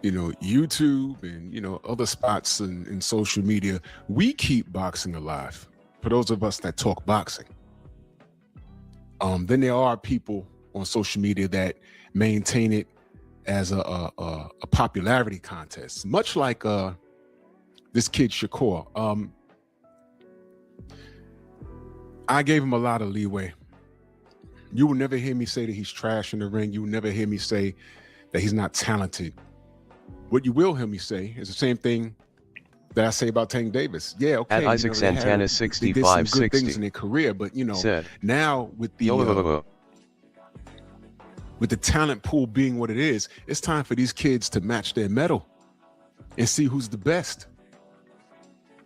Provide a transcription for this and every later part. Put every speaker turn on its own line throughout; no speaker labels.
YouTube and, other spots in social media, we keep boxing alive. For those of us that talk boxing. Then there are people on social media that maintain it as a popularity contest, much like this kid Shakur. I gave him a lot of leeway. You will never hear me say that he's trash in the ring. You will never hear me say that he's not talented. What you will hear me say is the same thing that I say about Tank Davis. Yeah, okay.
At Isaac Santana 6560
they did some good things in their career, but now with the talent pool being what it is, it's time for these kids to match their mettle and see who's the best.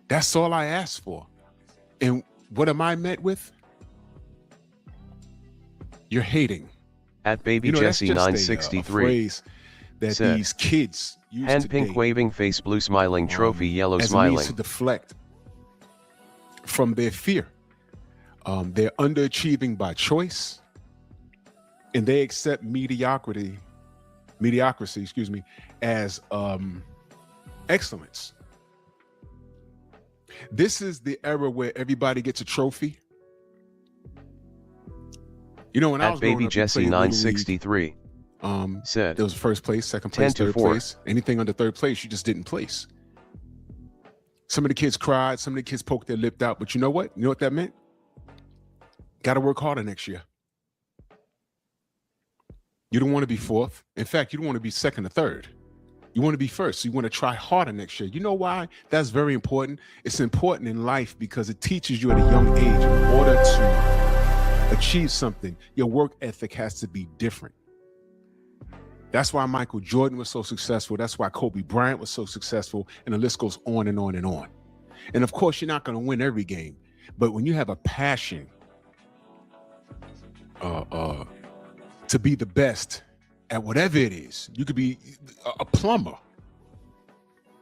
That's all I asked for. And what am I met with? You're hating.
At Babyjesse963
phrase that these kids use
hand
today,
pink waving face blue smiling trophy yellow
as
smiling
a means to deflect from their fear. They're underachieving by choice, and they accept mediocrity, as excellence. This is the era where everybody gets a trophy. When I was growing up,
Babyjesse963 said
there was first place, second place, third place. Anything under third place, you just didn't place. Some of the kids cried, some of the kids poked their lip out, but you know what? You know what that meant? Got to work harder next year. You don't want to be fourth. In fact, you don't want to be second or third. You want to be first. So you want to try harder next year. You know why? That's very important. It's important in life because it teaches you at a young age, in order to achieve something, your work ethic has to be different. That's why Michael Jordan was so successful. That's why Kobe Bryant was so successful. And the list goes on and on and on. And of course, you're not going to win every game. But when you have a passion to be the best at whatever it is, you could be a plumber,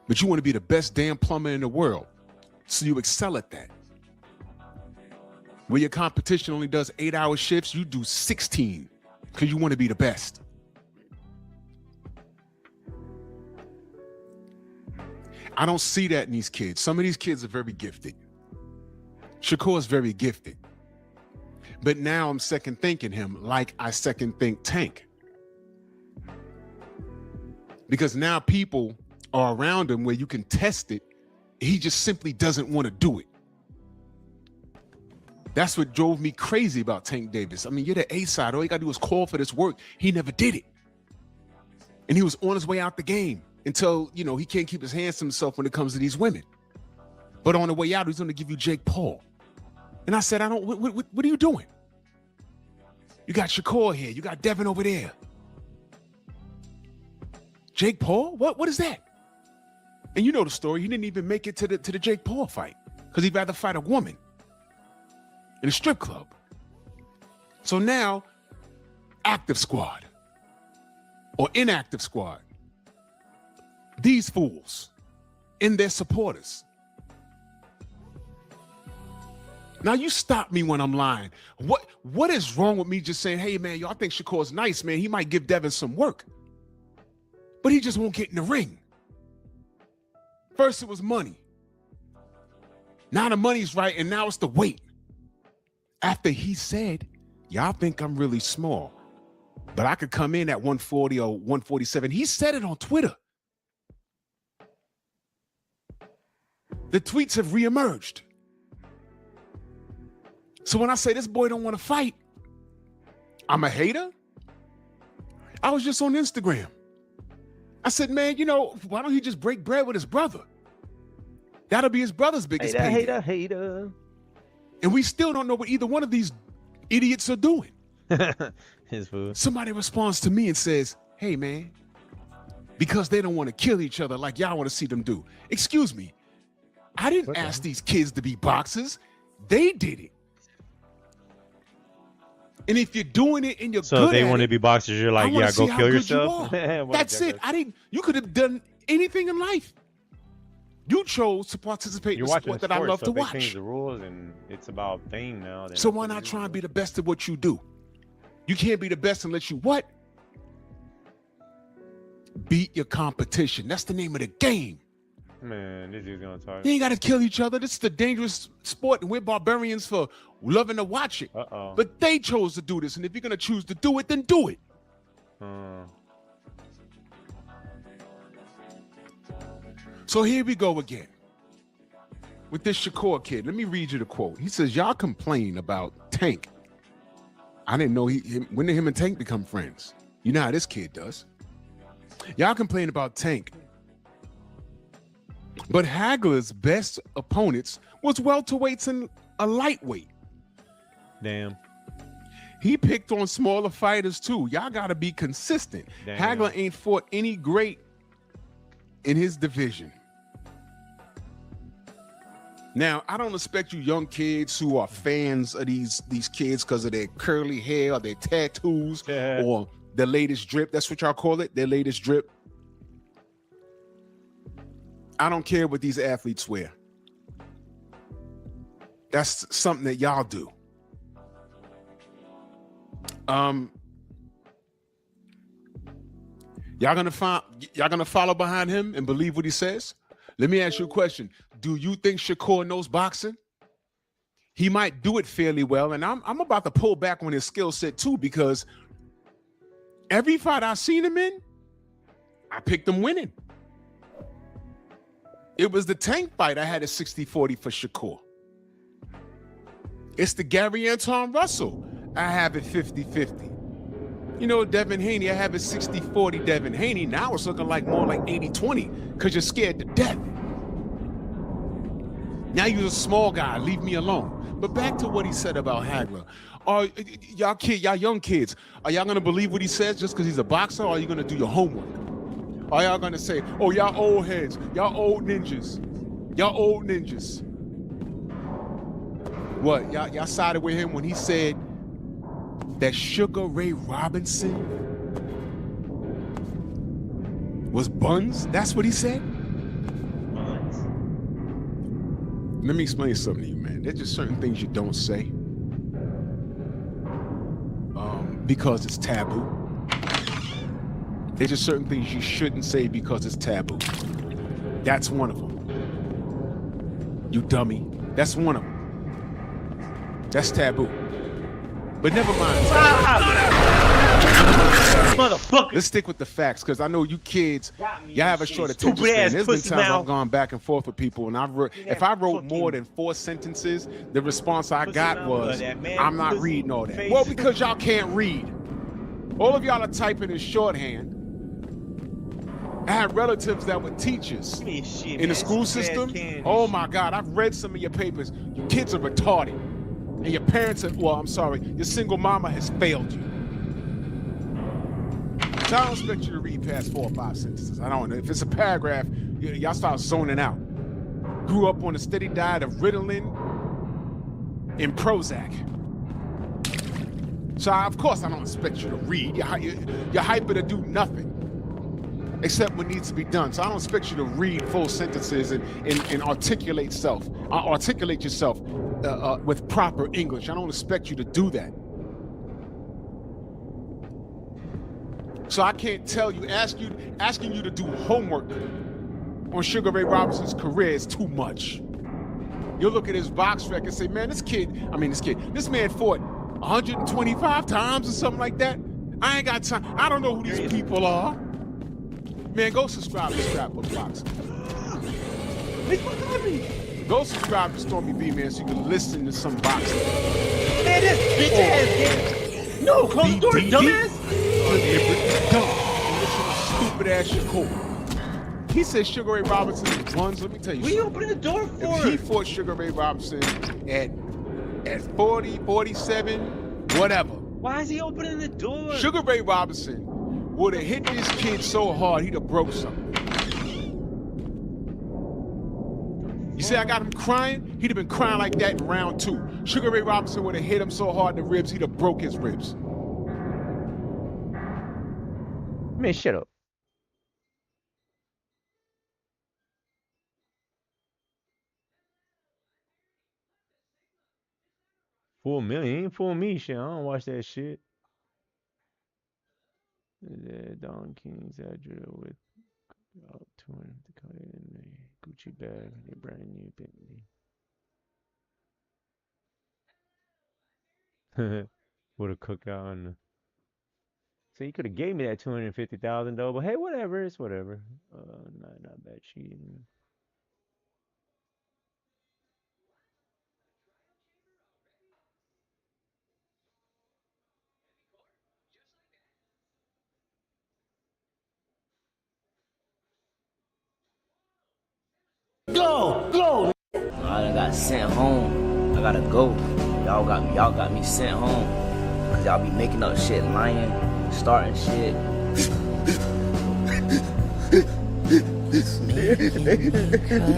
but you want to be the best damn plumber in the world. So you excel at that. Where your competition only does 8-hour shifts, you do 16 because you want to be the best. I don't see that in these kids. Some of these kids are very gifted. Shakur is very gifted. But now I'm second thinking him like I second think Tank. Because now people are around him where you can test it. He just simply doesn't want to do it. That's what drove me crazy about Tank Davis. I mean, you're the A-side. All you got to do is call for this work. He never did it. And he was on his way out the game until, he can't keep his hands to himself when it comes to these women. But on the way out, he's going to give you Jake Paul. And I said, what are you doing? You got Shakur here. You got Devin over there. Jake Paul? What is that? And you know the story. He didn't even make it to the Jake Paul fight because he'd rather fight a woman in a strip club. So now, active squad or inactive squad, these fools and their supporters. Now you stop me when I'm lying. What is wrong with me just saying, hey man, I think Shakur's nice, man. He might give Devin some work, but he just won't get in the ring. First it was money. Now the money's right, and now it's the weight. After he said, y'all think I'm really small, but I could come in at 140 or 147. He said it on Twitter. The tweets have reemerged. So when I say this boy don't want to fight, I'm a hater. I was just on Instagram. I said, man, why don't he just break bread with his brother? That'll be his brother's biggest payday.
Hater.
And we still don't know what either one of these idiots are doing.
His food.
Somebody responds to me and says, hey, man, because they don't want to kill each other like y'all want to see them do. Excuse me. I didn't ask these kids to be boxers. They did it. And if you're doing it and you're
so
good
they
at
want to
it,
be boxers, you're like, yeah, go kill yourself.
That's it. You could have done anything in life. You chose to participate in the sport that I love to watch.
They changed the rules and it's about fame now.
So why not try and be the best at what you do? You can't be the best unless you what? Beat your competition. That's the name of the game.
Man, this dude's gonna talk.
You ain't got to kill each other. This is a dangerous sport, and we're barbarians for loving to watch it. But they chose to do this, and if you're going to choose to do it, then do it. So here we go again with this Shakur kid. Let me read you the quote. He says, y'all complain about Tank. I didn't know when did him and Tank become friends? You know how this kid does. Y'all complain about Tank. But Hagler's best opponents was welterweights and a lightweight.
Damn.
He picked on smaller fighters too. Y'all got to be consistent. Damn. Hagler ain't fought any great in his division. Now, I don't expect you young kids who are fans of these kids because of their curly hair or their tattoos or the latest drip. That's what y'all call it, their latest drip. I don't care what these athletes wear. That's something that y'all do. Y'all gonna follow behind him and believe what he says? Let me ask you a question. Do you think Shakur knows boxing? He might do it fairly well, and I'm about to pull back on his skill set too, because every fight I've seen him in, I picked him winning. It was the Tank fight I had a 60-40 for Shakur. It's the Gary Anton Russell I have it 50-50. You know, Devin Haney, I have it 60-40 Devin Haney. Now it's looking like more like 80-20 because you're scared to death. Now you're a small guy, leave me alone. But back to what he said about Hagler. Y'all young kids, are y'all gonna believe what he says just because he's a boxer, or are you gonna do your homework? Are y'all gonna say, oh, y'all old heads, y'all old ninjas, y'all old ninjas? What, y'all sided with him when he said that Sugar Ray Robinson was buns? That's what he said? Buns? Let me explain something to you, man. There's just certain things you don't say because it's taboo. There's just certain things you shouldn't say because it's taboo. That's one of them. You dummy. That's one of them. That's taboo. But never mind. Motherfucker. Let's stick with the facts, because I know you kids, y'all have a short attention span. There's been times I've gone back and forth with people, and if I wrote more than 4 sentences, the response I got was, I'm not reading all that. Well, because y'all can't read. All of y'all are typing in shorthand. I had relatives that were teachers in the school system. Oh my God, I've read some of your papers. Your kids are retarded. And your parents have, well, I'm sorry, your single mama has failed you. So I don't expect you to read past 4 or 5 sentences. I don't know. If it's a paragraph, y'all start zoning out. Grew up on a steady diet of Ritalin and Prozac. So of course I don't expect you to read. You're hyper to do nothing except what needs to be done. So I don't expect you to read full sentences and articulate yourself with proper English. I don't expect you to do that. So I can't tell you, asking you to do homework on Sugar Ray Robinson's career is too much. You'll look at his box record and say, man, this man fought 125 times or something like that. I ain't got time. I don't know who these people are. Man, go subscribe to Scrapbook Boxing. Go subscribe to Stormy B, man, so you can listen to some boxing.
Man, this bitch ass game. No, close the door, dumbass.
Stupid ass Shakur. He said Sugar Ray Robinson is buns. Let me tell you.
What are you opening the door for?
If he fought Sugar Ray Robinson at 40, 47, whatever.
Why is he opening the door?
Sugar Ray Robinson would have hit this kid so hard he'd have broke something. You say I got him crying? He'd have been crying like that in round 2. Sugar Ray Robinson would have hit him so hard in the ribs, he'd have broke his ribs.
Man, shut up.
Fool me, he ain't fool me, shit. I don't watch that shit. Don King exaggerated with 200 in a Gucci bag and a brand new Bentley. With a cookout and so you could have gave me that 250,000 though, but hey, whatever, it's whatever. Not bad cheating.
Go! I done got sent home. I gotta go. Y'all got me sent home. Cause y'all be making up shit, lying, starting shit.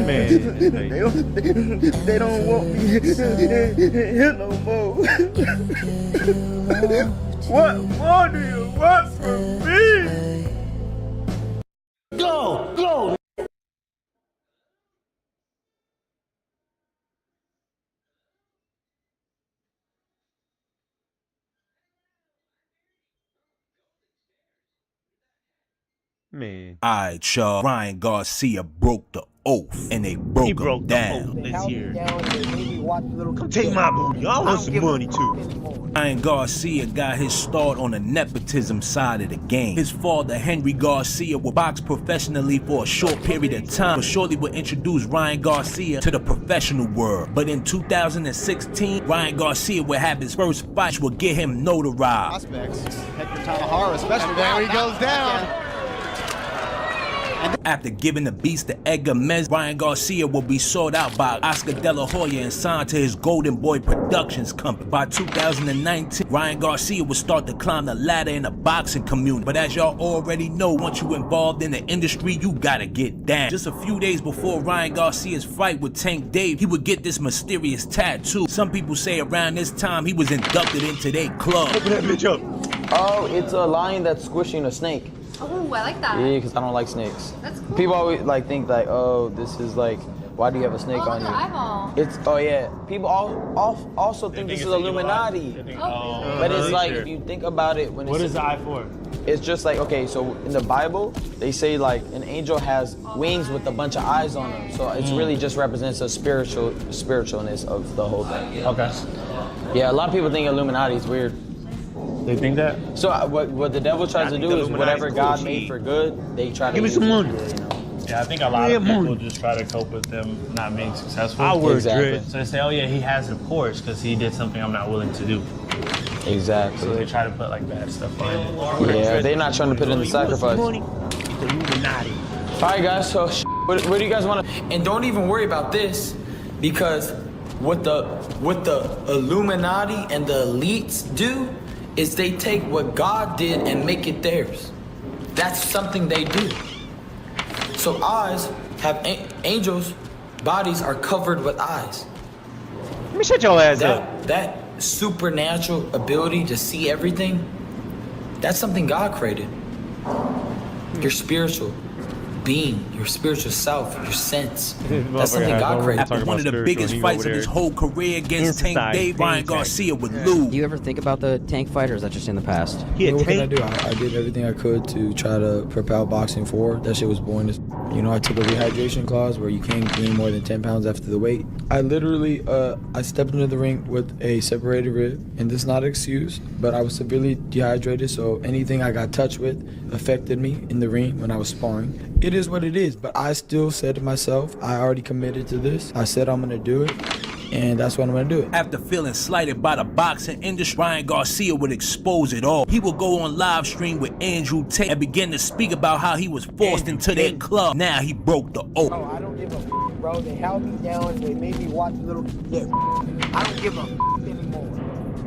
Man,
they don't want me here no more. What more do you want from me? Go!
man.
Alright, y'all. Ryan Garcia broke the oath, and they broke him down.
This year. Come take my booty. I want some money too.
Ryan Garcia got his start on the nepotism side of the game. His father, Henry Garcia, would box professionally for a short period of time, but shortly would introduce Ryan Garcia to the professional world. But in 2016, Ryan Garcia would have his first fight, which would get him notarized.
Prospects, Hector Tanahara, especially there when he goes down.
After giving the beast to Edgar Mez, Ryan Garcia will be sought out by Oscar De La Hoya and signed to his Golden Boy Productions company. By 2019, Ryan Garcia would start to climb the ladder in the boxing community. But as y'all already know, once you involved in the industry, you gotta get down. Just a few days before Ryan Garcia's fight with Tank Dave, he would get this mysterious tattoo. Some people say around this time he was inducted into their club.
Open that bitch up.
Oh, it's a lion that's squishing a snake.
Oh, I like that.
Yeah, because I don't like snakes.
That's cool.
People always like think like, oh, this is like, why do you have a snake on
look
you?
at eyeball.
It's yeah. People also think this is Illuminati. But it's like if you think about it, when
What
it's
is the eye for?
it's just like okay, so in the Bible they say like an angel has wings with a bunch of eyes on them, so it's really just represents a spiritualness of the whole thing.
Okay.
Yeah, a lot of people think Illuminati is weird.
They think that?
So what the devil tries to do is whatever God made for good, they try to
Give me
use
some
it,
money.
you know?
Yeah, I think a lot of people just try to cope with them not being successful.
I wear
Exactly.
dreads.
So they say, oh yeah, he has a Porsche because he did something I'm not willing to do.
Exactly.
So they try to put like bad stuff behind it.
Yeah, they're not trying to put in the sacrifice. All right, guys. So what do you guys want to? And don't even worry about this, because what the Illuminati and the elites do is they take what God did and make it theirs. That's something they do. So eyes have angels' bodies are covered with eyes.
Let me shut your ass up.
That supernatural ability to see everything, that's something God created. Your spiritual being, your spiritual self, your sense. That's something God created.
After one of the biggest fights of his whole career against Tank Dave, Ryan Garcia would lose.
Do you ever think about the Tank fight, or is that just in the past?
What can I do? I did everything I could to try to propel boxing forward. That shit was boring. You know, I took a rehydration clause where you can't gain more than 10 pounds after the weight. I literally, I stepped into the ring with a separated rib, and this is not an excuse, but I was severely dehydrated, so anything I got touched with affected me in the ring when I was sparring. It is what it is, but I still said to myself, I already committed to this. I said I'm gonna do it, and that's what I'm gonna do.
After feeling slighted by the boxing industry, Ryan Garcia would expose it all. He would go on live stream with Andrew Tate and begin to speak about how he was forced into their club. Now he broke the oath.
Oh, I don't give a bro. They held me down. They made me watch little kid. I don't give a anymore.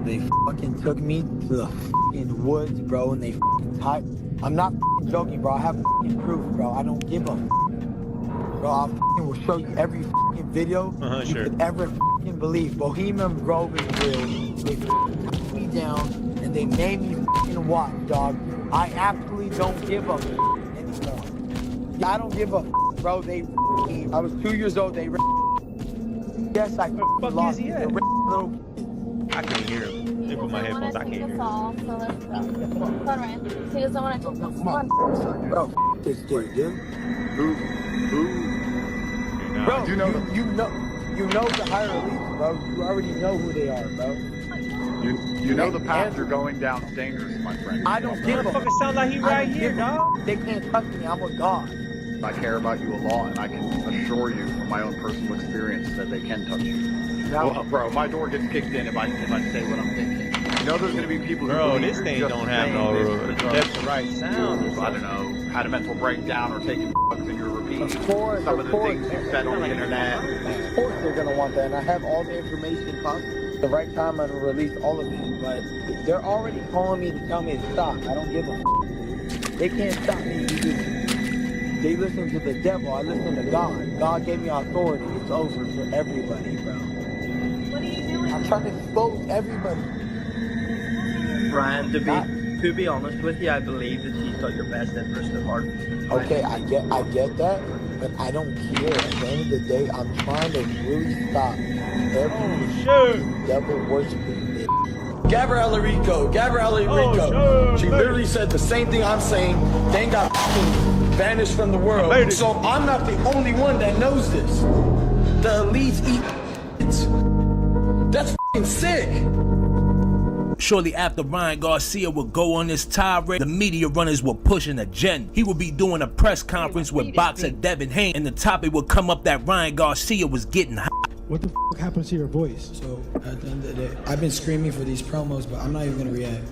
They fucking took me to the fucking woods, bro, and they tied. I'm not joking, bro. I have proof, bro. I don't give a bro. I will show you every video you could ever believe. Bohemian Grove is real. They took me down and they made me watch, dog. I absolutely don't give a anymore. I don't give a bro. I was 2 years old. They yes, I
Where the fuck
lost
is he at?
little
I can't hear him. can put my headphones. I can't hear you.
So let's go. Come on, Ryan. Take us somewhere. Come on.
Bro, this dude, dude. Bro, you know the higher elites, bro. You already know who they are, bro.
You know the path you're going down is dangerous, my friend.
I don't give a fuck.
It sounds like he right here, dog.
They can't touch me. I'm with God.
I care about you a lot, and I can assure you from my own personal experience that they can touch you. Well, bro, my door gets kicked in if I say what I'm thinking. You know there's going to be people who
Bro, this thing don't have no that's the right sound.
I don't know, had a mental breakdown or taking drugs and you're repeating
Of course,
some of the things you said on the internet.
Of course they're going to want that, and I have all the information possible. The right time I'm going to release all of it, but they're already calling me to tell me to stop. I don't give a f***. They can't stop me. They listen to the devil. I listen to God. God gave me authority. It's over for everybody, bro.
What are you doing?
I'm trying to expose everybody.
Brian, to be honest with you, I believe that she's got your best interest at heart.
Okay, I get that, but I don't care. At the end of the day, I'm trying to really stop every devil worshiping.
Gabriella Rico. She literally said the same thing I'm saying. They got vanished from the world. So I'm not the only one that knows this. The elites eat. That's f***ing sick.
Shortly after Ryan Garcia would go on this tirade, the media runners were pushing an agenda. He would be doing a press conference with boxer Devin Haney, and the topic would come up that Ryan Garcia was getting hot.
What the f happened to your voice?
So at the end of the day, I've been screaming for these promos, but I'm not even gonna react.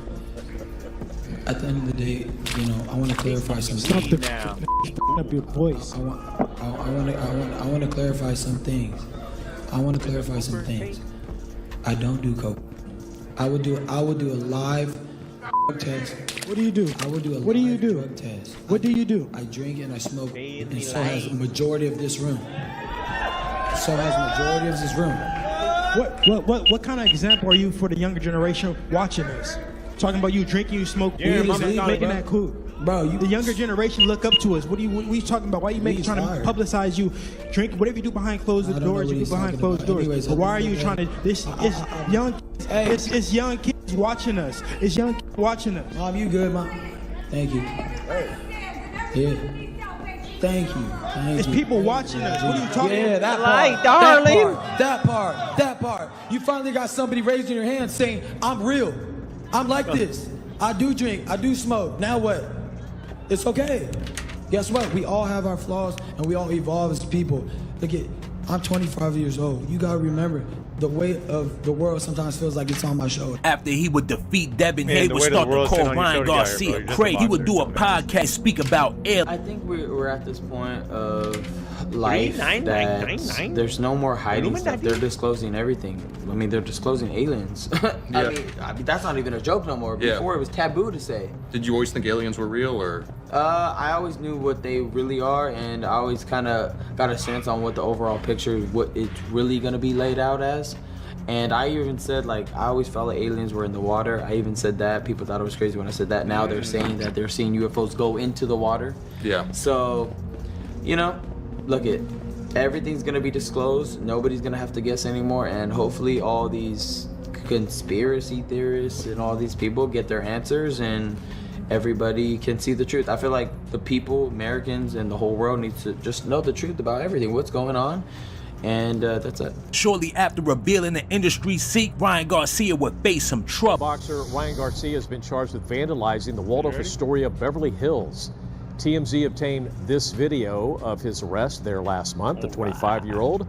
At the end of the day, you know, I want to clarify something.
Stop up your voice.
I want to clarify some things. I don't do coke. I would do a live drug test.
What do you do?
I would do a
what do you do?
drug test.
What do you do?
I drink and I smoke, and so has the majority of this room. So has the majority of this room.
What kind of example are you for the younger generation watching this? Talking about you drinking, you smoke weed, making that cool.
Bro,
the younger generation look up to us. What are you talking about? Why are you trying to publicize you drink? Whatever you do behind closed doors, you do behind closed doors.
Anyways,
but why are you trying to? It's young. It's young kids watching us. It's young kids watching us.
Mom, you good, Mom? Thank you. Yeah. Thank you.
It's people watching us. What are you talking about?
Yeah, that
like,
part.
darling.
That part. You finally got somebody raising your hand saying, I'm real. I'm like this. I do drink. I do smoke. Now what? It's okay. Guess what? We all have our flaws and we all evolve as people. Look at, I'm 25 years old. You gotta remember, the weight of the world sometimes feels like it's on my shoulder.
After he would defeat Devin, he would start to call Ryan Garcia crazy. He would do a podcast, speak about air.
I think we're at this point of life that there's no more hiding stuff. They're disclosing everything. I mean, they're disclosing aliens. I mean, that's not even a joke no more. Before it was taboo to say.
Did you always think aliens were real, or?
I always knew what they really are, and I always kind of got a sense on what the overall picture, what it's really gonna be laid out as. And I even said, like, I always felt like aliens were in the water. I even said that. People thought it was crazy when I said that. Now they're saying that they're seeing UFOs go into the water.
Yeah.
So, you know, look it. Everything's gonna be disclosed. Nobody's gonna have to guess anymore, and hopefully all these conspiracy theorists and all these people get their answers, and everybody can see the truth. I feel like the people, Americans, and the whole world needs to just know the truth about everything, what's going on, and that's it.
Shortly after revealing the industry's secret, Ryan Garcia would face some trouble.
Boxer Ryan Garcia has been charged with vandalizing the Waldorf Astoria Beverly Hills. TMZ obtained this video of his arrest there last month. The 25-year-old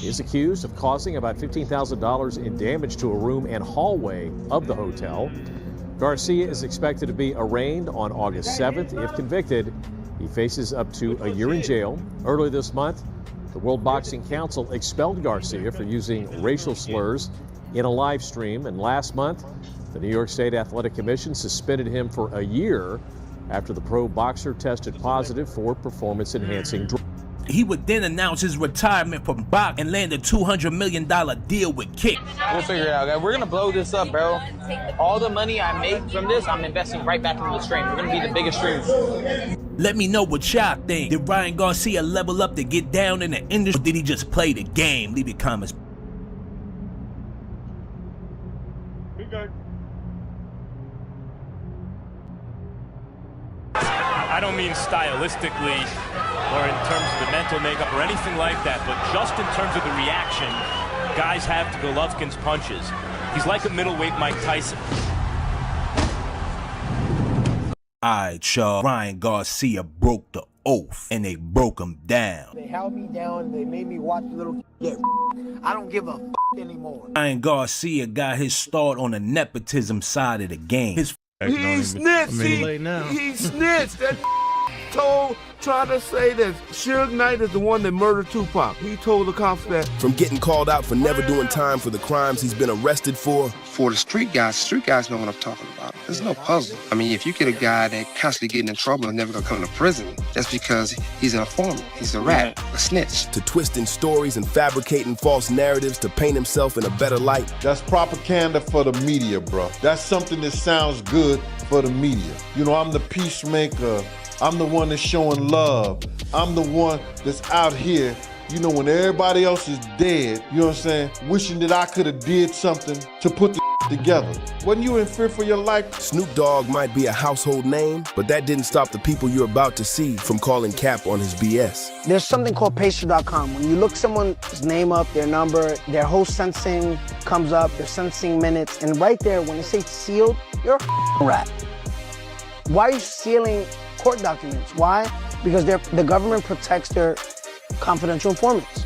is accused of causing about $15,000 in damage to a room and hallway of the hotel. Garcia is expected to be arraigned on August 7th. If convicted, he faces up to a year in jail. Earlier this month, the World Boxing Council expelled Garcia for using racial slurs in a live stream. And last month, the New York State Athletic Commission suspended him for a year after the pro boxer tested positive for performance-enhancing drugs.
He would then announce his retirement from boxing and land a $200 million deal with Kick.
We'll figure it out, guys. We're gonna blow this up, bro. All the money I make from this, I'm investing right back into the stream. We're gonna be the biggest stream.
Let me know what y'all think. Did Ryan Garcia level up to get down in the industry, or did he just play the game? Leave your comments.
don't mean stylistically or in terms of the mental makeup or anything like that, but just in terms of the reaction guys have to Golovkin's punches. He's like a middleweight Mike Tyson.
Alright, y'all. Ryan Garcia broke the oath, and they broke him down.
They held me down. They made me watch the little get. I don't give a anymore.
Ryan Garcia got his start on the nepotism side of the game.
He snitched. He snitched. That trying to say that Suge Knight is the one that murdered Tupac. He told the cops that.
From getting called out for never doing time for the crimes he's been arrested for.
For the street guys know what I'm talking about. There's no puzzle. I mean, if you get a guy that constantly getting in trouble and never gonna come to prison, that's because he's an informant. He's a rat, a snitch.
To twisting stories and fabricating false narratives to paint himself in a better light.
That's propaganda for the media, bro. That's something that sounds good for the media. You know, I'm the peacemaker. I'm the one that's showing love. I'm the one that's out here, you know, when everybody else is dead, you know what I'm saying, wishing that I could have did something to put the together. Wasn't you in fear for your life?
Snoop Dogg might be a household name, but that didn't stop the people you're about to see from calling cap on his BS.
There's something called pacer.com. When you look someone's name up, their number, their whole sensing comes up, their sensing minutes, and right there, when they say sealed, you're a rat. Why are you sealing court documents? Why? Because the government protects their confidential informants.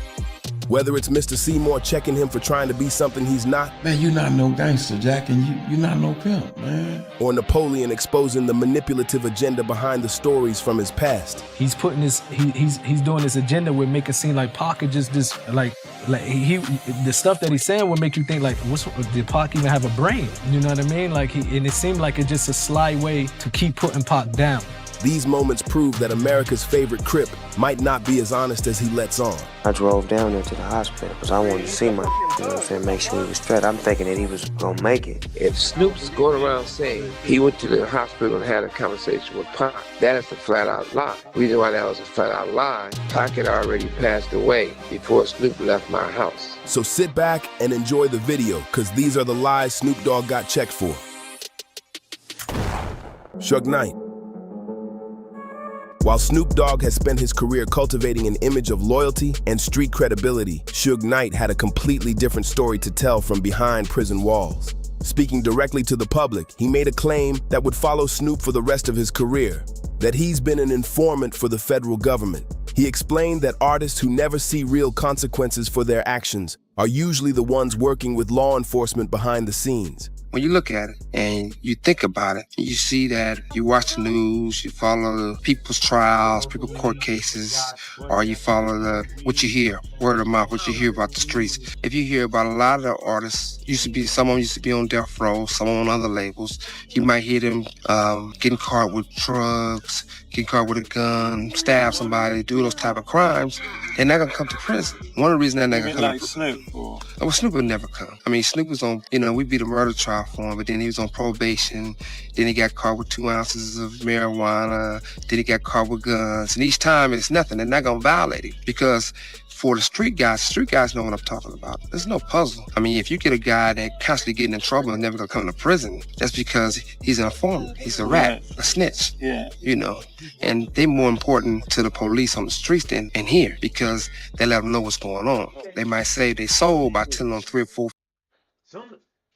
Whether it's Mr. Seymour checking him for trying to be something he's not.
Man, you're not no gangster, Jack, and you're not no pimp, man.
Or Napoleon exposing the manipulative agenda behind the stories from his past.
He's putting this, he's doing this agenda would make it seem like Pac is just this, like the stuff that he's saying would make you think like, did Pac even have a brain? You know what I mean? Like and it seemed like it's just a sly way to keep putting Pac down.
These moments prove that America's favorite Crip might not be as honest as he lets on.
I drove down there to the hospital because I wanted to see my, you know what I'm saying, make sure he was straight. I'm thinking that he was gonna make it.
If Snoop's going around saying he went to the hospital and had a conversation with Pac, that is a flat-out lie. The reason why that was a flat-out lie, Pac had already passed away before Snoop left my house.
So sit back and enjoy the video, because these are the lies Snoop Dogg got checked for. Suge Knight. While Snoop Dogg has spent his career cultivating an image of loyalty and street credibility, Suge Knight had a completely different story to tell from behind prison walls. Speaking directly to the public, he made a claim that would follow Snoop for the rest of his career, that he's been an informant for the federal government. He explained that artists who never see real consequences for their actions are usually the ones working with law enforcement behind the scenes.
When you look at it and you think about it, you see that you watch the news, you follow people's trials, people's court cases, or you follow what you hear, word of mouth, what you hear about the streets. If you hear about a lot of the artists, some of them used to be on death row, some on other labels, you might hear them getting caught with drugs, getting caught with a gun, stab somebody, do those type of crimes. They're not gonna come to prison. One of the reasons they're not gonna come to prison. Well, Snoop would never come. I mean, Snoop was on, we beat a murder trial for him, but then he was on probation. Then he got caught with 2 ounces of marijuana. Then he got caught with guns. And each time it's nothing. They're not gonna violate him because for the street guys know what I'm talking about. There's no puzzle. I mean, if you get a guy that constantly getting in trouble and never gonna come to prison, that's because he's an informant. He's a rat, a snitch. Yeah. And they're more important to the police on the streets than in here because they let them know what's going on. They might save their soul by telling them 3 or 4.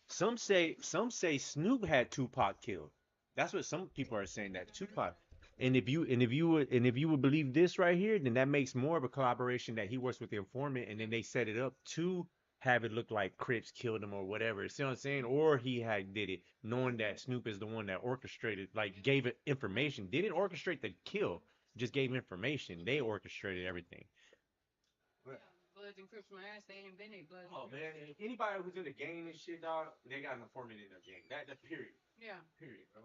Some say Snoop had Tupac killed. That's what some people are saying, that Tupac. And if you would believe this right here, then that makes more of a collaboration that he works with the informant, and then they set it up to have it look like Crips killed him or whatever. See what I'm saying? Or he did it knowing that Snoop is the one that orchestrated, like gave it information. Didn't orchestrate the kill, just gave information. They orchestrated everything.
Bloods and Crips, my ass, they invented Bloods.
Oh man, anybody who's in the gang and shit, dog, they got an informant in their gang. That period.
Yeah.
Period, bro.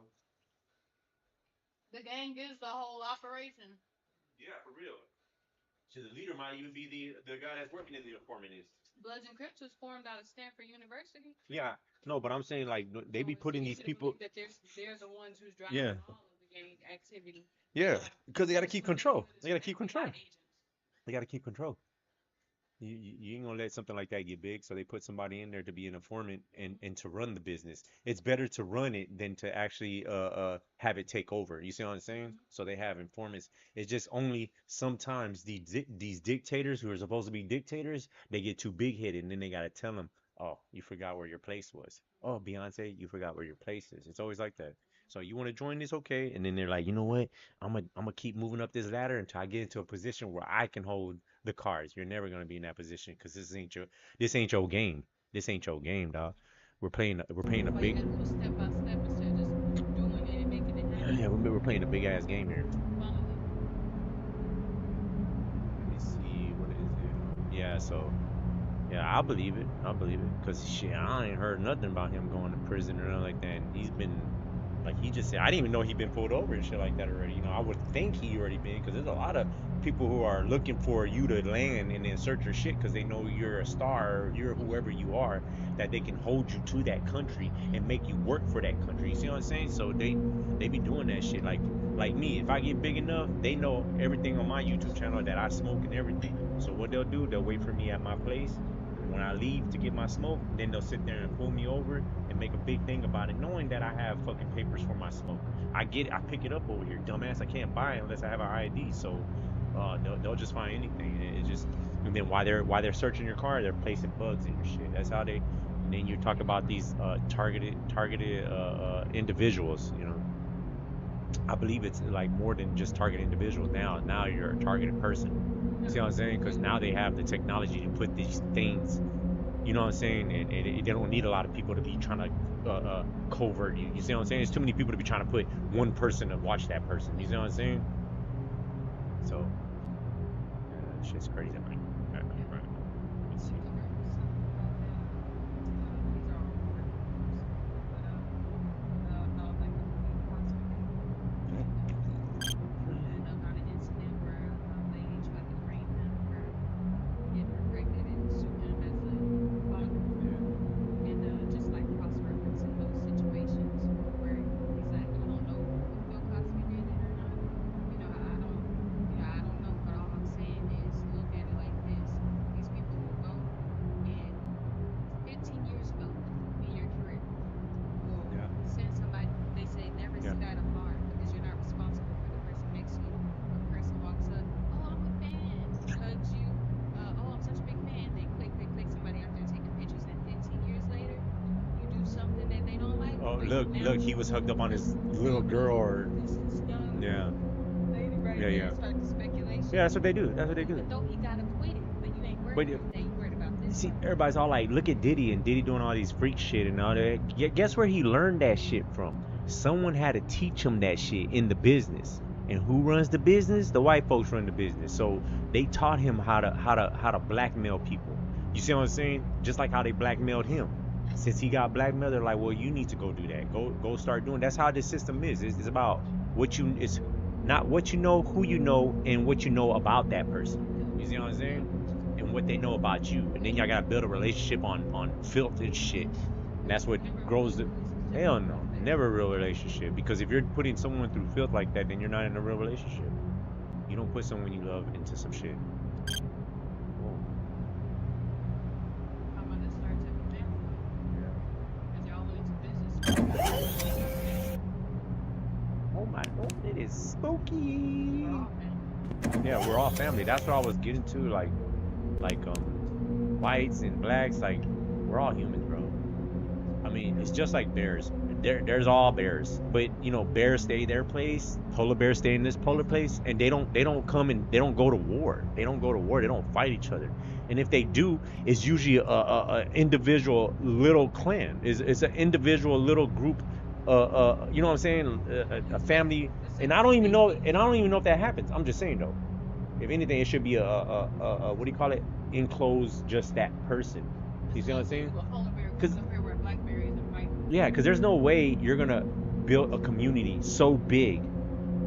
The gang is the whole operation.
Yeah, for real. So the leader might even be the guy that's working in the informant is.
Bloods and Crips was formed out of Stanford University.
Yeah, no, but I'm saying like they be putting these people.
That they're the ones who's driving all of the gang activity.
Yeah, because they got to keep control. They got to keep control. They got to keep control. You ain't gonna let something like that get big, so they put somebody in there to be an informant and to run the business. It's better to run it than to actually have it take over. You see what I'm saying? So they have informants. It's just only sometimes these dictators who are supposed to be dictators, they get too big headed, and then they gotta tell them, oh, you forgot where your place was. Oh, Beyonce, you forgot where your place is. It's always like that. So you want to join this, okay? And then they're like, you know what? I'm gonna keep moving up this ladder until I get into a position where I can hold the cards. You're never gonna be in that position because this ain't your game. This ain't your game, dog. We're playing a big
Step by step instead of just doing it and making it happen.
yeah, we're playing a big ass game here.
Funneling.
Let me see what is it. Yeah, so yeah, I believe it. I believe it because shit, I ain't heard nothing about him going to prison or nothing like that. And he's been like he just said, I didn't even know he'd been pulled over and shit like that already. I would think he already been because there's a lot of people who are looking for you to land and then search your shit because they know you're a star, or you're whoever you are, that they can hold you to that country and make you work for that country. You see what I'm saying? So they be doing that shit. Like me, if I get big enough, they know everything on my YouTube channel that I smoke and everything. So what they'll do, they'll wait for me at my place. And when I leave to get my smoke, then they'll sit there and pull me over and make a big thing about it, knowing that I have fucking papers for my smoke. I get it, I pick it up over here, dumbass. I can't buy it unless I have an ID. So they'll just find anything. It just and then while they're searching your car, they're placing bugs in your shit. That's how they. And then you talk about these targeted individuals. I believe it's like more than just target individuals now. Now you're a targeted person. You see what I'm saying? Because now they have the technology to put these things. You know what I'm saying? And they don't need a lot of people to be trying to covert you. You see what I'm saying? There's too many people to be trying to put one person to watch that person. You see what I'm saying? So, shit's crazy. Right. Let's see.
About an incident where a lady tried to frame him for getting her pregnant and sue him as a father. And just like cross-referencing those situations where he's like, you don't know if Bill Cosby did it or not. I don't know, but all I'm saying is look at it like this. These people will go and 15 years ago in your career will
Yeah.
send somebody, they say never
Yeah.
sit at a bar because you're not responsible for the person next to you. A person walks up, oh, I'm a fan, hugs you, oh, I'm such a big fan. They click, somebody out there taking pictures, and 15 years later, you do something that they don't like.
Oh,
Wait, now
look, he was hooked up on his little girl, or
this young
yeah,
lady right
yeah,
there
yeah,
start the speculation.
yeah. That's what they do. That's what they
Even
do.
though he got acquitted, but you ain't worried
But
about that. You worried about this
see,
part.
everybody's all like, look at Diddy and Diddy doing all these freak shit and all that. Guess where he learned that shit from? Someone had to teach him that shit in the business. And who runs the business? The white folks run the business. So they taught him how to blackmail people. You see what I'm saying? Just like how they blackmailed him. Since he got blackmailed, they're like, well, you need to go do that. Go start doing. That's how this system is. It's about it's not what you know, who you know, and what you know about that person. You see what I'm saying? And what they know about you. And then y'all gotta build a relationship on filth and shit. And that's what grows the hell no. Never a real relationship. Because if you're putting someone through filth like that, then you're not in a real relationship. You don't put someone you love into some shit. Whoa.
I'm gonna start taking family
Yeah.
because y'all went into business.
Oh my lord, it is spooky.
We're all family.
Yeah, we're all family. That's what I was getting to. Like whites and blacks, like we're all humans, bro. I mean, it's just like bears. There's all bears, but bears stay their place. Polar bears stay in this polar place, and they don't come and they don't go to war. They don't go to war. They don't fight each other. And if they do, it's usually a individual little clan. It's an individual little group. You know what I'm saying? A family. And I don't even know. And I don't even know if that happens. I'm just saying though. If anything, it should be a what do you call it? Enclosed just that person. You see what I'm saying?
A polar bear
Because
goes up here where blackberries and fight.
yeah, because there's no way you're gonna build a community so big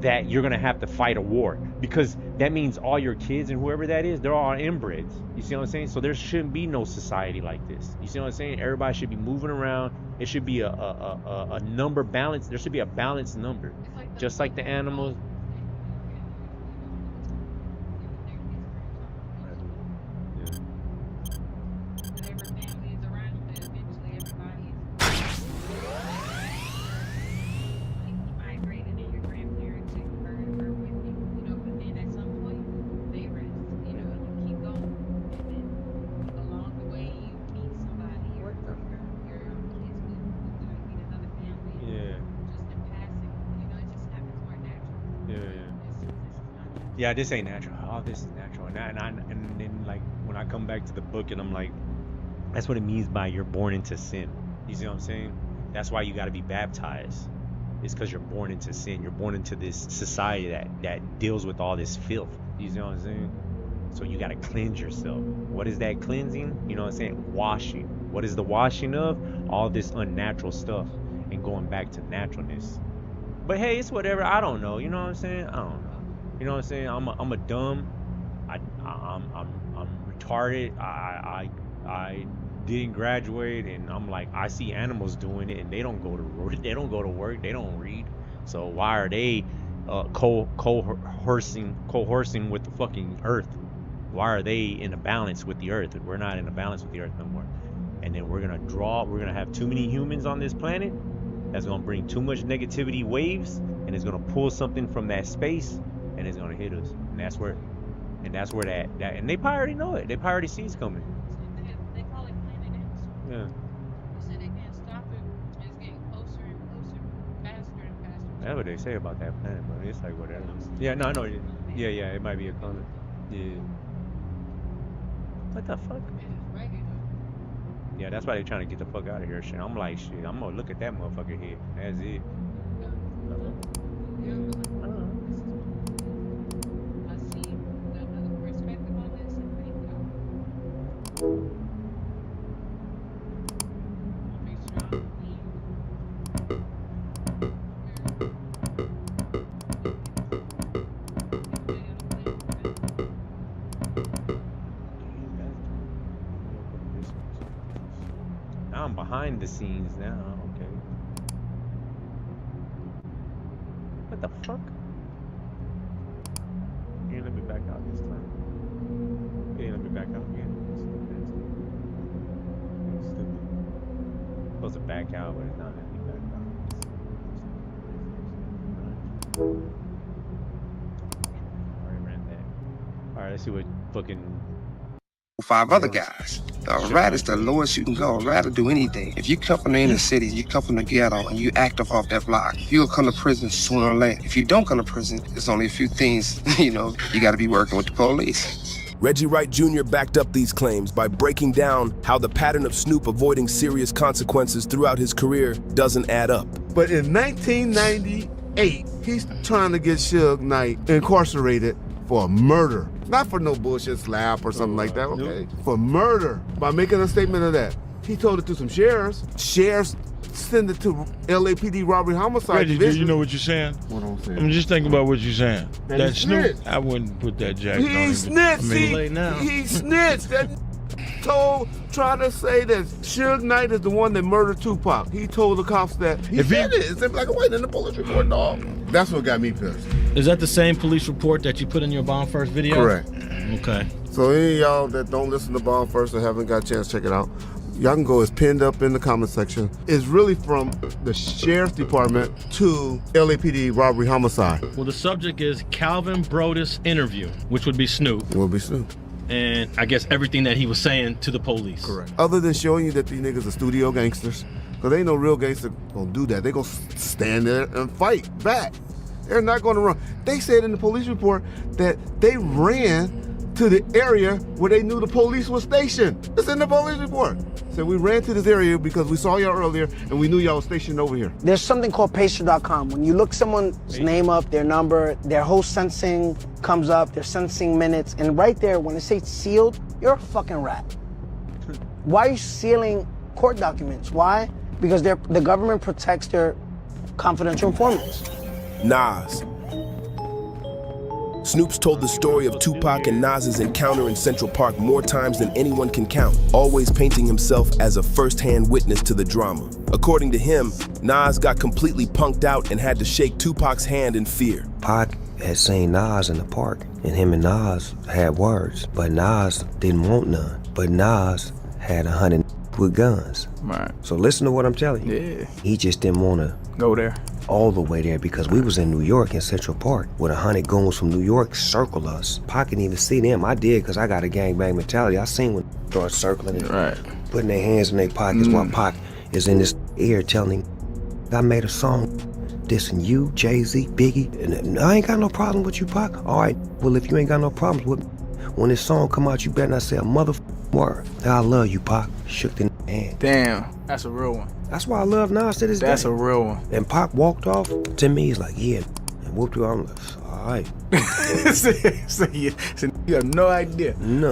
that you're gonna have to fight a war because that means all your kids and whoever that is, they're all inbreds. You see what I'm saying? So there shouldn't be no society like this. You see what I'm saying? Everybody should be moving around. It should be a number balance. There should be a balanced number,
It's like
just like the animals.
they, I don't know what to call it. Their history or something.
I do. Yeah. Yeah, this ain't natural. All this is natural. And then like when I come back to the book and I'm like, that's what it means by you're born into sin. You see what I'm saying? That's why you got to be baptized. It's because you're born into sin. You're born into this society that deals with all this filth. You see what I'm saying? So you got to cleanse yourself. What is that cleansing? You know what I'm saying? Washing. What is the washing of? All this unnatural stuff and going back to naturalness. But hey, it's whatever. I don't know. You know what I'm saying? I don't know. You know what I'm saying? I'm a dumb. I'm retarded. I didn't graduate, and I'm like, I see animals doing it, and they don't go to work. They don't go to work. They don't read. So why are they cohorsing with the fucking earth? Why are they in a balance with the earth? We're not in a balance with the earth no more. And then we're gonna have too many humans on this planet. That's gonna bring too much negativity waves, and it's gonna pull something from that space, and it's gonna hit us. And that's where that and they probably already know it. They probably already see it's coming.
They call it Planet X.
Yeah.
They said they can't stop it. It's getting closer and closer, faster and faster.
That's what they say about that planet, but it's like whatever. Yeah, no, I know. Yeah, it might be a comment. Yeah. What the fuck? Yeah, that's why they're trying to get the fuck out of here. Shit, I'm like, shit, I'm gonna look at that motherfucker here. That's it.
I see another perspective on this, and thank y'all. Be strong.
Now I'm behind the scenes now. Okay. What the fuck? You ain't let me back out this time. You ain't let me back out again. It's stupid. I'm supposed to back out, but it's not letting me back out. Already ran that. Alright, let's see what fucking
5 other guys. A rat is the lowest you can go. A rat will do anything. If you come from the inner city, you come from the ghetto, and you act off that block, you'll come to prison sooner or later. If you don't come to prison, there's only a few things, you got to be working with the police.
Reggie Wright Jr. backed up these claims by breaking down how the pattern of Snoop avoiding serious consequences throughout his career doesn't add up.
But in 1998, he's trying to get Suge Knight incarcerated for murder. Not for no bullshit slap or something like that, okay? For murder. By making a statement of that. He told it to some sheriffs. Sheriffs send it to LAPD robbery homicide
Reggie, do
division.
you know what you're saying?
What I'm saying?
I'm just thinking about what you're saying.
That
That
he
Snoop,
snitched.
I wouldn't put that jacket on him.
He snitched.
I mean,
He snitched. That trying to say that Suge Knight is the one that murdered Tupac. He told the cops that he said it. It's in black and white in the police report, dog. That's what got me pissed.
Is that the same police report that you put in your Bomb First video?
Correct.
Okay.
So any of y'all that don't listen to Bomb First or haven't got a chance to check it out, y'all can go. It's pinned up in the comment section. It's really from the sheriff's department to LAPD robbery homicide.
Well, the subject is Calvin Brodus interview, which would be Snoop.
It will be Snoop.
And I guess everything that he was saying to the police.
Correct. Other than showing you that these niggas are studio gangsters, because ain't no real gangster gonna do that. They gonna stand there and fight back. They're not gonna run. They said in the police report that they ran to the area where they knew the police was stationed. It's in the police report. So we ran to this area because we saw y'all earlier and we knew y'all was stationed over here.
There's something called pacer.com. When you look someone's name up, their number, their whole sensing comes up, their sensing minutes, and right there, when it says sealed, you're a fucking rat. Why are you sealing court documents? Why? Because the government protects their confidential informants.
Nas. Snoop's told the story of Tupac and Nas's encounter in Central Park more times than anyone can count, always painting himself as a first-hand witness to the drama. According to him, Nas got completely punked out and had to shake Tupac's hand in fear.
Pac had seen Nas in the park, and him and Nas had words, but Nas didn't want none. But Nas had 100 with guns.
Right.
So listen to what I'm telling you.
Yeah.
He just didn't want to
go there.
All the way there because we was in New York in Central Park with 100 goons from New York circle us. Pac didn't even see them. I did because I got a gangbang mentality. I seen when they start circling and putting their hands in their pockets while Pac is in his ear telling him, I made a song dissing you, Jay-Z, Biggie, and I ain't got no problem with you, Pac. All right, well, if you ain't got no problems with me, when this song come out, you better not say a motherfucking word. I love you, Pac. Shook the hand.
Damn, that's a real one.
That's why I love Nas to this day.
That's a real one.
And Pac walked off. To me, he's like, yeah, and whooped her. I'm like, all right.
so you have no idea.
No,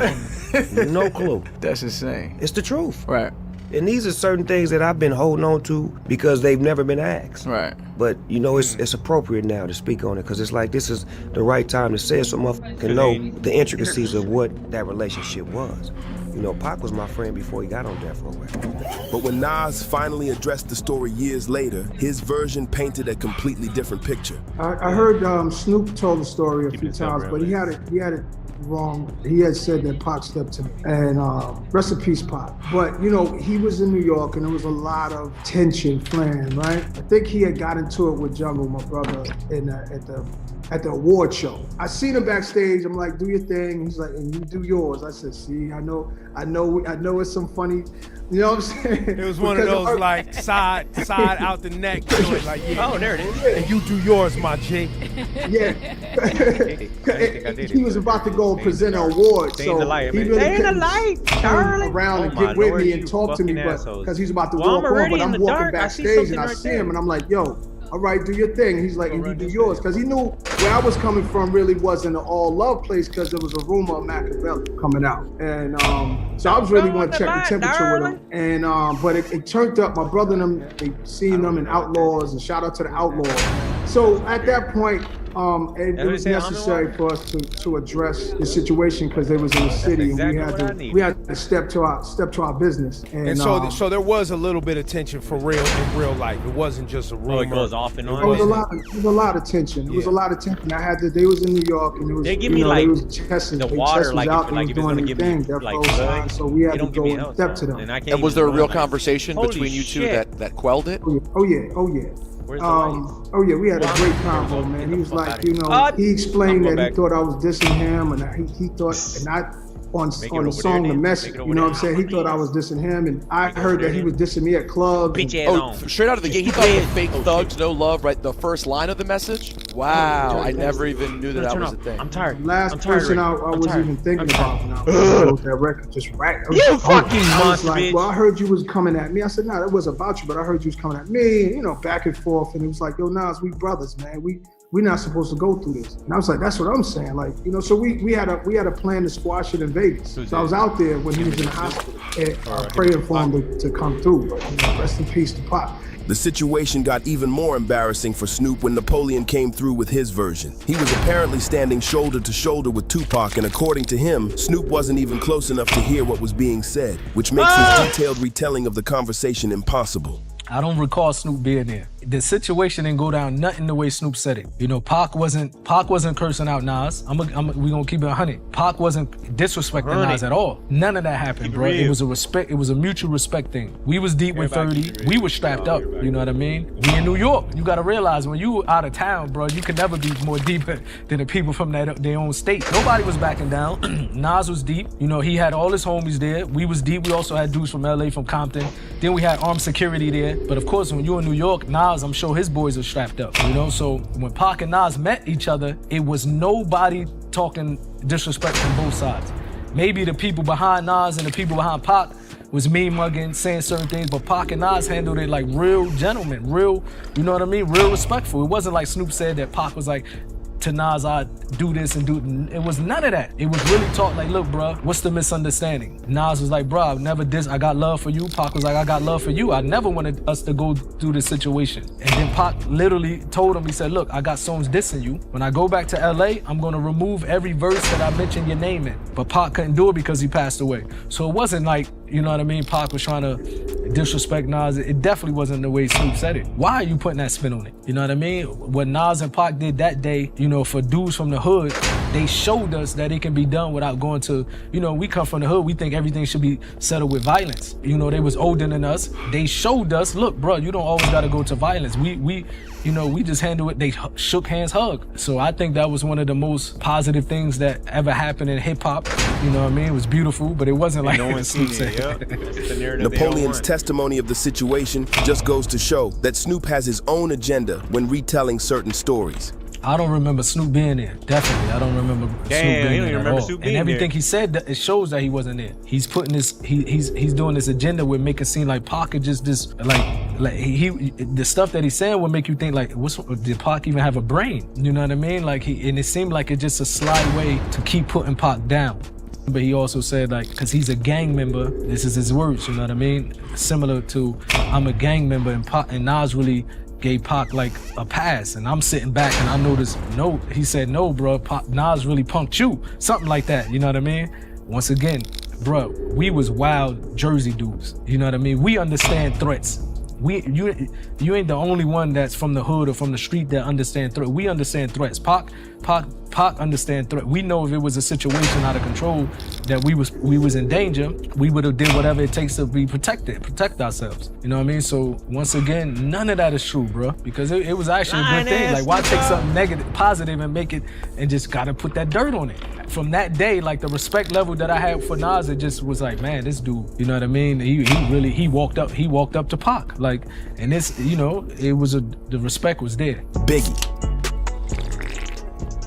no clue.
That's insane.
It's the truth.
Right.
And these are certain things that I've been holding on to because they've never been asked.
Right.
But, you know, it's appropriate now to speak on it because it's like this is the right time to say it so motherfuckers can know the intricacies of what that relationship was. You know, Pac was my friend before he got on Death Row Records.
But when Nas finally addressed the story years later, his version painted a completely different picture.
I heard Snoop told the story a few times, but he had it wrong. He had said that Pac stepped to me, and rest in peace, Pac. But you know, he was in New York, and there was a lot of tension flaring, right? I think he had got into it with Jungle, my brother, at the award show. I seen him backstage. I'm like, do your thing. He's like, and you do yours. I said, see, I know it's some funny, you know what I'm saying?
It was one of those like side out the neck joint, like yeah. Oh, there it is. And you do yours, my G.
Yeah. He was about to go present an award, so he really couldn't turn around and get with me and talk to me, but because he's about to walk on. But I'm walking backstage and I see him and I'm like, yo, all right, do your thing. He's like, and you do yours. Because he knew where I was coming from really wasn't an all love place because there was a rumor of Machiavelli coming out. And so I was really going to check the temperature with him. And but it turned up. My brother and them, they seen them in Outlaws, and shout out to the Outlaws. So at that point, it was necessary for us to address the situation because they was in the city, and we had to step to our business.
And so there was a little bit of tension for real in real life. It wasn't just a rumor.
Oh, it goes off and on.
It was a lot of tension. It was a lot of tension. They was in New York, and it was,
they give me like
the
water, like if it's gonna give me like
so we had to go and step to them.
And was there a real conversation between you two that quelled it?
Oh yeah. Oh yeah, we had a great convo, man. He was like, you know, he explained that he thought I was dissing him, and he thought, and not on the song The Message, you know what I'm saying? He thought I was dissing him, and I heard that he was dissing me at clubs.
Straight out of the gate, he thought it was fake thugs, no love, right? The first line of The Message? Wow, I never even knew that was a thing.
I'm tired.
Last person I was even thinking about when I wrote that record, just right.
You fucking monster,
bitch. Well, I heard you was coming at me. I said, nah, it was about you, but I heard you was coming at me, and, you know, back and forth, and it was like, yo, Nas, we brothers, man. We're not supposed to go through this. And I was like, that's what I'm saying. Like, you know, so we had a plan to squash it in Vegas. So I was out there when he was in the hospital and praying for him to come through. But, you know, rest in peace to Pac.
The situation got even more embarrassing for Snoop when Napoleon came through with his version. He was apparently standing shoulder to shoulder with Tupac, and according to him, Snoop wasn't even close enough to hear what was being said, which makes his detailed retelling of the conversation impossible.
I don't recall Snoop being there. The situation didn't go down nothing the way Snoop said it. You know, Pac wasn't cursing out Nas. We gonna keep it 100. Pac wasn't disrespecting Nas at all. None of that happened, bro. It was a respect. It was a mutual respect thing. We was deep with 30. We were strapped up. You know what I mean? We in New York. You gotta realize when you out of town, bro, you can never be more deeper than the people from their own state. Nobody was backing down. Nas was deep. You know, he had all his homies there. We was deep. We also had dudes from LA, from Compton. Then we had armed security there. But of course, when you're in New York, Nas, I'm sure his boys are strapped up, you know? So when Pac and Nas met each other, it was nobody talking disrespect from both sides. Maybe the people behind Nas and the people behind Pac was mean mugging, saying certain things, but Pac and Nas handled it like real gentlemen, real, you know what I mean? Real respectful. It wasn't like Snoop said that Pac was like, to Nas, I do this and do it. It was none of that. It was really talk like, look, bro, what's the misunderstanding? Nas was like, bro, I never diss. I got love for you. Pac was like, I got love for you. I never wanted us to go through this situation. And then Pac literally told him, he said, look, I got songs dissing you. When I go back to LA, I'm gonna remove every verse that I mentioned your name in. But Pac couldn't do it because he passed away. So it wasn't like, you know what I mean, Pac was trying to disrespect Nas. It definitely wasn't the way Snoop said it. Why are you putting that spin on it? You know what I mean? What Nas and Pac did that day, you know, for dudes from the hood, They showed us that it can be done without going to, you know, we come from the hood, we think everything should be settled with violence. You know, they was older than us. They showed us, look, bro, you don't always gotta go to violence. We you know, we just handle it. They shook hands, hug. So I think that was one of the most positive things that ever happened in hip hop. You know what I mean? It was beautiful, but it wasn't like
no one
Snoop
seen it.
said.
Yep.
Napoleon's testimony of the situation just goes to show that Snoop has his own agenda when retelling certain stories.
I don't remember Snoop being there. Definitely, I don't remember Snoop being there at all. And everything he said, it shows that he wasn't there. He's putting this, he's doing this agenda with making it seem like Pac is just this, like he the stuff that he's saying would make you think like, did Pac even have a brain? You know what I mean? Like and it seemed like it's just a sly way to keep putting Pac down. But he also said like, cause he's a gang member, this is his words, you know what I mean? Similar to, I'm a gang member, and Nas really gave Pac like a pass, and I'm sitting back and I noticed, no, he said, no, bro, Nas really punked you. Something like that, you know what I mean? Once again, bro, we was wild Jersey dudes, you know what I mean? We understand threats. You ain't the only one that's from the hood or from the street that understand threat. We understand threats. Pac understand threat. We know if it was a situation out of control that we was in danger, we would have did whatever it takes to be protect ourselves. You know what I mean? So once again, none of that is true, bro, because it was actually a good thing. Like, why take something negative, positive, and make it, and just gotta put that dirt on it? From that day, like the respect level that I had for Nas, it just was like, man, this dude, you know what I mean? He walked up to Pac, like, and this, you know, the respect was there.
Biggie.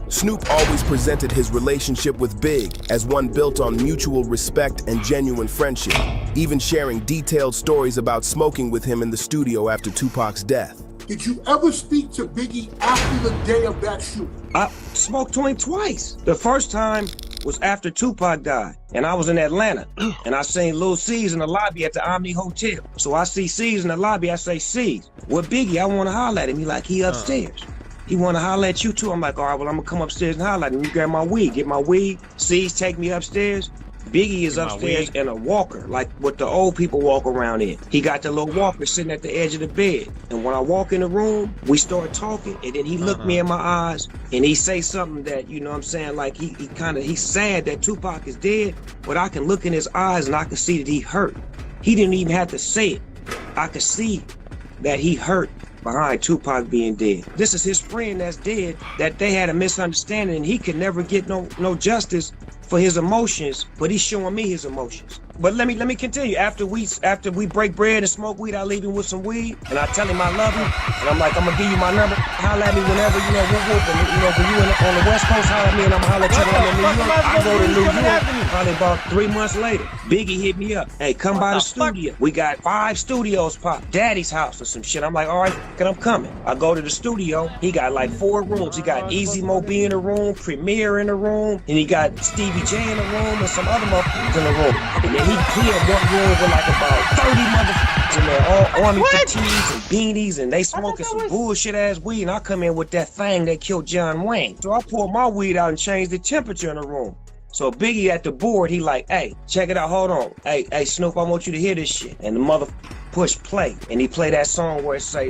Snoop always presented his relationship with Big as one built on mutual respect and genuine friendship, even sharing detailed stories about smoking with him in the studio after Tupac's death.
Did you ever speak to Biggie after the day of that shoot?
I spoke to him twice. The first time was after Tupac died, and I was in Atlanta, and I seen Lil C's in the lobby at the Omni Hotel. So I see C's in the lobby, I say, C's, what Biggie? I want to holler at him. He like, he upstairs. He want to holler at you too. I'm like, all right, well, I'm gonna come upstairs and holler at him. You grab my weed, get my weed. C's take me upstairs. Biggie is upstairs in a walker, like what the old people walk around in. He got the little walker sitting at the edge of the bed. And when I walk in the room, we start talking, and then he looked me in my eyes, and he say something that, you know what I'm saying, like he's sad that Tupac is dead, but I can look in his eyes and I can see that he hurt. He didn't even have to say it. I could see that he hurt behind Tupac being dead. This is his friend that's dead, that they had a misunderstanding, and he could never get no justice for his emotions, but he's showing me his emotions. But let me continue. After we break bread and smoke weed, I leave him with some weed, and I tell him I love him, and I'm like, I'm gonna give you my number. Holler at me whenever, you know, whoop, and, you know, when you on the West Coast, holler at me, and I'm gonna holler at you in New York. I go to New York, probably about 3 months later. Biggie hit me up. Hey, come by the studio. We got 5 studios pop. Daddy's house or some shit. I'm like, all right, I'm coming. I go to the studio. He got like 4 rooms. He got Easy Mo B in the room, Premier in the room, and he got Stevie J in the room, and some other motherfuckers in the room. And then he had one room with like about 30 motherfuckers in there, all army fatigues and beanies, and they smoking some bullshit ass weed, and I come in with that thing that killed John Wayne. So I pulled my weed out and changed the temperature in the room. So Biggie at the board, he like, hey, check it out, hold on. Hey, Snoop, I want you to hear this shit. And the mother push play, and he play that song where it say,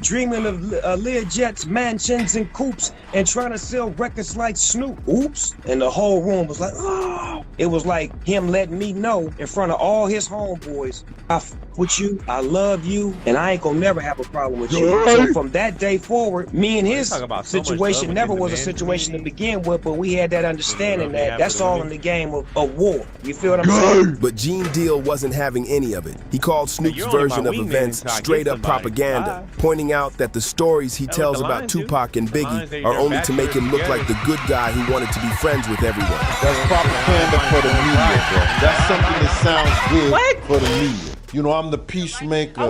dreaming of Learjets, mansions, and coupes, and trying to sell records like Snoop. Oops. And the whole room was like, oh. It was like him letting me know in front of all his homeboys, I f with you, I love you, and I ain't gonna never have a problem with you. So from that day forward, me and his situation never was a situation to begin with, but we had that understanding that that's all in the game of war. You feel what I'm saying?
But Gene Deal wasn't having any of it. He called Snoop's version of events straight up propaganda, pointing out that the stories he tells about Tupac and Biggie are only to make him look like the good guy who wanted to be friends with everyone.
That's propaganda for the media, bro. That's something that sounds good for the media. You know, I'm the peacemaker.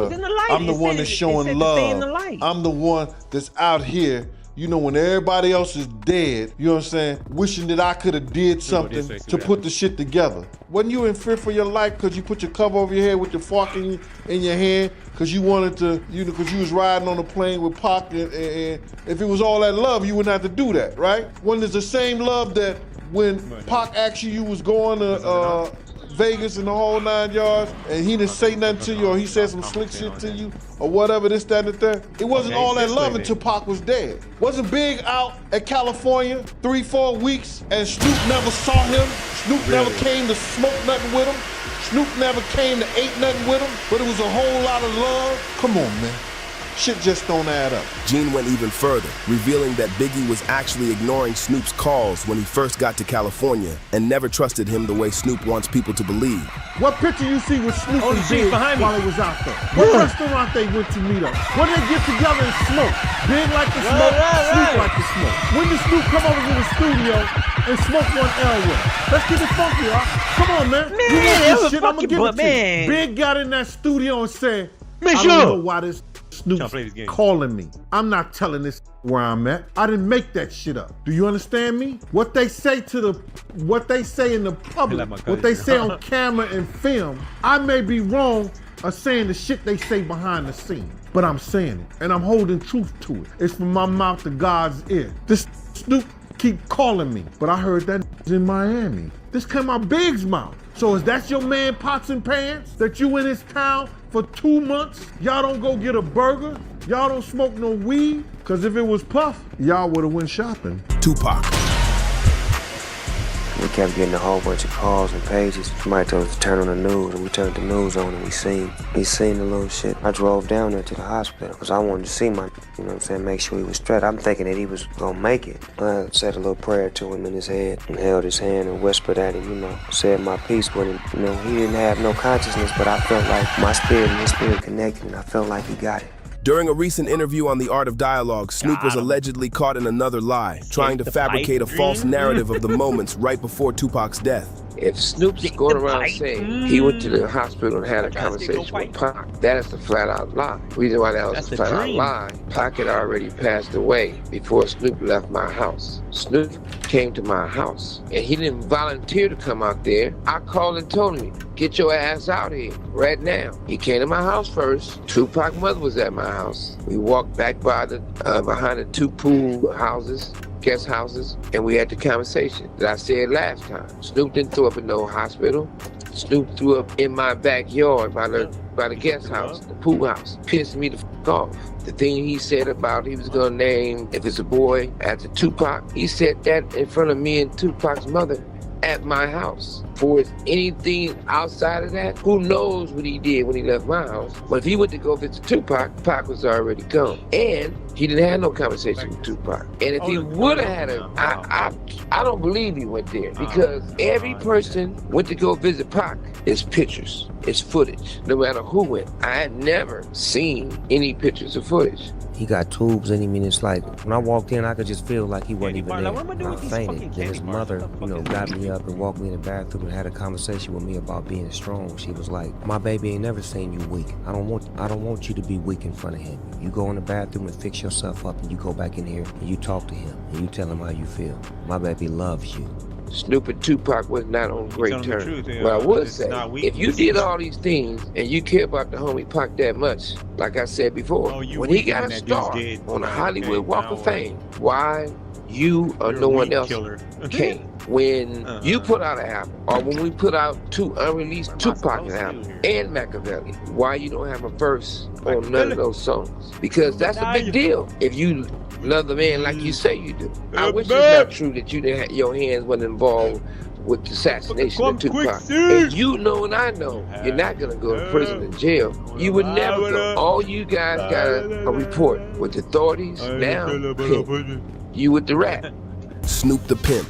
I'm the one that's showing love. I'm the one that's out here, you know, when everybody else is dead, you know what I'm saying, wishing that I could have did something to put the shit together. Wasn't you in fear for your life because you put your cover over your head with your fork in your hand because you wanted to, you know, because you was riding on a plane with Pac, and if it was all that love, you wouldn't have to do that, right? When there's the same love that when Pac asked you was going to Vegas and the whole 9 yards, and he didn't say nothing to you, or he said some slick shit to you, or whatever, this, that, and the third. It wasn't all that love until Pac was dead. Wasn't Big out at California 3-4 weeks, and Snoop never saw him? Snoop never came to smoke nothing with him? Snoop never came to eat nothing with him? But it was a whole lot of love? Come on, man. Shit just don't add up.
Gene went even further, revealing that Biggie was actually ignoring Snoop's calls when he first got to California and never trusted him the way Snoop wants people to believe.
What picture you see with Snoop and Big while he was out there? What restaurant they went to meet up? When they get together and smoke? Big like to smoke, Snoop like to smoke. When did Snoop come over to the studio and smoke one L with? Let's keep it funky, y'all. Come on, man. You want this shit, I'ma give it to you. Big got in that studio and said, I don't know why this Snoop's calling me. I'm not telling this where I'm at. I didn't make that shit up. Do you understand me? What they say in the public, what they say on camera and film, I may be wrong of saying the shit they say behind the scenes, but I'm saying it, and I'm holding truth to it. It's from my mouth to God's ear. This Snoop keep calling me, but I heard that in Miami. This came out Big's mouth. So is that your man Pots and Pants that you in his town for 2 months? Y'all don't go get a burger? Y'all don't smoke no weed? Cause if it was Puff, y'all would've went shopping.
Tupac.
We kept getting a whole bunch of calls and pages. Somebody told us to turn on the news, and we turned the news on and we seen the little shit. I drove down there to the hospital because I wanted to see my, you know what I'm saying, make sure he was straight. I'm thinking that he was gonna make it. I said a little prayer to him in his head and held his hand and whispered at him, you know, said my piece with him. You know, he didn't have no consciousness, but I felt like my spirit and his spirit connected, and I felt like he got it.
During a recent interview on The Art of Dialogue, Snoop was allegedly caught in another lie, trying to fabricate a false narrative of the moments right before Tupac's death.
If Snoop's going around saying he went to the hospital and had a conversation with Pac, that is a flat-out lie. The reason why that was a flat-out lie, Pac had already passed away before Snoop left my house. Snoop came to my house, and he didn't volunteer to come out there. I called and told him, get your ass out here right now. He came to my house first. Tupac's mother was at my house. We walked back by the behind the 2 pool houses, guest houses, and we had the conversation that I said last time. Snoop didn't throw up in no hospital. Snoop threw up in my backyard by the guest house, the pool house. Pissed me the f off. The thing he said about he was gonna name, if it's a boy, after Tupac, he said that in front of me and Tupac's mother at my house. For anything outside of that, who knows what he did when he left my house. But if he went to go visit Tupac, Pac was already gone. And he didn't have no conversation with Tupac. And if he would have had I don't believe he went there, because every person went to go visit Pac, it's pictures, it's footage, no matter who went. I had never seen any pictures or footage.
He got tubes in him, and it's like, when I walked in, I could just feel like he wasn't even there. And I fainted. Then his mother, you know, got me up and walked me in the bathroom and had a conversation with me about being strong. She was like, my baby ain't never seen you weak. I don't want you to be weak in front of him. You go in the bathroom and fix yourself up, and you go back in here and you talk to him and you tell him how you feel. My baby loves you.
Snoop and Tupac was not on great terms. But I would say, if you did all these things and you care about the homie Pac that much, like I said before, when he got a star on the Hollywood Walk of Fame, why you or no one else came? When you put out an album, or when we put out 2 unreleased Tupac albums and Machiavelli, why you don't have a verse on none of those songs? Because that's a big deal if you love the man like you say you do. I wish it's not true that you didn't have, your hands weren't involved with the assassination of Tupac. And you know and I know you're not gonna go to prison and jail. You would never go. All you guys got a report with the authorities now. You with the rap.
Snoop the Pimp.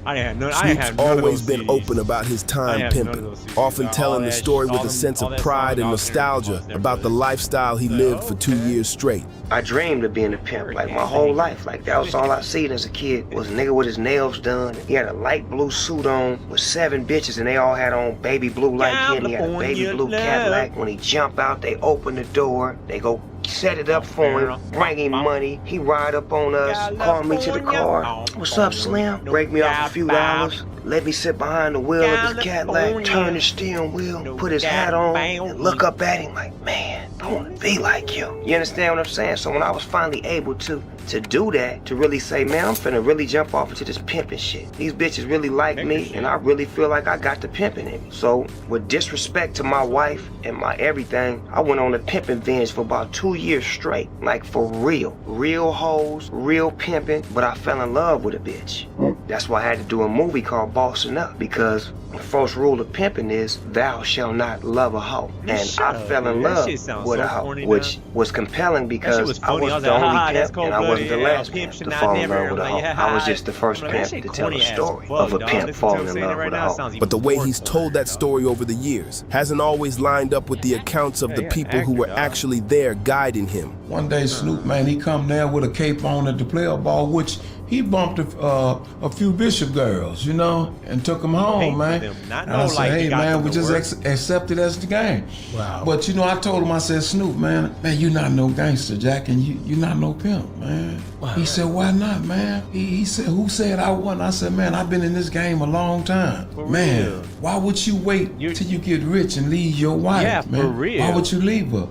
Snoop's always been open about his time pimping, often telling the story with a sense of pride and nostalgia about the lifestyle he lived for 2 years straight.
I dreamed of being a pimp, like my whole life. Like that was all I seen as a kid, was a nigga with his nails done. He had a light blue suit on with 7 bitches, and they all had on baby blue like him. He had a baby blue Cadillac. When he jump out, they open the door, they go set it up for him, bring him money. He ride up on us, call me to the car. What's up, Slim? Break me off a few dollars. let me sit behind the wheel of his Cadillac, turn the steering wheel, put his hat on, and look up at him like, man, I want to be like you. You understand what I'm saying? So when I was finally able to do that, to really say, man, I'm finna really jump off into this pimping shit. These bitches really like me, and I really feel like I got the pimping in me. So with disrespect to my wife and my everything, I went on a pimping binge for about 2 years straight. Like for real. Real hoes, real pimping, but I fell in love with a bitch. That's why I had to do a movie called Bossing Up, because the first rule of pimping is thou shalt not love a hoe. And I fell in love with a hoe, which was compelling because I was the only pimp and I wasn't the last pimp to fall in love with a hoe. I was just the first pimp to tell the story of a pimp falling in love with a hoe.
But the way he's told that story over the years hasn't always lined up with the accounts of the people who were actually there guiding him.
One day Snoop, man, he come there with a cape on at the player ball, which he bumped a few Bishop girls, you know, and took them home, man. And I said, hey, man, we just accept it as the game. Wow. But, you know, I told him, I said, Snoop, man, you not no gangster, Jack, and you not no pimp, man. Wow. He said, why not, man? He said, who said I wasn't? I said, man, I've been in this game a long time. For man, real. Why would you wait till you get rich and leave your wife, man? For real. Why would you leave her?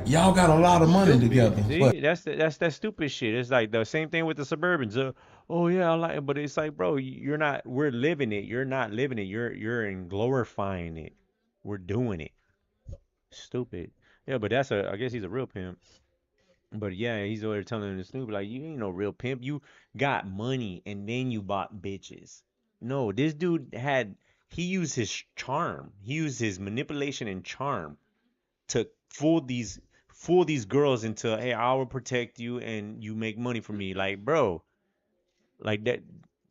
Y'all got a lot of money together.
See,
but
that's that stupid shit. It's like the same thing with the Suburbans. Oh yeah, I like it, but it's like, bro, you're not. We're living it. You're not living it. You're in glorifying it. We're doing it. Stupid. Yeah, but I guess he's a real pimp. But yeah, he's over there telling the Snoop like, you ain't no real pimp. You got money and then you bought bitches. No, this dude he used his charm. He used his manipulation and charm to fool these girls into, hey, I will protect you and you make money for me. Like, bro. Like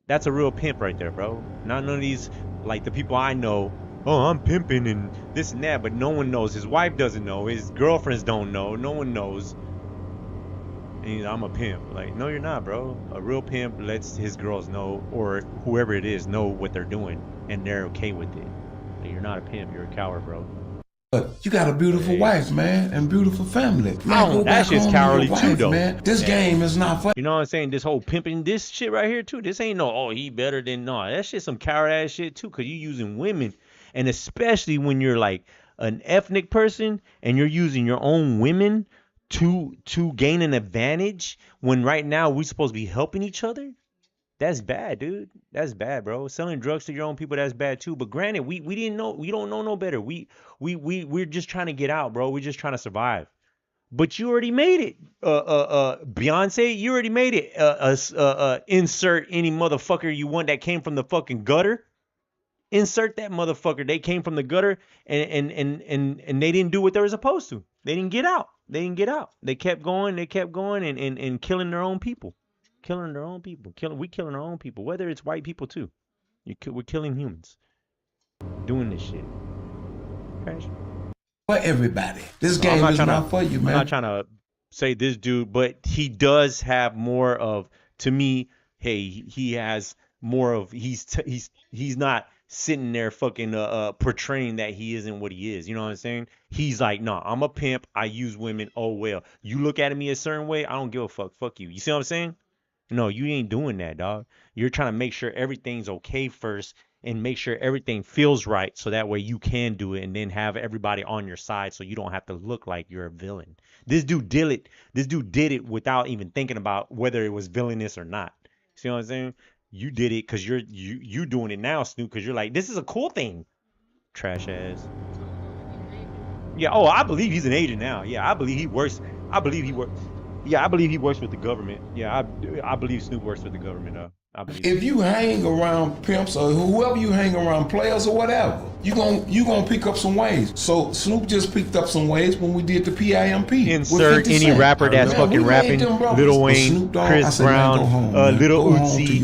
that's a real pimp right there, bro. Not none of these, like the people I know, oh, I'm pimping and this and that, but no one knows. His wife doesn't know. His girlfriends don't know. No one knows. And I'm a pimp. Like, no, you're not, bro. A real pimp lets his girls know, or whoever it is, know what they're doing, and they're okay with it. Like, you're not a pimp. You're a coward, bro.
you got a beautiful wife, man, and beautiful family. Man,
that shit's cowardly too, though.
Man. This game is not fun.
You know what I'm saying? This whole pimping, this shit right here too. This ain't no, oh, he better than no. That shit's some coward ass shit too, cause you using women, and especially when you're like an ethnic person and you're using your own women to gain an advantage when right now we're supposed to be helping each other. That's bad, dude. That's bad, bro. Selling drugs to your own people, that's bad too. But granted, we didn't know, we don't know no better. We're just trying to get out, bro. We're just trying to survive. But you already made it. Beyonce, you already made it. Insert any motherfucker you want that came from the fucking gutter. Insert that motherfucker. They came from the gutter and they didn't do what they were supposed to. They didn't get out. They kept going and killing their own people. Killing their own people. We killing our own people. Whether it's white people too. We're killing humans. Doing this shit. Okay.
For everybody. This game is not for you, man.
I'm not trying to say this dude, but he does have more of, to me, hey, he has more of, he's not sitting there fucking portraying that he isn't what he is. You know what I'm saying? He's like, no, I'm a pimp. I use women. Oh, well. You look at me a certain way, I don't give a fuck. Fuck you. You see what I'm saying? No, you ain't doing that, dog. You're trying to make sure everything's okay first and make sure everything feels right so that way you can do it and then have everybody on your side so you don't have to look like you're a villain. This dude did it without even thinking about whether it was villainous or not. See what I'm saying? You did it because you doing it now, Snoop, because you're like, this is a cool thing. Trash ass. Yeah, oh, I believe he's an agent now. Yeah, I believe he works. Yeah, I believe he works with the government. Yeah, I believe Snoop works with the government. I believe.
If you hang around pimps or whoever you hang around, players or whatever, you gonna pick up some ways. So Snoop just picked up some ways when we did the PIMP.
Insert any rapper that's fucking rapping. Lil Wayne, Chris Brown, Lil Uzi,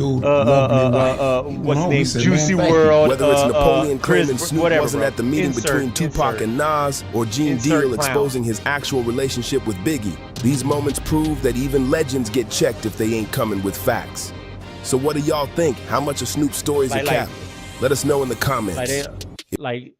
what's his name, Juicy WRLD.
Whether it's Napoleon claiming Snoop wasn't at the meeting between Tupac and Nas, or Gene Deal exposing his actual relationship with Biggie, these moments prove that even legends get checked if they ain't coming with facts. So what do y'all think? How much of Snoop's stories are capped? Let us know in the comments.
Like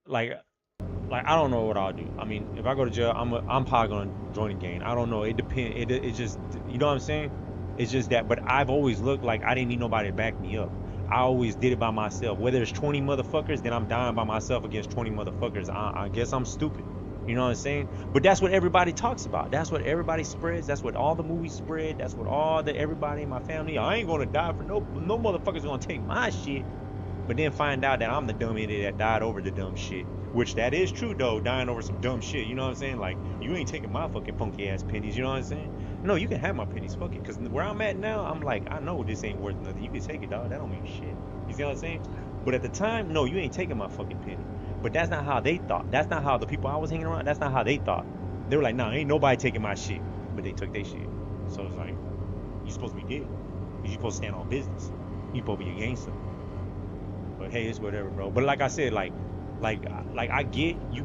I don't know what I'll do. I mean, if I go to jail, I'm probably gonna join a gang. I don't know. It depends. It just, you know what I'm saying? It's just that. But I've always looked like I didn't need nobody to back me up. I always did it by myself. Whether it's 20 motherfuckers, then I'm dying by myself against 20 motherfuckers. I guess I'm stupid. You know what I'm saying? But that's what everybody talks about. That's what everybody spreads. That's what all the movies spread. That's what everybody in my family. I ain't gonna die for no motherfuckers gonna take my shit. But then find out that I'm the dumb idiot that died over the dumb shit. Which that is true though, dying over some dumb shit. You know what I'm saying? Like, you ain't taking my fucking funky ass pennies. You know what I'm saying? No, you can have my pennies. Fuck it. Cause where I'm at now, I'm like, I know this ain't worth nothing. You can take it, dog. That don't mean shit. You see what I'm saying? But at the time, no, you ain't taking my fucking penny. But that's not how they thought. That's not how the people I was hanging around, that's not how they thought. They were like, nah, ain't nobody taking my shit. But they took their shit. So it's like, you supposed to be dead. You supposed to stand on business. You supposed to be a gangster. But hey, it's whatever, bro. But like I said, like I get you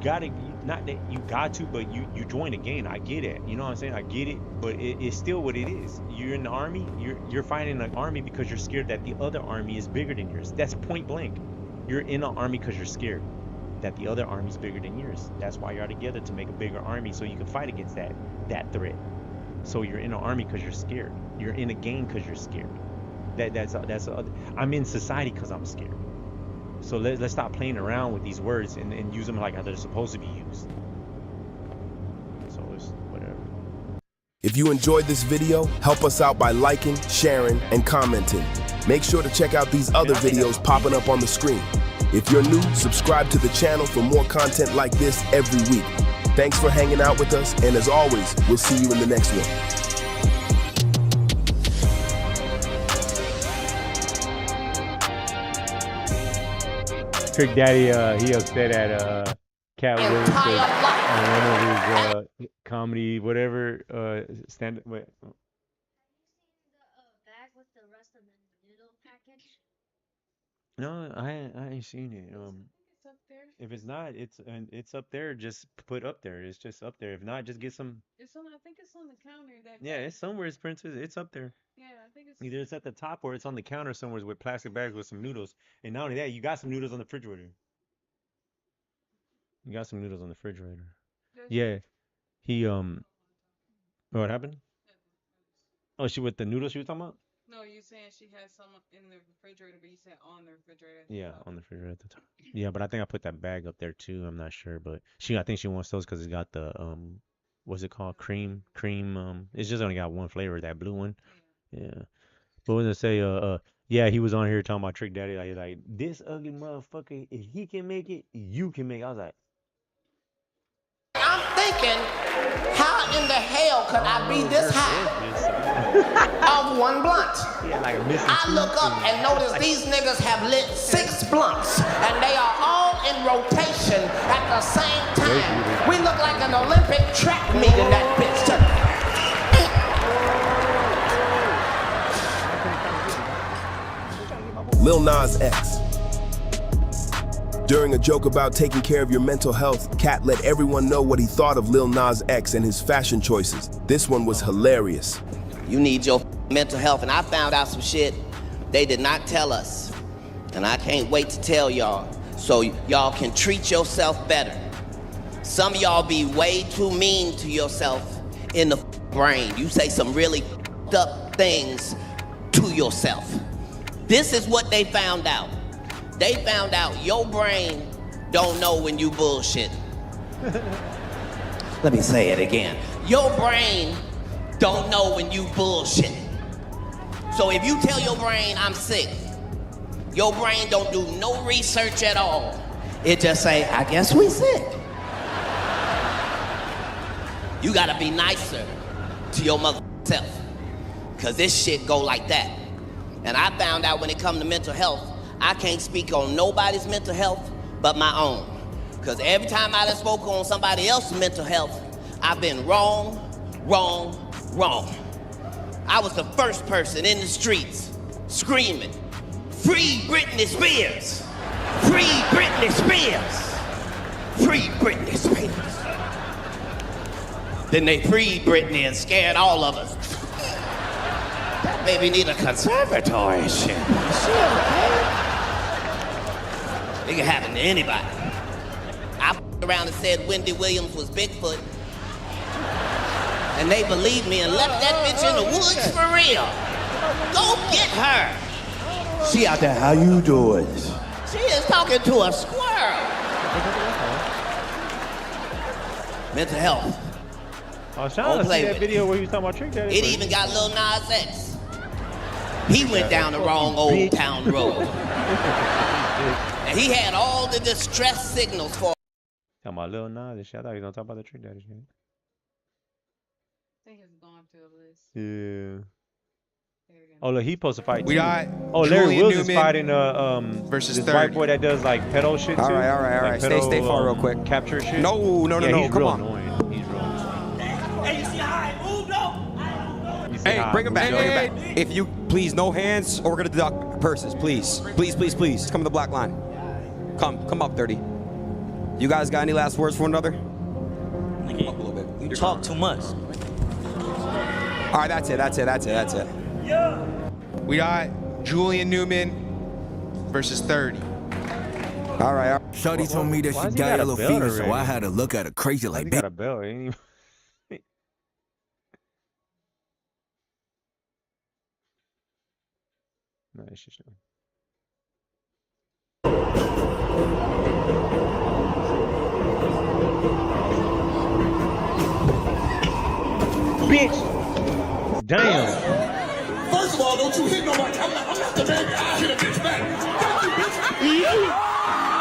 gotta, not that you got to, but you join the game. I get it. You know what I'm saying? I get it. But it's still what it is. You're in the army. You're fighting an army because you're scared that the other army is bigger than yours. That's point blank. You're in an army because you're scared that the other army's bigger than yours. That's why you're together, to make a bigger army so you can fight against that threat. So you're in an army because you're scared. You're in a game because you're scared. I'm in society because I'm scared. So let's stop playing around with these words and use them like how they're supposed to be used. So it's whatever.
If you enjoyed this video, help us out by liking, sharing, and commenting. Make sure to check out these other videos popping up on the screen. If you're new, subscribe to the channel for more content like this every week. Thanks for hanging out with us, and as always, we'll see you in the next one.
Trick Daddy, he upset at Cat Williams on one of his comedy, whatever, stand-up. Wait. No, I ain't seen it.
It's up there.
If it's not, it's up there. Just put up there. It's just up there. If not, just get some.
It's on. I think it's on the counter.
Yeah, it's somewhere. It's printed. It's up there.
Yeah, I think it's.
Either it's at the top or it's on the counter somewhere with plastic bags with some noodles. And not only that, you got some noodles on the refrigerator. You got some noodles on the refrigerator. Yeah, he what happened? Oh, she with the noodles she was talking about?
No, you saying she has some in the refrigerator, but you said on the refrigerator.
Yeah, on the refrigerator at the top. Yeah, but I think I put that bag up there too. I'm not sure, but I think she wants those because it's got the what's it called? Cream. It's just only got one flavor, that blue one. Yeah. But what was I say? Yeah, he was on here talking about Trick Daddy. Like this ugly motherfucker. If he can make it, you can make it. I was like,
I'm thinking, how in the hell could I be this high of one blunt? I look up and notice these niggas have lit 6 blunts, and they are all in rotation at the same time. We look like an Olympic track meet in that bitch tonight.
Lil Nas X. During a joke about taking care of your mental health, Cat let everyone know what he thought of Lil Nas X and his fashion choices. This one was hilarious.
You need your mental health, and I found out some shit they did not tell us. And I can't wait to tell y'all, so y'all can treat yourself better. Some of y'all be way too mean to yourself in the brain. You say some really up things to yourself. This is what they found out. They found out your brain don't know when you bullshit. Let me say it again. Your brain don't know when you bullshit. So if you tell your brain I'm sick, your brain don't do no research at all. It just say, I guess we sick. You gotta be nicer to your mother self, cause this shit go like that. And I found out when it come to mental health, I can't speak on nobody's mental health but my own. Cause every time I done spoke on somebody else's mental health, I've been wrong. I was the first person in the streets screaming, free Britney Spears! Free Britney Spears! Free Britney Spears! Then they freed Britney and scared all of us. That baby need a conservatory shit. Shit, it can happen to anybody. I around and said Wendy Williams was Bigfoot. And they believed me and left that bitch in the woods for real. Go get her.
She out there, how you doing?
She is talking to a squirrel. Mental health.
I was trying to see that video where he was talking about Trick Daddy.
It even got Lil Nas X. He went down the wrong old town road. And he had all the distress signals for.
Talking about Lil Nas and shit. I thought he was gonna talk about the Trick Daddy shit.
I think he's going through a list.
Yeah. Oh look, he supposed to fight
We
too.
got
Oh, Larry
Julian
Wills is
Newman
fighting
versus
this
third.
white boy that does like pedo shit too.
All right. Stay far real quick.
Capture shit.
No.
Yeah, he's
Come
real
on.
annoying. He's real annoying.
Hey, you see how I move though?
You see
Hey,
how
bring
I
him back.
moved
Bring
up?
him back. If you please, no hands, or we're gonna deduct purses. Please. Come to the black line. Come up, 30. You guys got any last words for one another?
Nigga,
Up a little bit.
you talk too much.
All right, that's it.
Yeah.
We got Julian Newman versus 30.
All right. Shorty told me that
Why
she
has he
got
got
a
a
little
belt
fever, so
already?
I had to look at her crazy like,
He
bitch.
got a belt. He ain't even... No, it's just... Bitch! Damn!
First of all, don't you hit nobody. I'm not the baby. I hit a bitch back.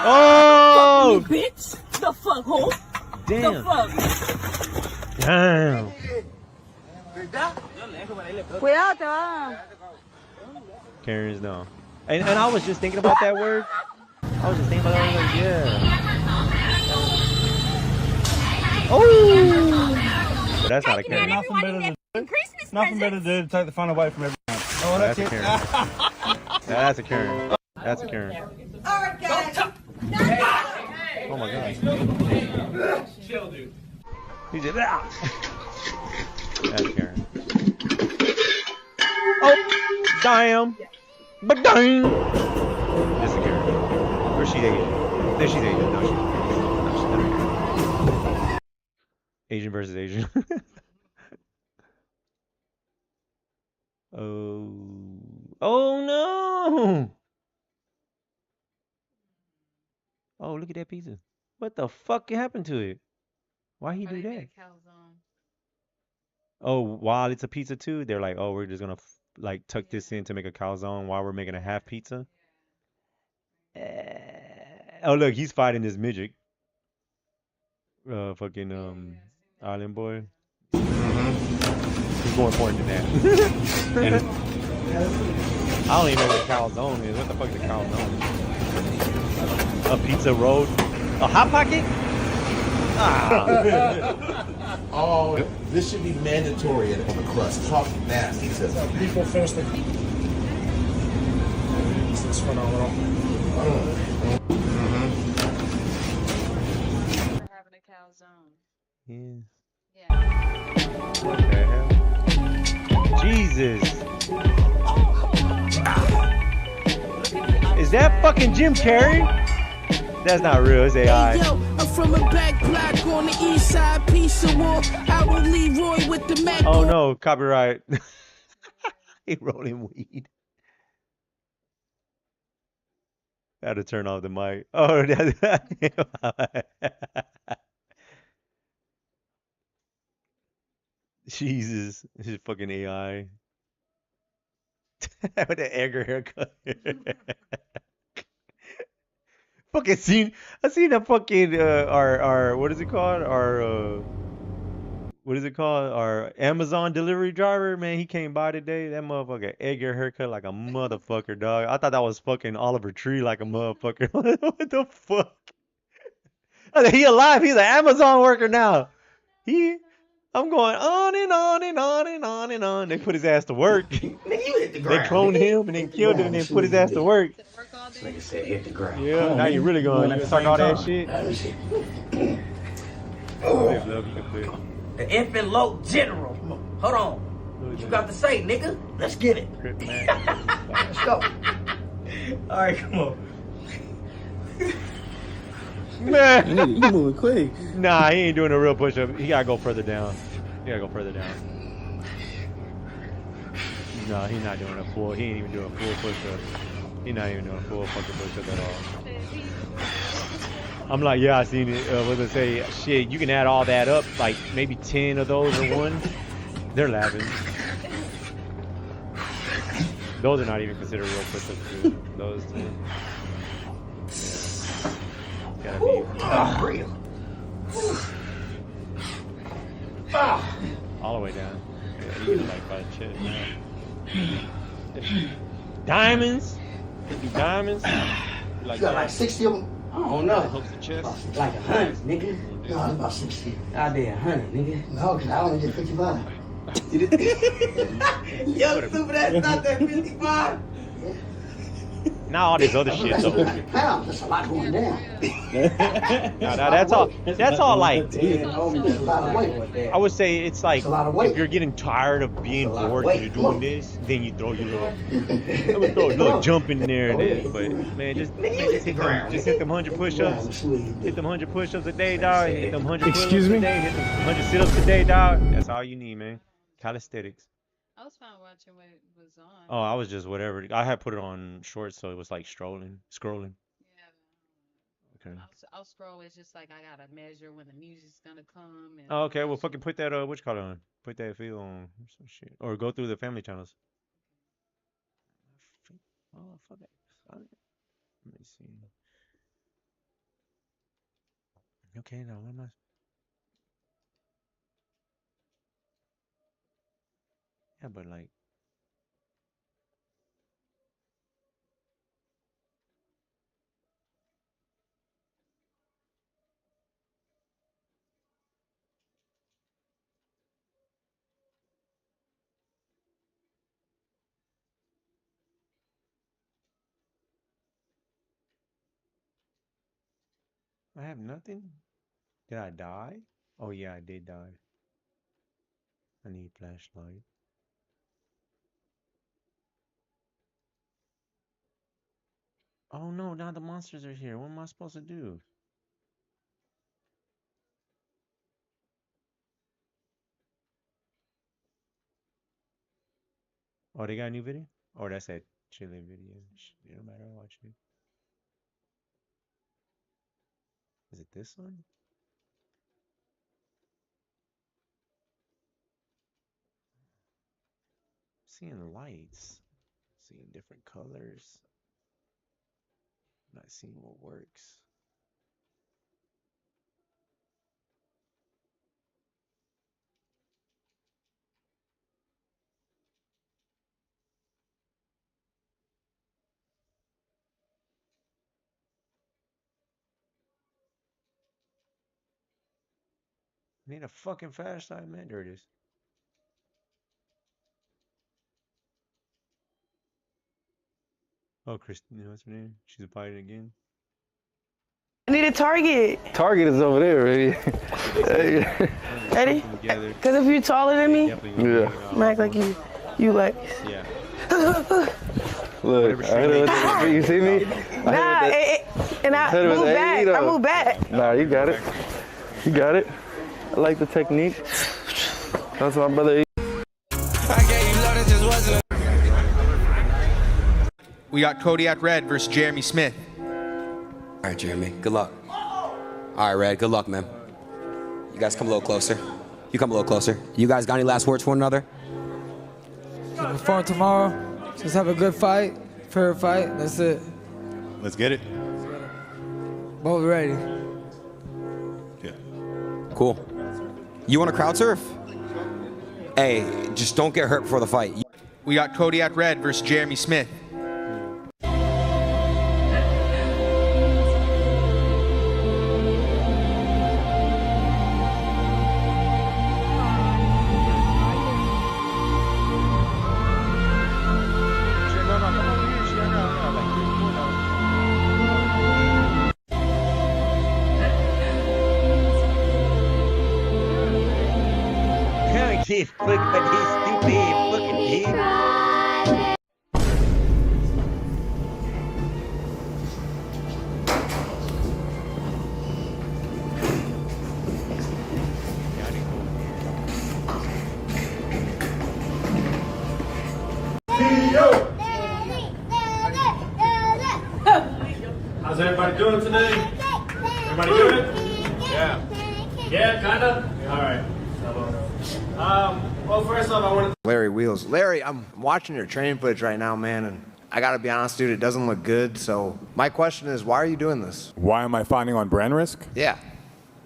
Oh!
Bitch. The fuck, hoe?
Damn.
The fuck?
Damn!
Cuidado, te va.
Karen's no. And I was just thinking about that word. I was just thinking about that word, like, yeah. Oh! But that's not a Karen.
Nothing better to do to take the fun away from everyone. Oh,
That's a Karen. That's a Karen. That's a Karen. Oh my god.
Chill, dude.
He just, ah! That's a Karen. Oh! Damn! But damn! That's a Karen. Or she's Asian. No, she's Asian. No, she's not Asian versus Asian. Oh no! Oh, look at that pizza. What the fuck happened to it? Why he do that? Oh, while it's a pizza too, they're like, oh, we're just gonna like tuck this in to make a calzone while we're making a half pizza. Oh look, he's fighting this midget. Fucking island boy. He's more important than that. I don't even know what a calzone is. What the fuck is a calzone? A pizza roll? A hot pocket? Ah.
Oh, this should be mandatory on the crust. Talk nasty.
People finish the... It's phenomenal.
Having a calzone.
Yeah. What the hell? Jesus. Is that fucking Jim Carrey? That's not real, it's AI.
Hey, yo, I'm from a back block on the east side, piece of wall. I will leave Roy with the Mac.
Oh no, copyright. He rolling weed. I had to turn off the mic. Oh, that's Jesus, this is fucking AI. With the Edgar haircut. Fucking I seen that fucking our what is it called? Our what is it called? Our Amazon delivery driver, man, he came by today. That motherfucker Edgar haircut like a motherfucker, dog. I thought that was fucking Oliver Tree like a motherfucker. What the fuck? He alive, he's an Amazon worker now. I'm going on and on and on and on and on. They put his ass to work. They cloned him and then killed him and then put his ass to work.
Nigga said hit the ground.
Yeah, now you really going to talk all that shit.
The infant low general. Hold on. What you got to say, nigga? Let's get it. Let's go. All right, come on.
Man,
you moving quick.
Nah, he ain't doing a real push-up. He gotta go further down. He gotta go further down. No, he's not doing a full. He ain't even doing a full push-up. He's not even doing a full fucking push-up at all. I'm like, yeah, I seen it. What I say? Shit, you can add all that up, like maybe 10 of those in one. They're laughing. Those are not even considered real push-ups, dude. Those two. Yeah. Gotta be. All the way down. Yeah, you get like by the chest. Diamonds? You do diamonds?
You got like 60 of them? I don't know.
Hooks the chest?
Like 100, nigga. No, it's about 60. I did 100, nigga. No, because I only did 55. Yo, stupid ass, not that 55.
Now all this other shit though.
Pounds, that's a lot going down.
No, that's all like, I would say it's like, if you're getting tired of being bored and you're doing this, then you throw your little jump in there. But man, just hit them 100 push-ups. Hit them 100 push-ups a day, dog. Hit them 100 push-ups a day. Hit them 100 sit-ups a day, dog. That's all you need, man. Calisthenics.
I was fine watching what was on.
Oh, I was just whatever. I had put it on short, so it was like scrolling.
Yeah.
Okay.
I'll scroll. It's just like I gotta measure when the music's gonna come. And
Oh, okay. Well, fucking put that what you call it on? Put that feel on some shit, or go through the family channels. Oh, fuck it. Let me see. Okay, now what am I? Yeah, but like. I have nothing. Did I die? Oh yeah, I did die. I need flashlight. Oh no, now the monsters are here. What am I supposed to do? Oh, they got a new video? Oh, that's that chilling video. It don't matter, I'll watch it. Is it this one? Seeing lights. Seeing different colors. Not seeing what works. I need a fucking flashlight, man. There it is. Oh, Christine, what's her name? She's fighting again.
I need a target.
Target is over there, baby.
Ready? Because if you're taller than me,
Yeah.
I'm act like you like.
Yeah.
Look, I hit it with the, you see me?
Nah, and I
hit it with
move
the
back.
AE though.
I move back.
Nah, you got it. You got it. I like the technique. That's my brother.
We got Kodiak Red versus Jeremy Smith.
All right, Jeremy, good luck. All right, Red, good luck, man. You guys come a little closer. You come a little closer. You guys got any last words for one another?
Perform tomorrow. Just have a good fight, fair fight. That's it.
Let's get it.
Both ready.
Yeah.
Cool. You want to crowd surf? Hey, just don't get hurt before the fight.
We got Kodiak Red versus Jeremy Smith.
Look at these stupid fucking kids.
everybody doing today? Everybody good? Yeah. Yeah, kind of? All right. Well, first off, I want to...
Larry Wheels. Larry, I'm watching your training footage right now, man, and I gotta be honest, dude, it doesn't look good. So my question is, why are you doing this?
Why am I fighting on brand risk?
Yeah.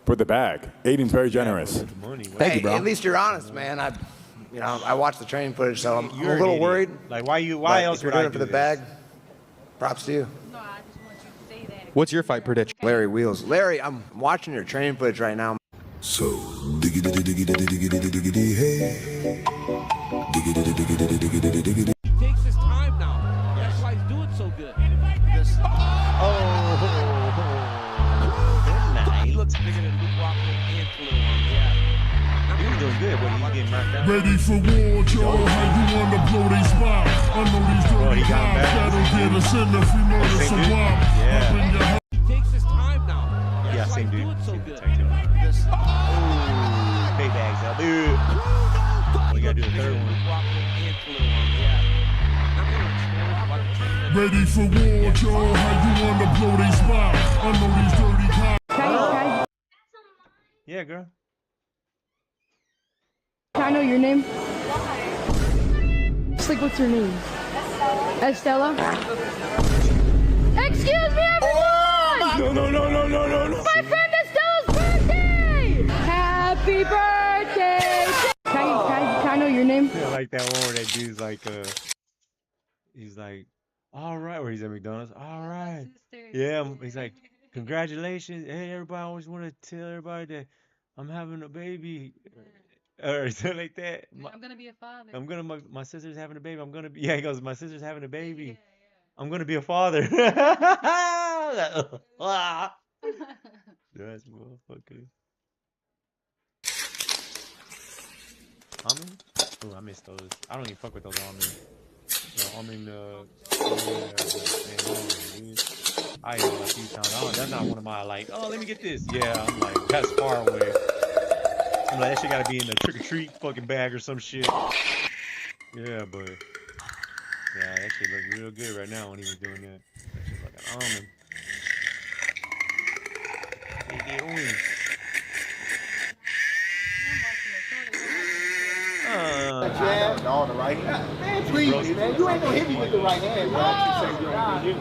For the bag. Aiden's very generous. Thank you, bro.
At least you're honest, man. I watched the training footage, so I'm a little worried.
Like, why else
would
would I
doing it
do
for the
this?
bag? Props to you.
What's your fight prediction?
Larry Wheels. Larry, I'm watching your training footage right now.
So, diggity diggity diggity diggity hey. Diggity diggity diggity diggity.
He takes his time now. That's why he's doing so good. He looks bigger than Luke Walker and Fluid. Yeah.
He was doing good, but he's getting knocked down.
Ready for war, Joe. How you wanna blow these spots? I know these dirty guys that'll get us in if we murder some wop. Up in your house.
He takes his time now.
Yeah,
That's why
same
he's
dude.
doing so
Same
good.
detective. Big bags up. We gotta do the third one.
Ready for war, Joe. How you wanna blow these spots? I know these dirty guys.
Yeah, girl.
Can I know your name? Just like, what's your name? Estella? Excuse me, everyone!
No.
My friend Estella's birthday! Happy birthday! Can I know your name?
I like that one where that dude's like, he's like, all right, where he's at McDonald's. All right. Yeah, he's like, congratulations. Hey, everybody, I always want to tell everybody that I'm having a baby. Or something like that.
I'm gonna be a father.
My sister's having a baby. He goes, my sister's having a baby. I'm gonna be a father. That's motherfucker. Almond? Oh, I miss those. I don't even fuck with those almonds. I ate them a few times. That's not one of my like, oh, let me get this. Yeah, I'm like, that's far away. I'm like, that shit gotta be in the trick-or-treat fucking bag or some shit. Yeah, but yeah, that shit looked real good right now when he was doing that. That shit like an almond.
No, the right hand. Man, please, man. You ain't gonna hit me with the right hand, bro. You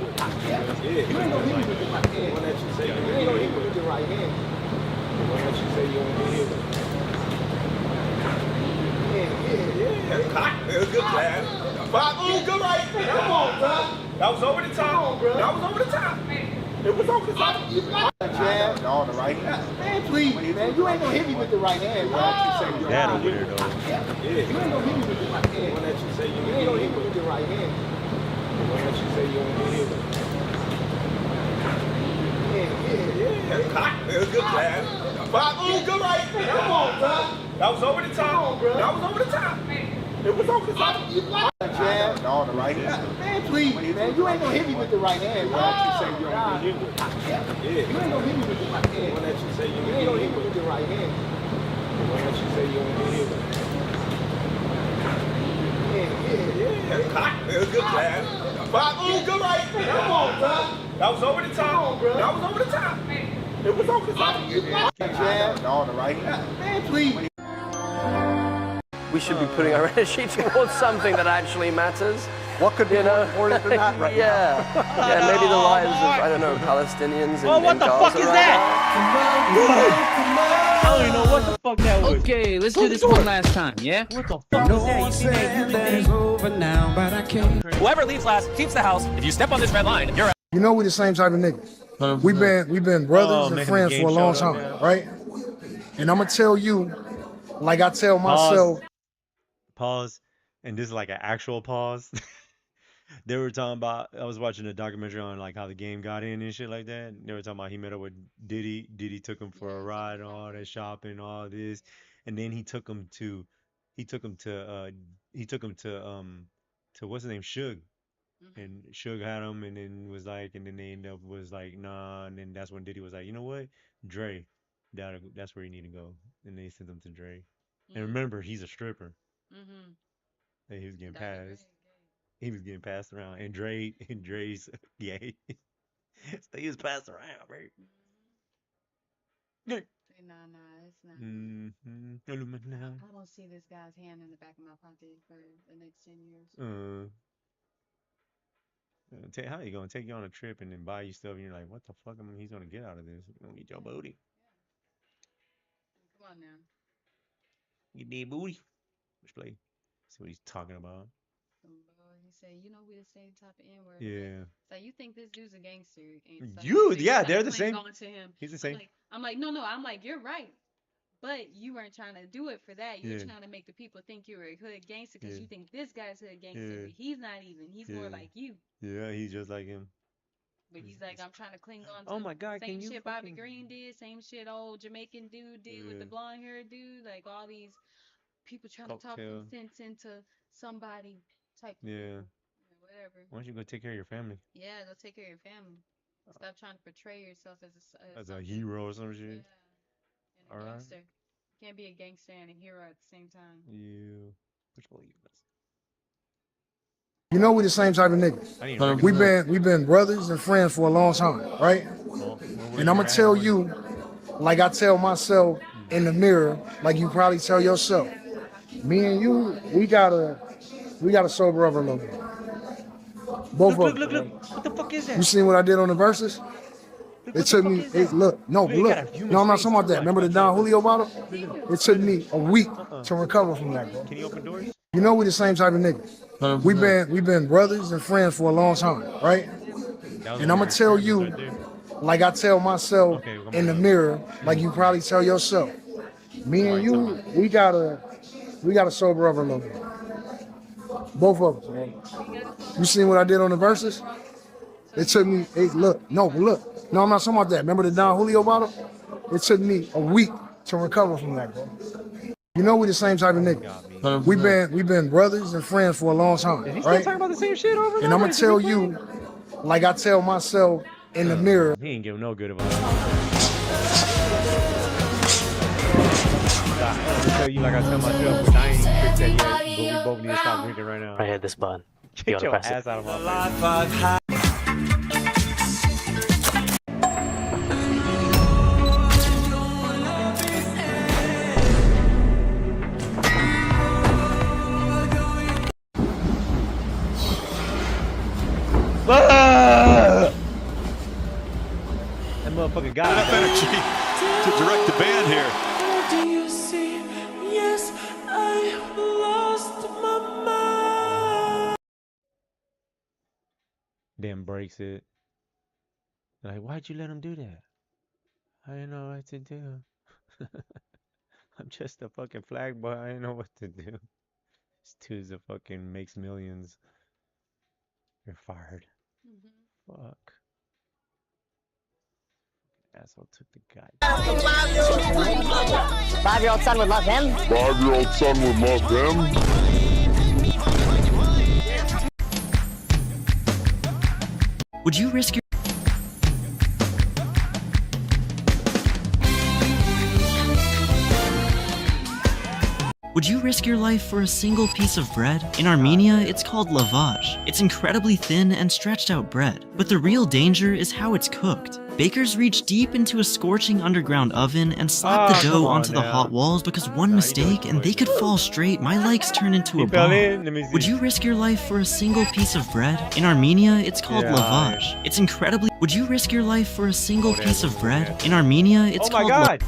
ain't gonna hit me with the right hand. You ain't gonna hit me with the right hand.
Good jab. Good right. Come on, bro. That was over the top. Come on, bro. That was over the top. It was over the top.
Jab. No, the right hand. Man, please, man. You ain't gonna hit me with the right hand, bro.
That over there, though.
You ain't gonna hit me with the right hand. You ain't gonna hit me with the right hand.
Good jab. Good right. Come on, bro. That was over the top. Come on, bro. That was over the top. It was over the top.
Jab. No, the right hand. Man, please, man. You ain't gonna hit me with the right hand, bro. You ain't gonna hit me with the right hand. You ain't gonna hit me with the right hand.
Good jab. Good right. Come on, bro. That was over the top. Come on, bro. That was over the top. It was over the top.
Jab. No, the right hand. Man, please.
We should be putting our energy towards something that actually matters.
What could be more important than that right
yeah.
now?
Yeah, maybe the lives of, I don't know, Palestinians in,
what
in
the
Gaza
fuck is
right
that?
now.
I don't even know what the fuck that was.
Okay, let's do this one last time, yeah?
What the fuck is that? You see that?
over now, but I can't.
Whoever leaves last keeps the house. If you step on this red line, you're out.
You know we the same type of niggas. We've been brothers and friends for a long time, right? And I'm gonna tell you, like I tell myself.
Pause. And this is like an actual pause. They were talking about, I was watching a documentary on like how the game got in and shit like that. They were talking about he met up with Diddy. Diddy took him for a ride, all that shopping, all this, and then he took him to what's his name, Suge, and Suge had him, and then was like, and then they ended up was like, nah, and then that's when Diddy was like, you know what, Dre, that's where you need to go, and they sent him to Dre. And remember, he's a stripper. And he was getting passed. He was getting passed around, and Dre's gay. So he was passed around, right?
Nah, it's not.
Mm-hmm.
I don't see this guy's hand in the back of my pocket for the next 10 years.
How you gonna take you on a trip and then buy you stuff and you're like, what the fuck am he's gonna get out of this? He's gonna get your booty.
Come on now.
Get that booty. Let's play. See what he's talking about.
He said, you know, we the same type of N-word.
Yeah.
So you think this dude's a gangster? And so
They're the same.
On to him.
He's the same.
I'm like, no. I'm like, you're right. But you weren't trying to do it for that. You were trying to make the people think you were a hood gangster because you think this guy's a hood gangster. But he's not even. He's more like you.
Yeah, he's just like him.
But he's like, I'm trying to cling on to
oh my God,
same shit Bobby Green did, same shit old Jamaican dude did with the blonde hair dude. Like all these people trying to talk some sense into somebody type thing. Whatever.
Why don't you go take care of your family?
Yeah, go take care of your family. Stop trying to portray yourself as
a hero or some shit.
Yeah. And a gangster. You can't be a gangster and a hero at the same time.
You. Which one you?
You know we the same type of niggas. We've been brothers and friends for a long time, right? And I'm gonna tell you, like I tell myself in the mirror, like you probably tell yourself. Me and you, we gotta sober up a little bit. Both of them.
Look. What the fuck is that?
You seen what I did on the verses? It took me. I'm not talking about that. Remember the Don Julio bottle? It took me a week to recover from that, bro.
Can you open doors?
You know we the same type of niggas. We've been brothers and friends for a long time, right? And I'm gonna tell you, like I tell myself in the mirror, like you probably tell yourself. Me and you, we gotta sober up a little bit. Both of us, man. You seen what I did on the verses? It took me. Look. No, I'm not talking about that. Remember the Don Julio bottle? It took me a week to recover from that, bro. You know we the same type of niggas. We've been brothers and friends for a long time,
Is he
right?
still talking about the same shit over
and I'm gonna tell you, like I tell myself in the mirror.
He ain't giving no good advice. I tell you like I tell myself, but I ain't fixed that yet. But we both need to stop drinking right now.
I hit this button.
Get your ass out of my face. That motherfucker got enough
energy to direct the band here.
Do you see? Yes, I lost my mind.
Then breaks it. Like, why'd you let him do that? I didn't know what to do. I'm just a fucking flag boy. I didn't know what to do. This dude's a fucking makes millions. You're fired. Fuck. Asshole took the guy.
5-year-old son would love him.
5-year-old son would love him.
Would you risk your Would you risk your life for a single piece of bread? In Armenia, it's called lavage. It's incredibly thin and stretched out bread. But the real danger is how it's cooked. Bakers reach deep into a scorching underground oven and slap the dough onto the hot walls because one mistake and they could fall straight. My legs turn into a bomb. Would you risk your life for a single piece of bread? In Armenia, it's called lavage. It's incredibly... Would you risk your life for a single piece of bread? In Armenia, it's called...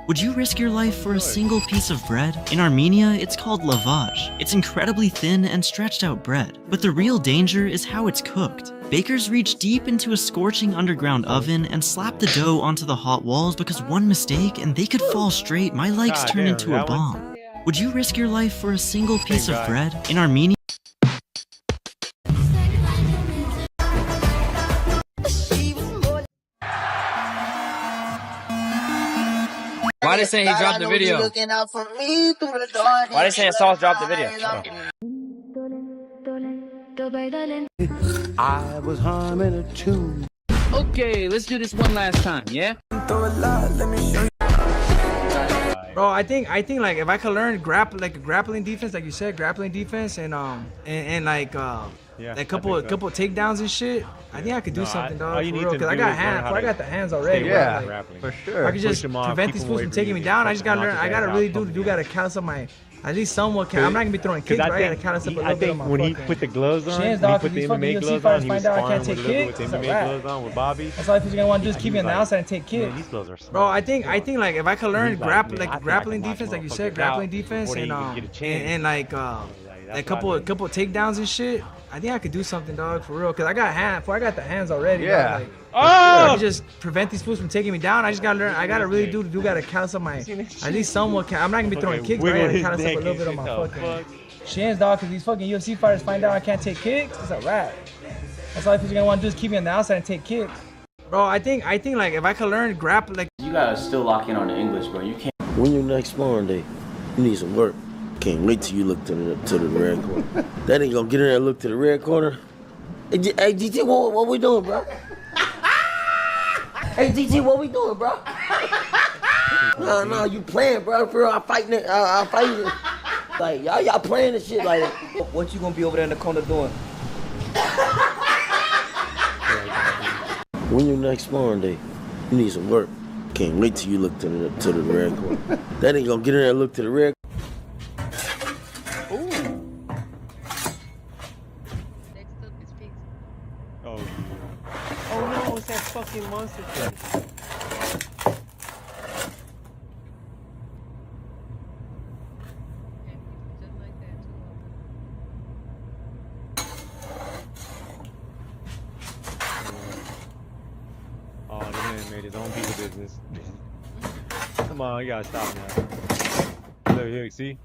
Would you risk your life for a single piece of bread? In Armenia, it's called lavage. It's incredibly thin and stretched out bread. But the real danger is how it's cooked. Bakers reach deep into a scorching underground oven and slap the dough onto the hot walls because one mistake and they could fall straight. My legs turn into a bomb. Would you risk your life for a single piece of bread? In Armenia...
Why they saying he dropped the video? Why they saying Sauce dropped the video?
I was humming a tune.
Okay, let's do this one last time, yeah?
Bro, I think like if I could learn grappling defense, like you said, grappling defense, and like
Yeah.
Like couple takedowns and shit. I think I could do something, dog.
all
For
you need
real,
to
because I
do
got
is learn how
I
to
got the hands already.
stay
Bro.
with
Like,
grappling.
For sure.
I could just
Push him off,
prevent
keep
these
him
fools
away
from
from
taking
you,
me
then
down. I just
fucking
gotta learn.
knock
I
his
gotta
ass
really
out,
do gotta callous up my. At least somewhat. I'm not gonna be throwing kicks, but I gotta callous up a little bit on my
when he
fucking
put the gloves on,
shins,
when he
dog.
put the
These fucking
MMA
UFC
gloves
fighters
on, he was
find out I
sparring
can't
with
take
a little
kicks.
with
It's
the
a
MMA
wrap.
gloves on with Bobby.
That's all you're gonna want to do is
He
keep me
was
on the
like,
outside and take kicks.
Man, these gloves are smart.
Bro, I think like if I could learn
He's like, man, I think I
grappling
can knock
defense, like you said,
motherfuckers
grappling
out
defense,
before they
and
even get a chance.
and like
that's
couple takedowns and shit. I think I could do something, dog, for real. Cause I got the hands already.
Yeah.
Dog, like,
Oh!
I could just prevent these fools from taking me down. I just gotta learn. I gotta really do gotta callous up my. At least somewhat. I'm not gonna be throwing kicks, but I gotta callous up a little bit on my fucking shins, dog. Cause these fucking UFC fighters find out I can't take kicks. It's a wrap. That's all you're gonna want to do is keep me on the outside and take kicks. Bro, I think like if I could learn grappling, like
you gotta still lock in on the English, bro. You can't.
When your next sparring day, you need some work. Can't wait till you look to the red corner. That ain't gonna get in there and look to the red corner. Hey, DT, what we doing, bro? Hey, DT, what we doing, bro? No, you playing, bro. For real, I'm fighting it. I'm fighting it. Like, y'all playing this shit. Like,
What you gonna be over there in the corner doing?
when your next sparring day, you need some work. Can't wait till you look to the red corner. That ain't gonna get in there and look to the red.
Oh no, it's that fucking monster thing. Oh, the man made his own piece of business. Come on, you gotta stop now. Look here, see?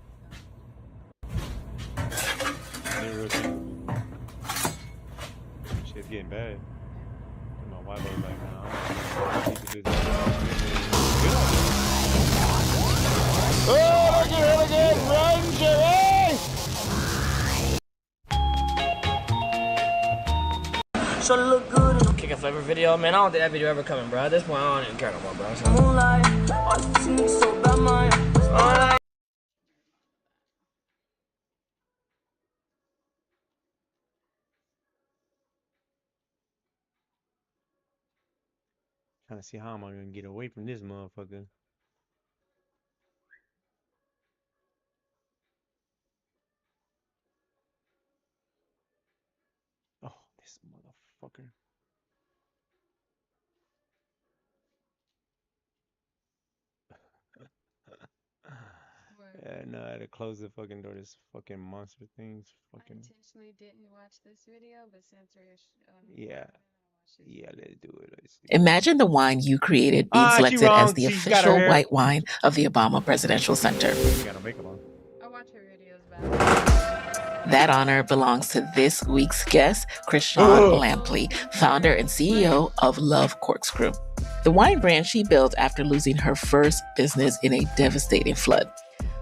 Shit's getting bad. Come on, why look like now?
Oh, look at it again! Run, Jerry!
So look good.
Kick a flavor video, man. I don't think that video ever coming, bro. At this point, I don't even care no more, bro. So.
Moonlight, all you see me so bad, mine.
Trying to see how am I gonna get away from this motherfucker. Oh, this motherfucker. Yeah, no, I had to close the fucking door. This fucking monster thing's fucking.
I intentionally didn't watch this video, but since we're
Yeah. Yeah, let's do it. Let's see.
Imagine the wine you created being selected as the official white wine of the Obama Presidential Center.
I watch her videos back.
That honor belongs to this week's guest, Krishan Lampley, founder and CEO of Love Corkscrew, the wine brand she built after losing her first business in a devastating flood.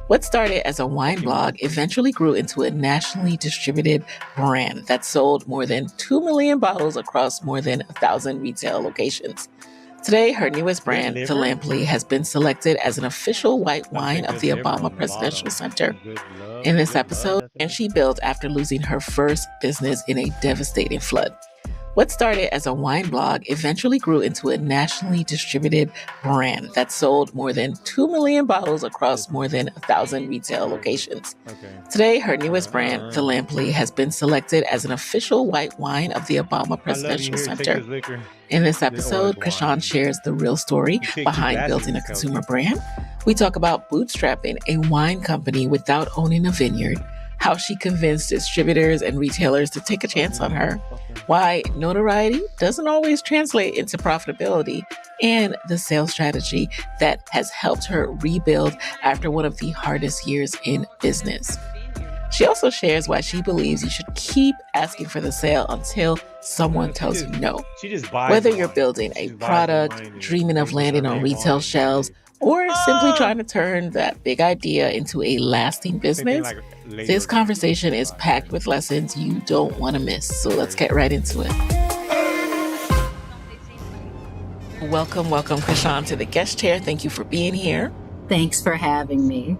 What started as a wine blog eventually grew into a nationally distributed brand that sold more than 2 million bottles across more than 1,000 retail locations. Today, her newest brand, The Lampley, has been selected as an official white wine of the Obama Presidential Center. In this episode, and she built after losing her first business in a devastating flood. What started as a wine blog eventually grew into a nationally distributed brand that sold more than 2 million bottles across more than 1,000 retail locations. Today, her newest brand, The Lampley, has been selected as an official white wine of the Obama Presidential Center. In this episode, Krishan shares the real story behind building a consumer brand. We talk about bootstrapping a wine company without owning a vineyard, how she convinced distributors and retailers to take a chance on her, why notoriety doesn't always translate into profitability, and the sales strategy that has helped her rebuild after one of the hardest years in business. She also shares why she believes you should keep asking for the sale until someone tells you no. Whether you're building a product, dreaming of landing on retail shelves, or simply trying to turn that big idea into a lasting business, this conversation is packed with lessons you don't want to miss. So let's get right into it. Welcome, Krishan, to the guest chair. Thank you for being here.
Thanks for having me.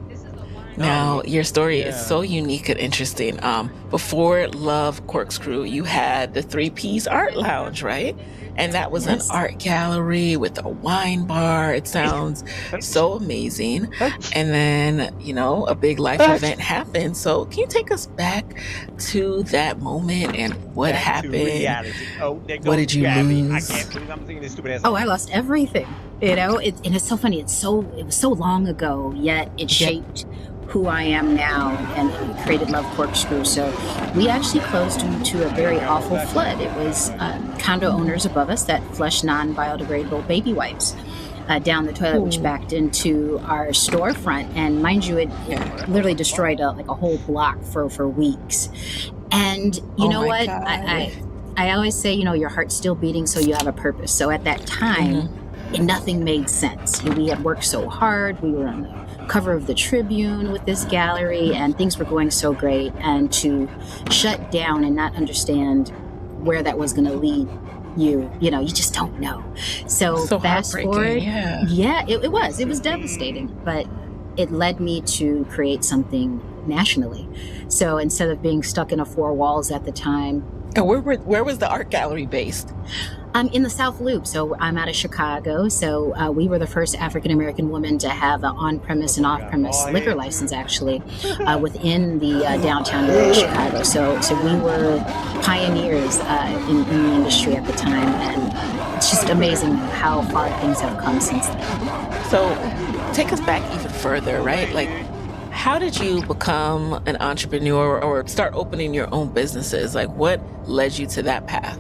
Now, your story is so unique and interesting. before Love Corkscrew, you had the 3P's Art Lounge, right? And that was an art gallery with a wine bar. It sounds so amazing. And then, you know, a big life event happened. So can you take us back to that moment and what happened? What did you lose?
I can't believe I'm thinking this stupid ass.
Oh, I lost everything. You know, and it's so funny. It was so long ago, yet it shaped who I am now and created Love Corkscrew. So we actually closed due to a very awful flood. It was condo owners above us that flushed non-biodegradable baby wipes down the toilet, which backed into our storefront. And mind you, it literally destroyed a whole block for weeks. And you know what? I always say, you know, your heart's still beating, so you have a purpose. So at that time, nothing made sense. We had worked so hard. We were on the cover of the Tribune with this gallery, and things were going so great. And to shut down and not understand where that was going to lead you know, you just don't know. So fast forward, it was devastating, but it led me to create something nationally. So instead of being stuck in four walls at the time.
And where was the art gallery based?
In the South Loop. So I'm out of Chicago. So we were the first African-American woman to have an on-premise and off-premise liquor license, actually, within the downtown area of Chicago. So we were pioneers in the industry at the time. And it's just amazing how far things have come since then.
So take us back even further, right? Like, how did you become an entrepreneur or start opening your own businesses? Like, what led you to that path?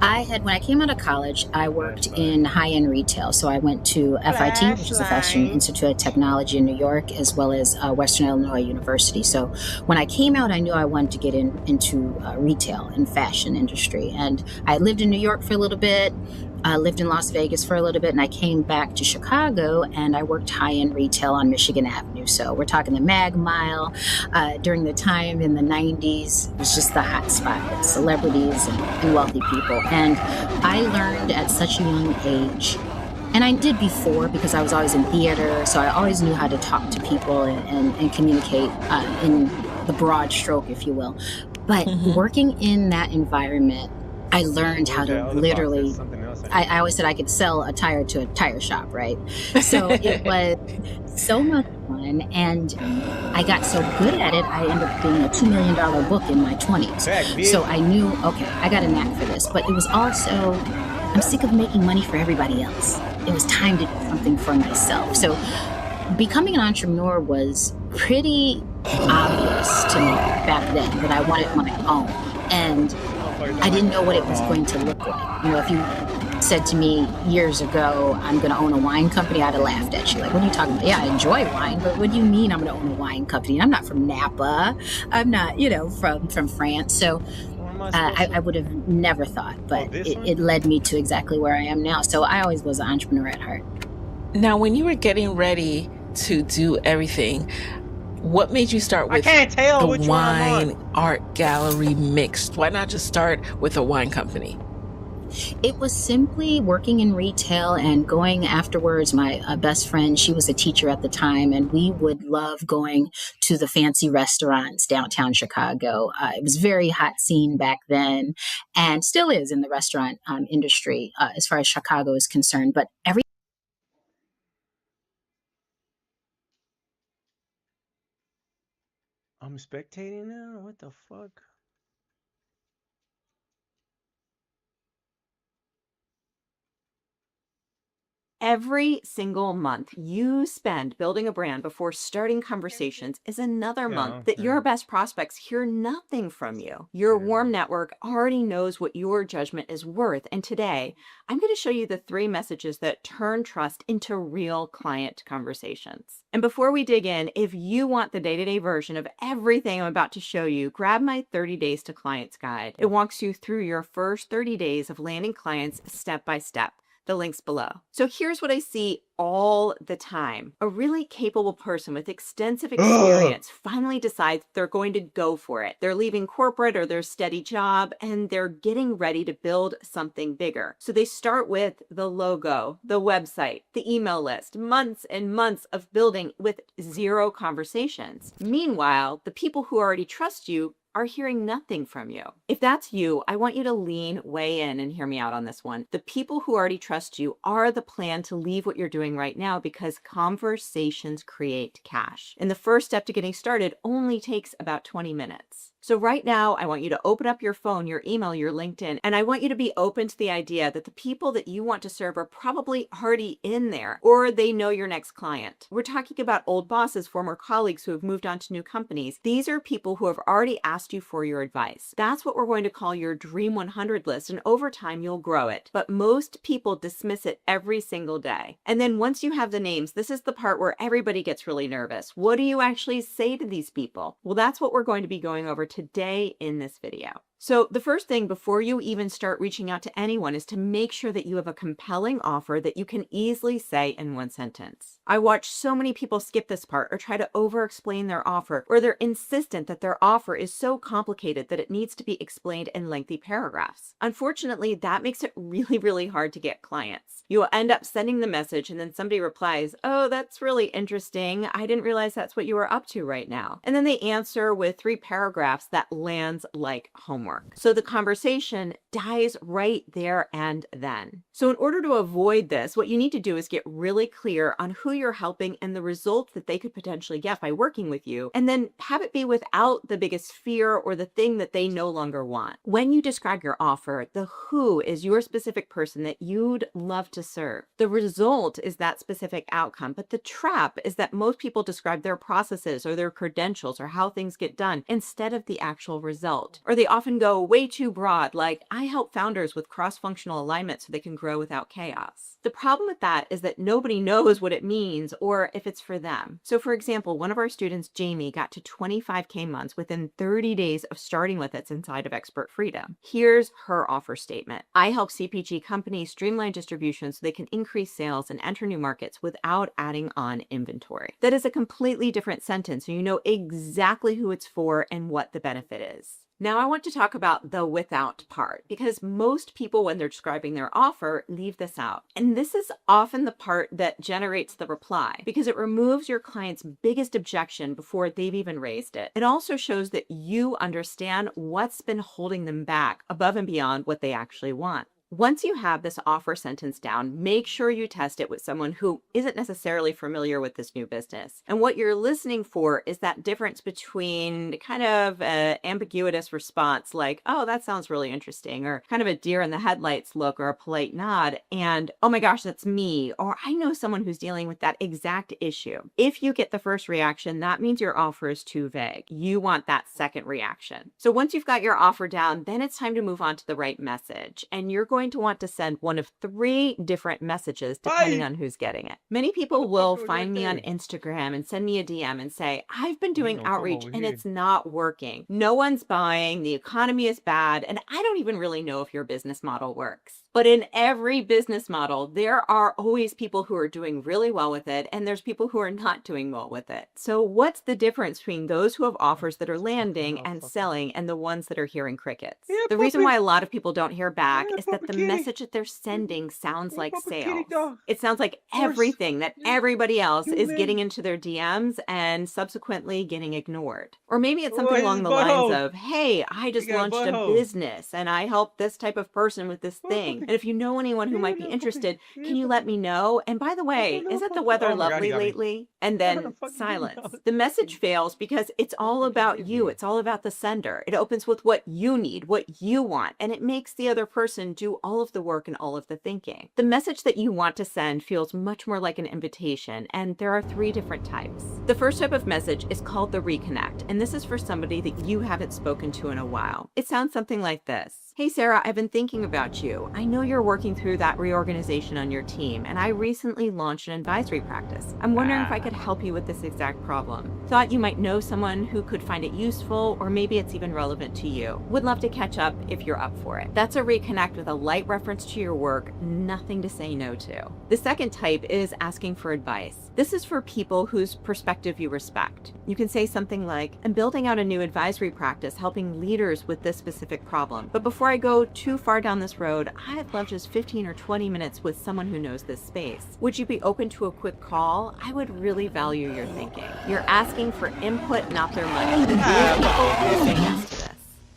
When I came out of college, I worked in high-end retail. So I went to FIT, which is the Fashion Institute of Technology in New York, as well as Western Illinois University. So when I came out, I knew I wanted to get into retail and fashion industry. And I lived in New York for a little bit. I lived in Las Vegas for a little bit, and I came back to Chicago, and I worked high-end retail on Michigan Avenue. So we're talking the Mag Mile. During the time in the 90s, it was just the hot spot with celebrities and wealthy people. And I learned at such a young age, and I did before because I was always in theater, so I always knew how to talk to people and communicate in the broad stroke, if you will. But working in that environment, I learned how to literally, I always said I could sell a tire to a tire shop, right? So it was so much fun, and I got so good at it, I ended up doing a $2 million book in my 20s. So I knew, okay, I got a knack for this. But it was also, I'm sick of making money for everybody else. It was time to do something for myself. So becoming an entrepreneur was pretty obvious to me back then that I wanted my own. And I didn't know what it was going to look like. You know, if you said to me years ago, I'm going to own a wine company, I'd have laughed at you. Like, what are you talking about? Yeah, I enjoy wine, but what do you mean I'm going to own a wine company? I'm not from Napa. I'm not, you know, from France. So I would have never thought, but it led me to exactly where I am now. So I always was an entrepreneur at heart.
Now, when you were getting ready to do everything, what made you start with the wine art gallery mixed? Why not just start with a wine company?
It was simply working in retail and going afterwards. My best friend, she was a teacher at the time, and we would love going to the fancy restaurants downtown Chicago. It was very hot scene back then, and still is in the restaurant industry as far as Chicago is concerned. But
I'm spectating now? What the fuck?
Every single month you spend building a brand before starting conversations is another month that your best prospects hear nothing from you. Your warm network already knows what your judgment is worth. And today, I'm going to show you the 3 messages that turn trust into real client conversations. And before we dig in, if you want the day-to-day version of everything I'm about to show you, grab my 30 Days to Clients guide. It walks you through your first 30 days of landing clients step by step. The link's below. So here's what I see all the time. A really capable person with extensive experience finally decides they're going to go for it. They're leaving corporate or their steady job, and they're getting ready to build something bigger. So they start with the logo, the website, the email list, months and months of building with 0 conversations. Meanwhile, the people who already trust you are hearing nothing from you. If that's you, I want you to weigh in and hear me out on this one. The people who already trust you are the plan to leave what you're doing right now because conversations create cash. And the first step to getting started only takes about 20 minutes. So right now, I want you to open up your phone, your email, your LinkedIn, and I want you to be open to the idea that the people that you want to serve are probably already in there, or they know your next client. We're talking about old bosses, former colleagues who have moved on to new companies. These are people who have already asked you for your advice. That's what we're going to call your Dream 100 list, and over time, you'll grow it. But most people dismiss it every single day. And then once you have the names, this is the part where everybody gets really nervous. What do you actually say to these people? Well, that's what we're going to be going over today in this video. So the first thing before you even start reaching out to anyone is to make sure that you have a compelling offer that you can easily say in one sentence. I watch so many people skip this part or try to over-explain their offer, or they're insistent that their offer is so complicated that it needs to be explained in lengthy paragraphs. Unfortunately, that makes it really, really hard to get clients. You will end up sending the message and then somebody replies, "Oh, that's really interesting. I didn't realize that's what you were up to right now." And then they answer with 3 paragraphs that lands like homework. So the conversation dies right there and then. So in order to avoid this, what you need to do is get really clear on who you're helping and the results that they could potentially get by working with you, and then have it be without the biggest fear or the thing that they no longer want. When you describe your offer, the who is your specific person that you'd love to serve. The result is that specific outcome, but the trap is that most people describe their processes or their credentials or how things get done instead of the actual result. Or they often go way too broad, like, "I help founders with cross-functional alignment so they can grow without chaos." The problem with that is that nobody knows what it means or if it's for them. So for example, one of our students, Jamie, got to 25K months within 30 days of starting with us inside of Expert Freedom. Here's her offer statement. "I help CPG companies streamline distribution so they can increase sales and enter new markets without adding on inventory." That is a completely different sentence, so you know exactly who it's for and what the benefit is. Now I want to talk about the without part, because most people, when they're describing their offer, leave this out. And this is often the part that generates the reply, because it removes your client's biggest objection before they've even raised it. It also shows that you understand what's been holding them back above and beyond what they actually want. Once you have this offer sentence down, make sure you test it with someone who isn't necessarily familiar with this new business. And what you're listening for is that difference between kind of an ambiguous response like, "Oh, that sounds really interesting," or kind of a deer in the headlights look or a polite nod, and, "Oh my gosh, that's me," or "I know someone who's dealing with that exact issue." If you get the first reaction, that means your offer is too vague. You want that second reaction. So once you've got your offer down, then it's time to move on to the right message. And you're going to want to send one of 3 different messages depending on who's getting it. Many people will find me on Instagram and send me a DM and say, "I've been doing outreach and it's not working. No one's buying, the economy is bad, and I don't even really know if your business model works." But in every business model, there are always people who are doing really well with it, and there's people who are not doing well with it. So what's the difference between those who have offers that are landing and selling and the ones that are hearing crickets? The reason why a lot of people don't hear back is that the message that they're sending sounds like sales. It sounds like everything that everybody else is getting into their DMs and subsequently getting ignored. Or maybe it's something along the lines of, "Hey, I just launched a business and I help this type of person with this thing. And if you know anyone who might be interested, can you let me know? And by the way, isn't the weather lovely lately?" And then silence. The message fails because it's all about you. It's all about the sender. It opens with what you need, what you want, and it makes the other person do all of the work and all of the thinking. The message that you want to send feels much more like an invitation, and there are 3 different types. The first type of message is called the reconnect, and this is for somebody that you haven't spoken to in a while. It sounds something like this. "Hey Sarah, I've been thinking about you. I know you're working through that reorganization on your team, and I recently launched an advisory practice. I'm wondering if I could help you with this exact problem. Thought you might know someone who could find it useful, or maybe it's even relevant to you. Would love to catch up if you're up for it." That's a reconnect with a light reference to your work, nothing to say no to. The second type is asking for advice. This is for people whose perspective you respect. You can say something like, "I'm building out a new advisory practice helping leaders with this specific problem. But before I go too far down this road, I'd love just 15 or 20 minutes with someone who knows this space. Would you be open to a quick call? I would really value your thinking." You're asking for input, not their money. People will say yes to this.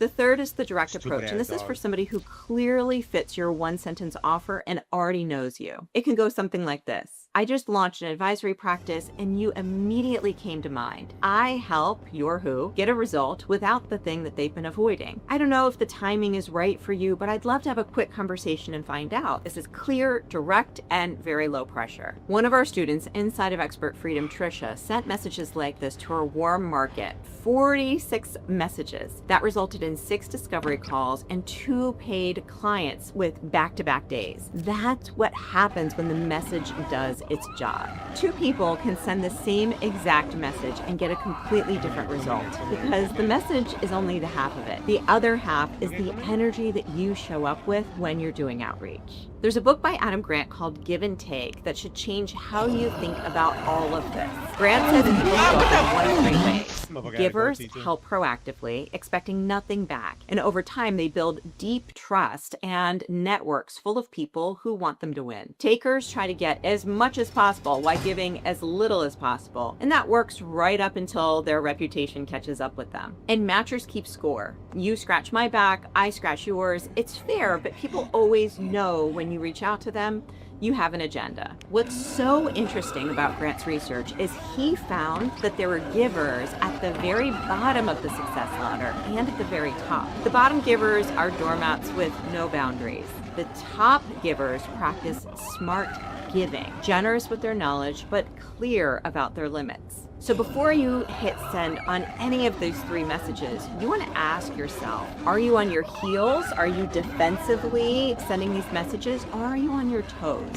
The third is the direct
Stupid
approach, and
ass
this is for
dog.
somebody who clearly fits your one-sentence offer and already knows you. It can go something like this. I just launched an advisory practice and you immediately came to mind. I help your who get a result without the thing that they've been avoiding. I don't know if the timing is right for you, but I'd love to have a quick conversation and find out. This is clear, direct, and very low pressure. One of our students inside of Expert Freedom, Trisha, sent messages like this to her warm market. 46 messages. That resulted in 6 discovery calls and 2 paid clients with back-to-back days. That's what happens when the message does its job. 2 people can send the same exact message and get a completely different result because the message is only the half of it. The other half is the energy that you show up with when you're doing outreach. There's a book by Adam Grant called Give and Take that should change how you think about all of this. Grant says in his book in one of 3 ways. Givers help proactively, expecting nothing back. And over time, they build deep trust and networks full of people who want them to win. Takers try to get as much as possible while giving as little as possible. And that works right up until their reputation catches up with them. And matchers keep score. You scratch my back, I scratch yours. It's fair, but people always know when you reach out to them, you have an agenda. What's so interesting about Grant's research is he found that there were givers at the very bottom of the success ladder and at the very top. The bottom givers are doormats with no boundaries. The top givers practice smart giving, generous with their knowledge, but clear about their limits. So before you hit send on any of those 3 messages, you want to ask yourself, are you on your heels? Are you defensively sending these messages? Or are you on your toes?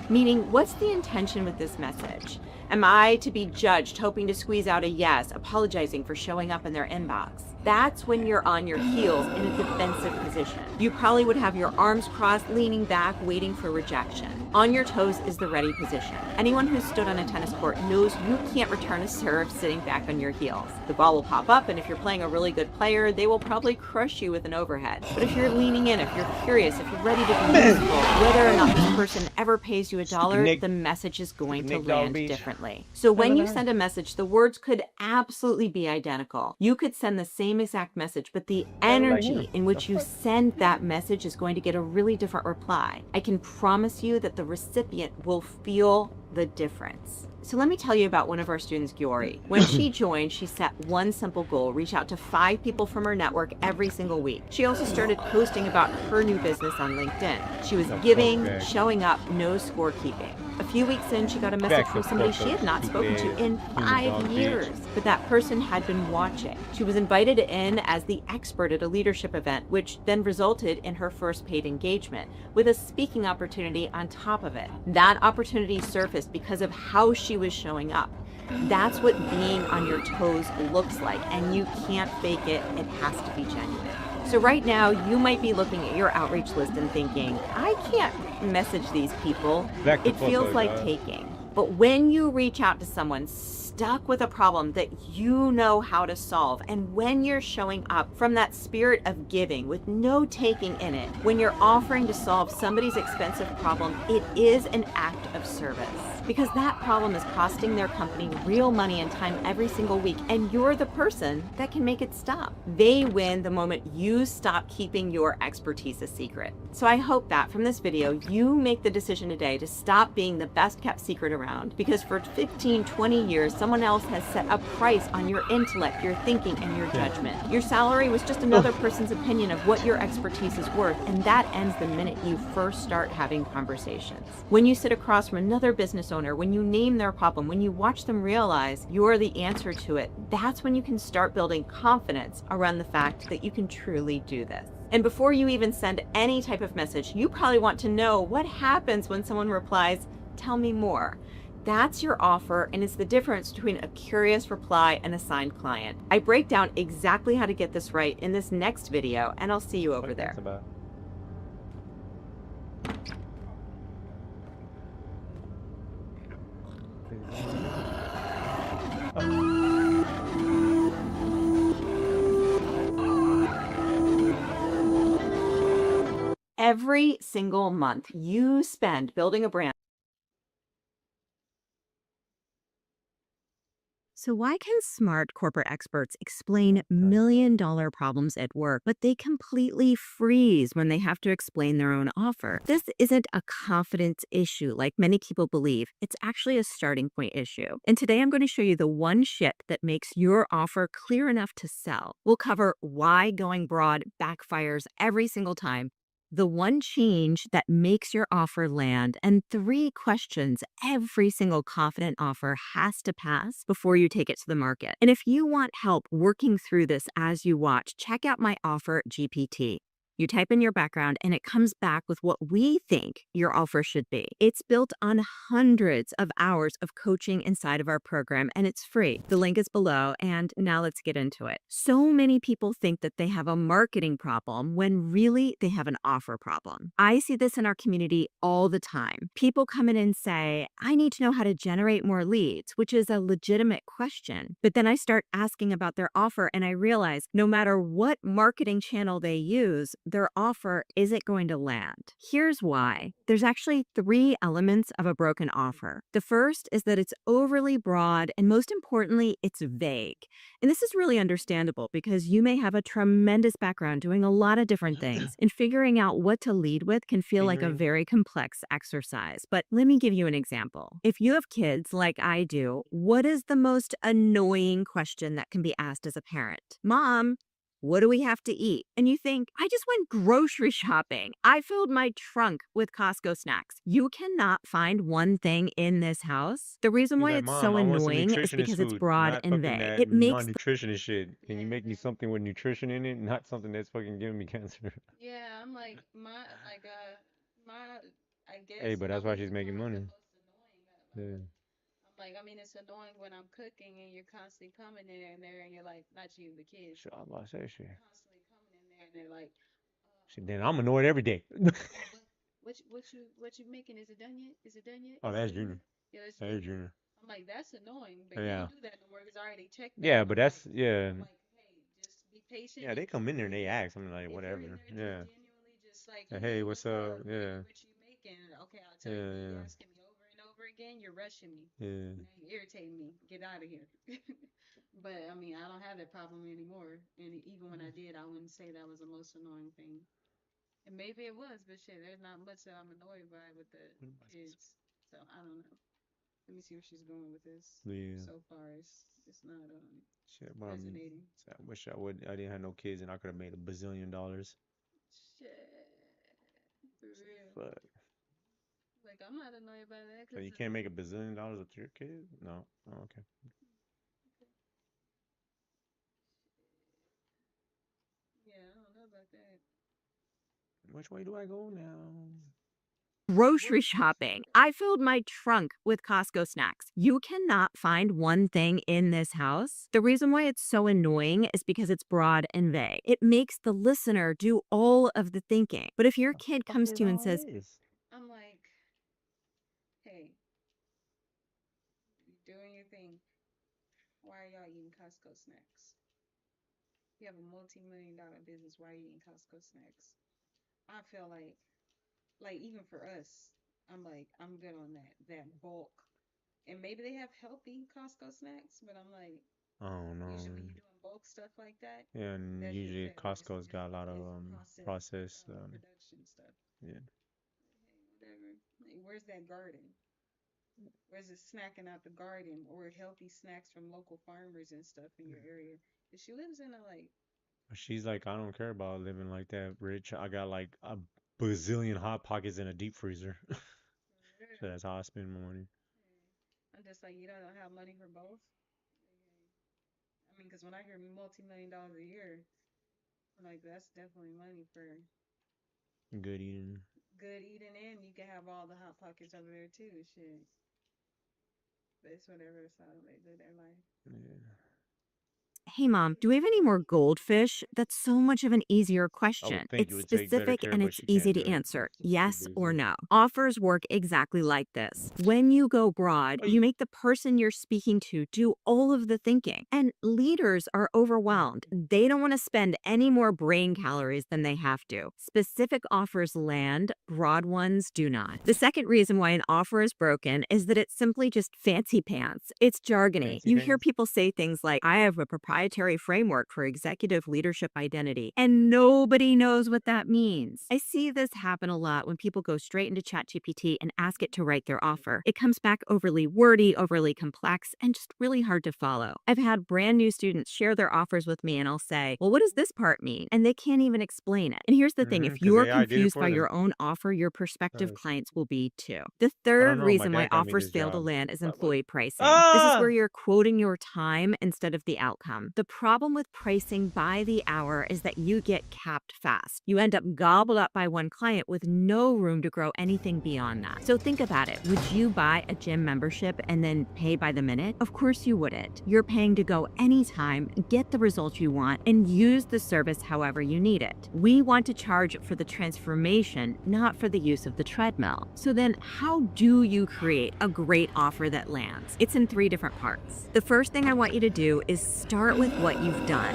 Meaning, what's the intention with this message? Am I to be judged, hoping to squeeze out a yes, apologizing for showing up in their inbox? That's when you're on your heels in a defensive position. You probably would have your arms crossed, leaning back, waiting for rejection. On your toes is the ready position. Anyone who's stood on a tennis court knows you can't return a serve sitting back on your heels. The ball will pop up, and if you're playing a really good player, they will probably crush you with an overhead. But if you're leaning in, if you're curious, if you're ready to be useful, whether or not this person ever pays you $1, the message is going to land differently. So when you send a message, the words could absolutely be identical. You could send the same exact message, but the energy in which you send that message is going to get a really different reply. I can promise you that the recipient will feel the difference. So let me tell you about one of our students, Giori. When she joined, she set one simple goal: reach out to 5 people from her network every single week. She also started posting about her new business on LinkedIn. She was giving, showing up, no scorekeeping. A few weeks in, she got a message from somebody she had not spoken to in 5 years, but that person had been watching. She was invited in as the expert at a leadership event, which then resulted in her first paid engagement, with a speaking opportunity on top of it. That opportunity surfaced because of how she was showing up. That's what being on your toes looks like, and you can't fake it. It has to be genuine. So right now, you might be looking at your outreach list and thinking, I can't message these people. It feels like taking. But when you reach out to someone stuck with a problem that you know how to solve, and when you're showing up from that spirit of giving with no taking in it, when you're offering to solve somebody's expensive problem, it is an act of service. Because that problem is costing their company real money and time every single week, and you're the person that can make it stop. They win the moment you stop keeping your expertise a secret. So I hope that from this video, you make the decision today to stop being the best kept secret around, because for 15, 20 years, someone else has set a price on your intellect, your thinking, and your judgment. Your salary was just another person's opinion of what your expertise is worth, and that ends the minute you first start having conversations. When you sit across from another business owner, when you name their problem, when you watch them realize you're the answer to it, that's when you can start building confidence around the fact that you can truly do this. And before you even send any type of message, you probably want to know what happens when someone replies, "Tell me more." That's your offer, and it's the difference between a curious reply and a signed client. I break down exactly how to get this right in this next video, and I'll see you over there. Every single month you spend building a brand. So why can smart corporate experts explain million-dollar problems at work, but they completely freeze when they have to explain their own offer? This isn't a confidence issue like many people believe. It's actually a starting point issue. And today I'm going to show you the one shit that makes your offer clear enough to sell. We'll cover why going broad backfires every single time, the one change that makes your offer land, and 3 questions every single confident offer has to pass before you take it to the market. And if you want help working through this as you watch, check out my offer GPT. You type in your background and it comes back with what we think your offer should be. It's built on hundreds of hours of coaching inside of our program, and it's free. The link is below, and now let's get into it. So many people think that they have a marketing problem when really they have an offer problem. I see this in our community all the time. People come in and say, I need to know how to generate more leads, which is a legitimate question. But then I start asking about their offer and I realize no matter what marketing channel they use, their offer isn't going to land. Here's why. There's actually 3 elements of a broken offer. The first is that it's overly broad, and most importantly, it's vague. And this is really understandable because you may have a tremendous background doing a lot of different things, and figuring out what to lead with can feel like a very complex exercise. But let me give you an example. If you have kids like I do, what is the most annoying question that can be asked as a parent? Mom, what do we have to eat? And you think, I just went grocery shopping. I filled my trunk with Costco snacks. You cannot find one thing in this house. The reason why it's so annoying is because it's broad and vague. It makes
non-nutritionist shit. Can you make me something with nutrition in it, not something that's fucking giving me cancer?
Yeah, I'm like I
Hey,
guess
but that's
I'm
why
gonna
she's
use my
making money.
the most annoying out of
Yeah.
I'm like, I mean, it's annoying when I'm cooking and you're constantly coming in there and you're like, not you, the kids.
Sure, I'm about to say shit.
Constantly coming in there and they're like,
Shit, then I'm annoyed every day.
what you making? Is it done yet? Is it done yet?
Oh,
Is it
that's
done
Junior.
yet? Yeah, that's
That is
Junior.
Junior.
I'm like, that's annoying, but you
Yeah.
don't do that no more because I already checked that.
Yeah, but that's
I'm like, hey, just be patient.
yeah. They come in there and they ask. I'm like, whatever. Yeah.
Genuinely just like,
Hey, what's up? Yeah.
What you making? Okay, I'll tell you. You're asking me over and over again. You're rushing me.
Yeah.
Now you're irritating me. Get out of here. But I mean, I don't have that problem anymore. And even when I did, I wouldn't say that was the most annoying thing. And maybe it was, but shit, there's not much that I'm annoyed by with the kids. So I don't know. Let me see where she's going with this.
Yeah.
So far, it's not
Shit, but
resonating.
I wish I didn't have no kids and I could have made $1 bazillion.
Shit, for real.
But
Like I'm not annoyed by that.
so you can't make $1 bazillion with your kid? No. Oh, okay.
Yeah, I don't know about that.
Which way do I go now?
Grocery shopping. I filled my trunk with Costco snacks. You cannot find one thing in this house. The reason why it's so annoying is because it's broad and vague. It makes the listener do all of the thinking. But if your kid comes to you and says,
I'm like, hey, you're doing your thing. Why are y'all eating Costco snacks? You have a multi-million-dollar business. Why are you eating Costco snacks? I feel like even for us, I'm like, I'm good on that bulk. And maybe they have healthy Costco snacks, but I'm like,
oh no.
Usually when you're doing bulk stuff like that.
Yeah, and usually Costco's got a lot of processed
production stuff.
Yeah.
Whatever. Like, where's that garden? Where's it snacking out the garden or healthy snacks from local farmers and stuff in your area? If she lives in a like.
She's like, I don't care about living like that, rich. I got like a bazillion hot pockets in a deep freezer. So that's how I spend my money.
I'm just like, you don't have money for both. I mean, because when I hear multi-million-dollars a year, I'm like, that's definitely money for
good eating.
Good eating, and you can have all the hot pockets over there too. Shit. But it's whatever. It's how they live their life.
Yeah.
hey mom, do we have any more goldfish? That's so much of an easier question.
think
It's
you would take better
specific
care,
and
but
it's
she
easy
can't
to
do it.
answer, yes or no. Offers work exactly like this. When you go broad, you make the person you're speaking to do all of the thinking. And leaders are overwhelmed. They don't want to spend any more brain calories than they have to. Specific offers land, broad ones do not. The second reason why an offer is broken is that it's simply just fancy pants. It's jargony. You hear people say things like, I have a proprietary framework for executive leadership identity, and nobody knows what that means. I see this happen a lot when people go straight into ChatGPT and ask it to write their offer. It comes back overly wordy, overly complex, and just really hard to follow. I've had brand new students share their offers with me and I'll say, well, what does this part mean? And they can't even explain it. And here's the thing, if you're confused by your own offer, your prospective clients will be too. The third reason why offers fail to land is employee pricing. This is where you're quoting your time instead of the outcome. The problem with pricing by the hour is that you get capped fast. You end up gobbled up by one client with no room to grow anything beyond that. So think about it. Would you buy a gym membership and then pay by the minute? Of course you wouldn't. You're paying to go anytime, get the results you want, and use the service however you need it. We want to charge for the transformation, not for the use of the treadmill. So then how do you create a great offer that lands? It's in 3 different parts. The first thing I want you to do is start with what you've done.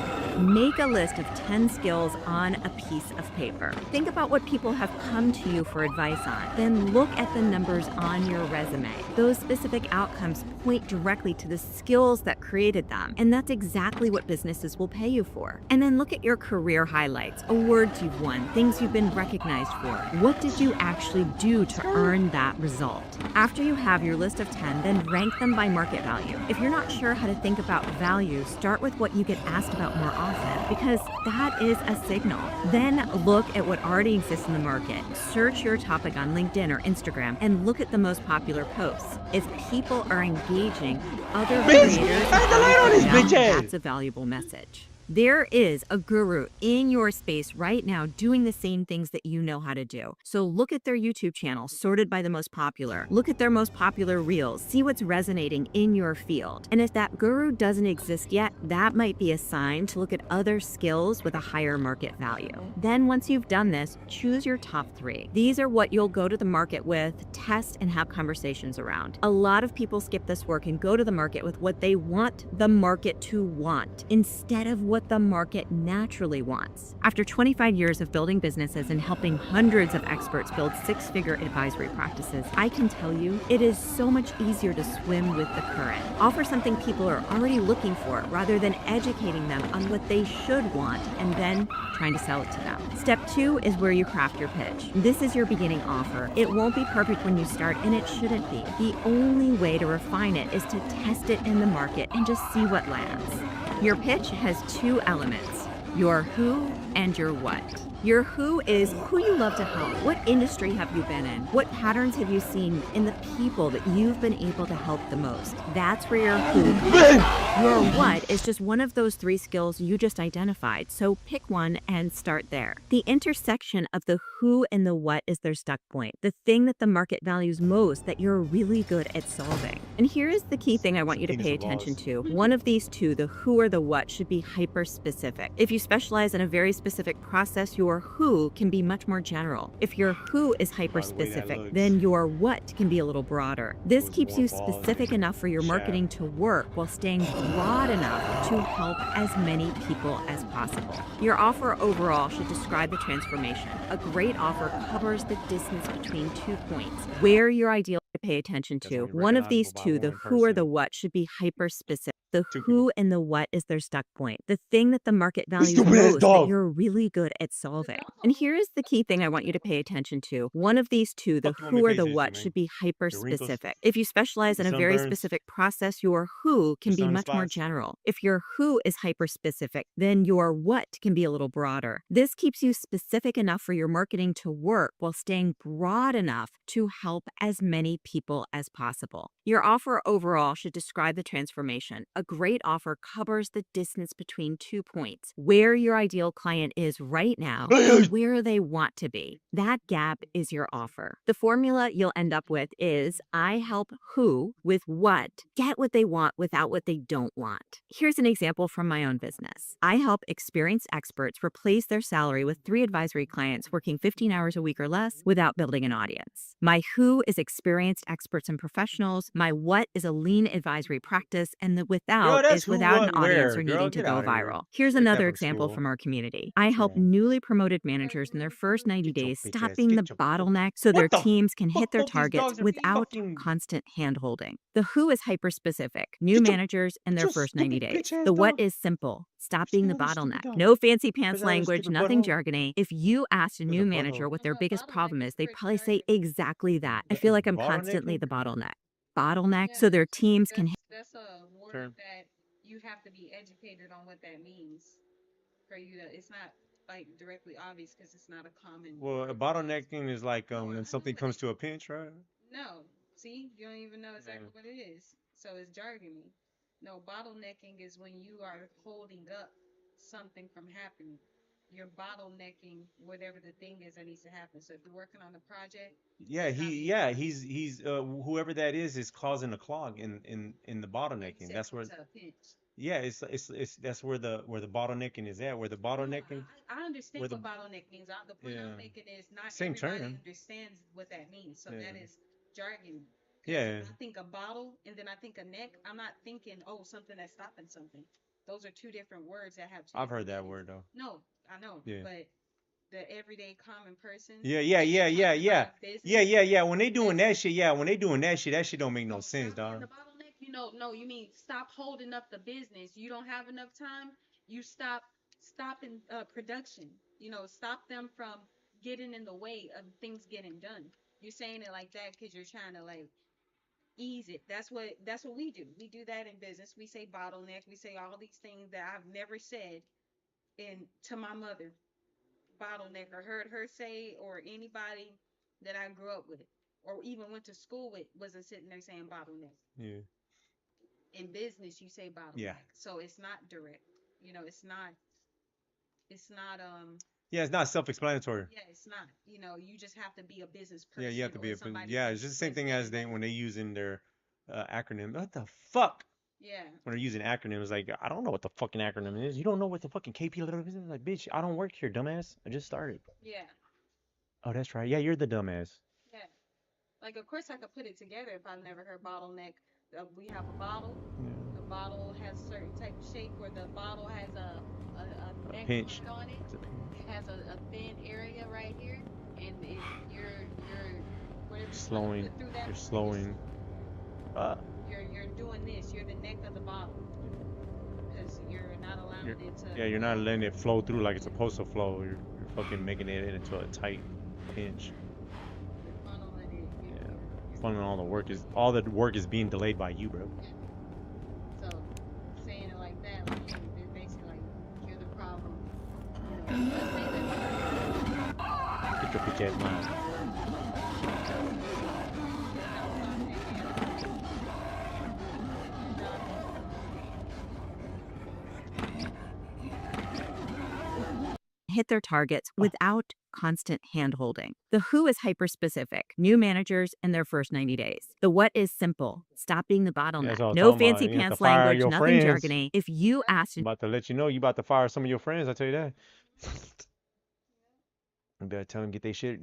Make a list of 10 skills on a piece of paper. Think about what people have come to you for advice on. Then look at the numbers on your resume. Those specific outcomes point directly to the skills that created them. And that's exactly what businesses will pay you for. And then look at your career highlights, awards you've won, things you've been recognized for. What did you actually do to earn that result? After you have your list of 10, then rank them by market value. If you're not sure how to think about value, start with what you get asked about more often, because that is a signal. Then look at what already exists in the market. Search your topic on LinkedIn or Instagram and look at the most popular posts. If people are engaging other creators, that's a valuable message. There is a guru in your space right now doing the same things that you know how to do. So look at their YouTube channel, sorted by the most popular. Look at their most popular reels. See what's resonating in your field. And if that guru doesn't exist yet, that might be a sign to look at other skills with a higher market value. Then once you've done this, choose your top 3. These are what you'll go to the market with, test, and have conversations around. A lot of people skip this work and go to the market with what they want the market to want, instead of what the market naturally wants. After 25 years of building businesses and helping hundreds of experts build 6-figure advisory practices, I can tell you it is so much easier to swim with the current. Offer something people are already looking for rather than educating them on what they should want and then trying to sell it to them. Step 2 is where you craft your pitch. This is your beginning offer. It won't be perfect when you start, and it shouldn't be. The only way to refine it is to test it in the market and just see what lands. Your pitch has 2 elements, your who and your what. Your who is who you love to help. What industry have you been in? What patterns have you seen in the people that you've been able to help the most? That's where your who comes. Your what is just one of those 3 skills you just identified. So pick one and start there. The intersection of the who and the what is their stuck point. The thing that the market values most that you're really good at solving. And here is the key thing I want you to pay attention to. One of these 2, the who or the what, should be hyper specific. If you specialize in a very specific process, your who can be much more general. If your who is hyper specific, then your what can be a little broader. This keeps you specific enough for your marketing to work while staying broad enough to help as many people as possible. Your offer overall should describe the transformation. A great offer covers the distance between 2 points. Where your ideal to pay attention to. One of these 2, the who or the what, should be hyper specific. The who and the what is their stuck point. The thing that the market values most that you're really good at solving. And here is the key thing I want you to pay attention to. One of these 2, the who or the what, should be hyper specific. If you specialize in a very specific process, your who can be much more general. If your who is hyper specific, then your what can be a little broader. This keeps you specific enough for your marketing to work while staying broad enough to help as many people as possible. Your offer overall should describe the transformation. A a great offer covers the distance between 2 points, where your ideal client is right now and where they want to be. That gap is your offer. The formula you'll end up with is I help who with what get what they want without what they don't want. Here's an example from my own business. I help experienced experts replace their salary with 3 advisory clients working 15 hours a week or less without building an audience. My who is experienced experts and professionals. My what is a lean advisory practice. And the without is without an audience or needing to go viral. Here's another example from our community. I help newly promoted managers in their first 90 days stop being the bottleneck so their teams can hit their targets without constant hand-holding. The who is hyper-specific. New managers in their first 90 days. The what is simple. Stop being the bottleneck. No fancy pants language, nothing jargony. If you asked a new manager what their biggest problem is, they'd probably say exactly that. I feel like I'm constantly the bottleneck. Bottleneck so their teams can hit.
That's a word that you have to be educated on what that means for you to. It's not like directly obvious because it's not a common.
Well, a bottlenecking is like when something comes to a pinch, right?
No, see, you don't even know exactly what it is. So it's jargony. No, bottlenecking is when you are holding up something from happening. You're bottlenecking whatever the thing is that needs to happen. So if you're working on a project,
He's whoever that is causing a clog in the bottlenecking. That's where that's where the bottlenecking is at. Where the bottlenecking.
I understand what bottleneck means. The point I'm making is not
Same
everybody
term.
understands what that means. So that is jargon.
Yeah.
I think a bottle and then I think a neck. I'm not thinking, something that's stopping something. Those are two different words that have two.
I've heard that word though.
No, I know. Yeah. But the everyday common person.
Yeah. When they doing that shit, that shit don't make no sense, dog.
The bottleneck, no, you mean stop holding up the business. You don't have enough time. You stopping production. Stop them from getting in the way of things getting done. You're saying it like that because you're trying to like ease it. That's what we do. We do that in business. We say bottleneck. We say all these things that I've never said to my mother. Bottleneck or heard her say or anybody that I grew up with or even went to school with wasn't sitting there saying bottleneck.
Yeah.
In business you say bottleneck. Yeah. So it's not direct. It's not
yeah, it's not self-explanatory.
Yeah, it's not. You just have to be a business person.
Yeah, you have to be it's just the same thing as when they use in their acronym. What the fuck?
Yeah.
When they're using acronyms, like, I don't know what the fucking acronym is. You don't know what the fucking KP is? Like, bitch, I don't work here, dumbass. I just started.
Yeah.
Oh, that's right. Yeah, you're the dumbass.
Yeah. Like, of course I could put it together if I've never heard bottleneck. We have a bottle. Yeah. The bottle has a certain type of shape where the bottle has a neck
pinch
on it. It has a thin area right here. And you're
slowing. You're slowing.
You're doing this. You're the neck of the bottle because you're not allowing it to.
Yeah, you're not letting it flow through like it's supposed to flow. You're fucking making it into a tight pinch.
You're funneling it.
Yeah, funneling all the work is being delayed by you, bro.
So saying it like that, like they're basically like you're the problem.
Get your bitch ass mind.
Hit their targets without constant hand-holding. The who is hyper-specific. New managers in their first 90 days. The what is simple. Stop being the bottleneck. No fancy pants language, nothing jargony. If you asked...
I'm about to let you know you about to fire some of your friends, I tell you that. I better tell them get their shit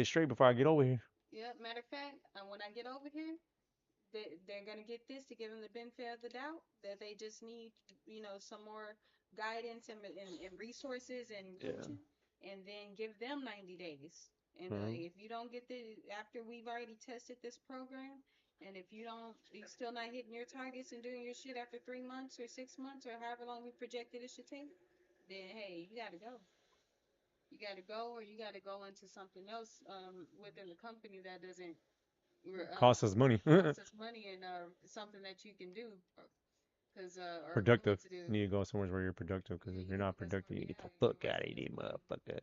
straight before I get over here.
Yeah, matter of fact, when I get over here, they're gonna get this to give them the benefit of the doubt that they just need, some more guidance and resources and coaching, and then give them 90 days. And if you don't get after we've already tested this program, and if you're still not hitting your targets and doing your shit after 3 months or 6 months or however long we projected it should take, then hey, you gotta go. You gotta go, or you gotta go into something else within the company that doesn't
cost us money.
Cost us money and something that you can do.
Productive. You need to go somewhere where you're productive, because if you're not productive, you get the fuck out of here, motherfucker.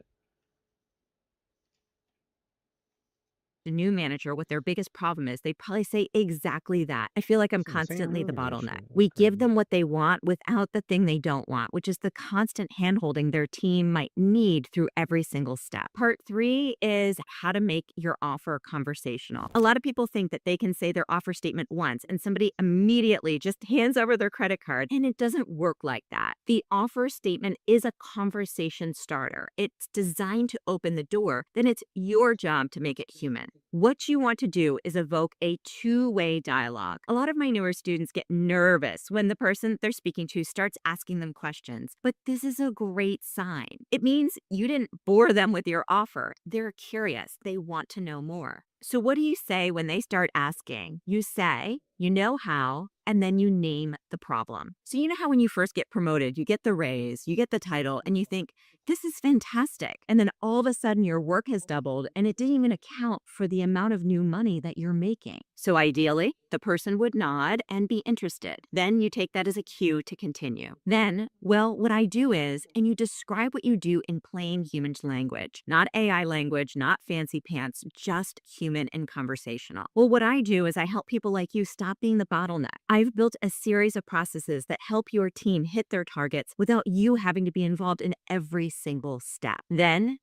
a new manager what their biggest problem is, they'd probably say exactly that. I feel like I'm constantly the bottleneck. We give them what they want without the thing they don't want, which is the constant handholding their team might need through every single step. Part 3 is how to make your offer conversational. A lot of people think that they can say their offer statement once and somebody immediately just hands over their credit card, and it doesn't work like that. The offer statement is a conversation starter. It's designed to open the door, then it's your job to make it human. What you want to do is evoke a two-way dialogue. A lot of my newer students get nervous when the person they're speaking to starts asking them questions, but this is a great sign. It means you didn't bore them with your offer. They're curious. They want to know more. So what do you say when they start asking? You say, you know how, and then you name the problem. So you know how when you first get promoted, you get the raise, you get the title, and you think, this is fantastic. And then all of a sudden your work has doubled and it didn't even account for the amount of new money that you're making. So ideally, the person would nod and be interested. Then you take that as a cue to continue. Then, well, what I do is, and you describe what you do in plain human language, not AI language, not fancy pants, just human and conversational. Well, what I do is I help people like you stop being the bottleneck. I've built a series of processes that help your team hit their targets without you having to be involved in every single step. Then,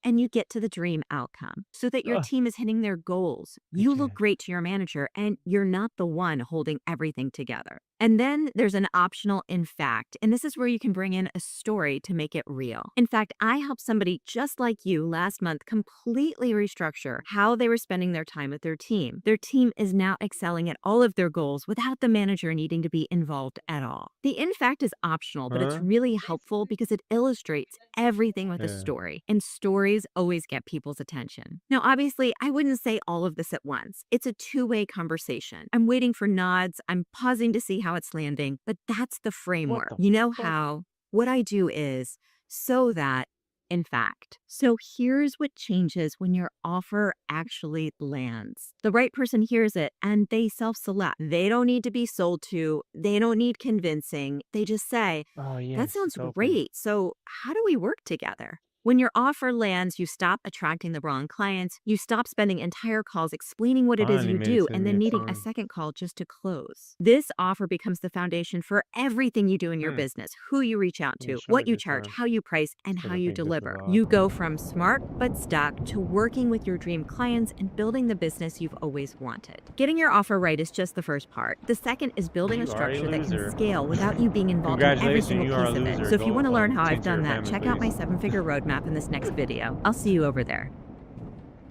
and you get to the dream outcome so that your team is hitting their goals. You look great to your manager and you're not the one holding everything together. And then there's an optional in fact, and this is where you can bring in a story to make it real. In fact, I helped somebody just like you last month completely restructure how they were spending their time with their team. Their team is now excelling at all of their goals without the manager needing to be involved at all. The in fact is optional, but it's really helpful because it illustrates everything with a story, and stories always get people's attention. Now, obviously, I wouldn't say all of this at once. It's a two-way conversation. I'm waiting for nods. I'm pausing to see how it's landing, but that's the framework. You know how? What I do is so that, in fact. So here's what changes when your offer actually lands. The right person hears it and they self-select. They don't need to be sold to. They don't need convincing. They just say, that sounds great. So how do we work together? When your offer lands, you stop attracting the wrong clients. You stop spending entire calls explaining what it is you do and then needing a second call just to close. This offer becomes the foundation for everything you do in your business, who you reach out to, what you charge, how you price, and how you deliver. You go from smart but stuck to working with your dream clients and building the business you've always wanted. Getting your offer right is just the first part. The second is building a structure that can scale without you being involved in every single piece of it. So if you want to learn how I've done that, check out my 7-figure roadmap in this next video. I'll see you over there.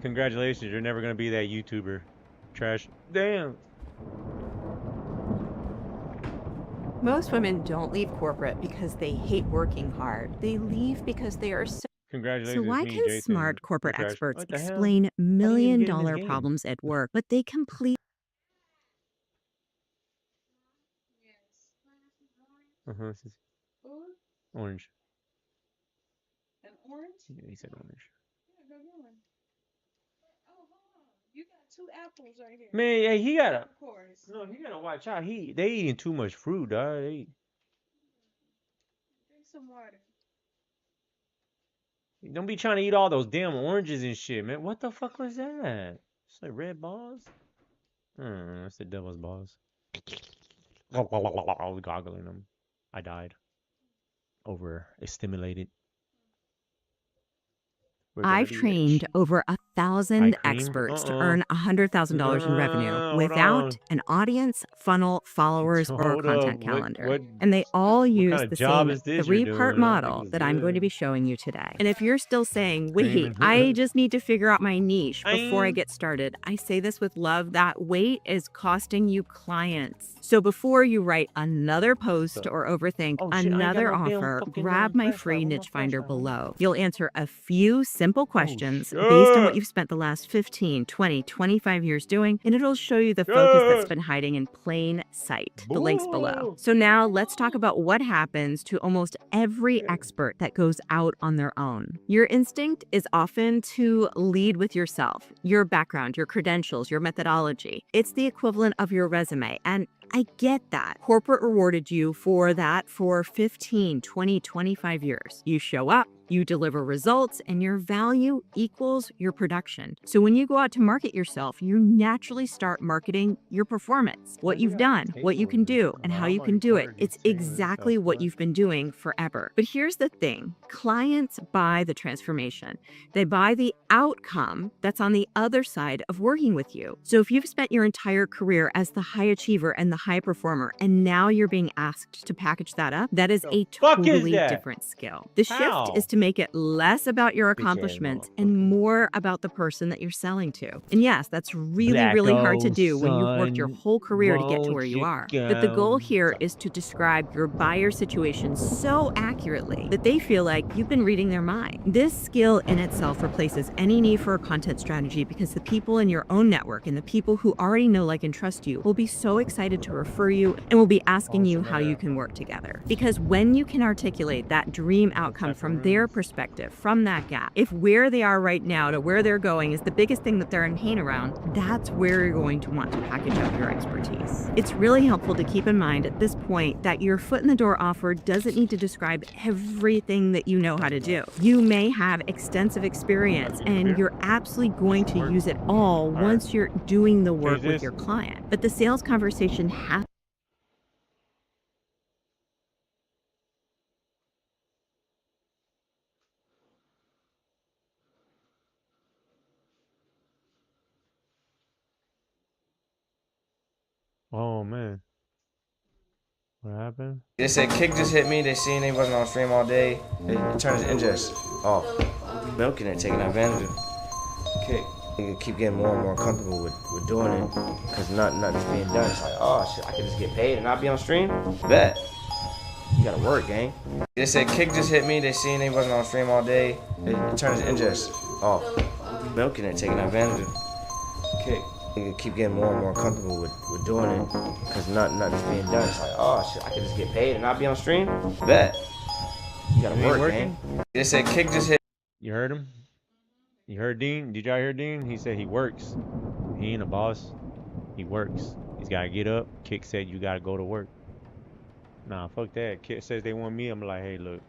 Congratulations, you're never gonna be that YouTuber. Trash. Damn.
Most women don't leave corporate because they hate working hard. They leave because they are so...
Congratulations.
So why can
Jason.
smart corporate experts
What the hell?
explain million-dollar problems at work, but they complete...
Orange.
An orange?
Yeah, he said orange.
Yeah, go get one. Oh, hold on. You got 2 apples right here.
Man, yeah, he gotta.
Of course.
No, he gotta watch out. They eating too much fruit, dog.
Drink some water.
Don't be trying to eat all those damn oranges and shit, man. What the fuck was that? It's like red balls. That's the devil's balls. I was goggling them. I died. Overstimulated.
I've trained over 1,000 experts to earn $100,000 in revenue without an audience, funnel, followers, or a content calendar. And they all use the same 3-part model that I'm going to be showing you today. And if you're still saying, wait, I just need to figure out my niche before I get started, I say this with love, that wait is costing you clients. So before you write another post or overthink another offer, grab my free niche finder below. You'll answer a few simple questions based on what you've spent the last 15, 20, 25 years doing, and it'll show you the focus that's been hiding in plain sight. The link's below. So now let's talk about what happens to almost every expert that goes out on their own. Your instinct is often to lead with yourself, your background, your credentials, your methodology. It's the equivalent of your resume, and I get that. Corporate rewarded you for that for 15, 20, 25 years. You show up, You deliver results, and your value equals your production. So when you go out to market yourself, you naturally start marketing your performance, what you've done, what you can do, and how you can do it. It's exactly what you've been doing forever. But here's the thing. Clients buy the transformation. They buy the outcome that's on the other side of working with you. So if you've spent your entire career as the high achiever and the high performer, and now you're being asked to package that up, that is a totally different skill. The shift is to make it less about your accomplishments and more about the person that you're selling to. And yes, that's really hard to do when you've worked your whole career to get to where you are. But the goal here is to describe your buyer situation so accurately that they feel like you've been reading their mind. This skill in itself replaces any need for a content strategy because the people in your own network and the people who already know, like, and trust you will be so excited to refer you and will be asking you how you can work together. Because when you can articulate that dream outcome from their perspective, from that gap, if where they are right now to where they're going is the biggest thing that they're in pain around, that's where you're going to want to package up your expertise. It's really helpful to keep in mind at this point that your foot in the door offer doesn't need to describe everything that you know how to do. You may have extensive experience and you're absolutely going to use it all once you're doing the work with your client. But the sales conversation has
Oh man. What happened?
They said Kick just hit me. They seen they wasn't on stream all day. They turned his ingest off. Milking it, taking advantage of Kick. You keep getting more and more comfortable with doing it because nothing's being done. It's like, oh shit, I can just get paid and not be on stream? Bet. You gotta work, gang. They said Kick just hit me. They seen they wasn't on stream all day. They turned his ingest off. Milking it, taking advantage of Kick. You keep getting more and more comfortable with doing it because nothing's being done. It's like, oh shit, I can just get paid and not be on stream? Bet. You gotta work, gang. They said Kick just hit.
You heard him? You heard Dean? Did y'all hear Dean? He said he works. He ain't a boss. He works. He's gotta get up. Kick said you gotta go to work. Nah, fuck that. Kick says they want me. I'm like, hey, look.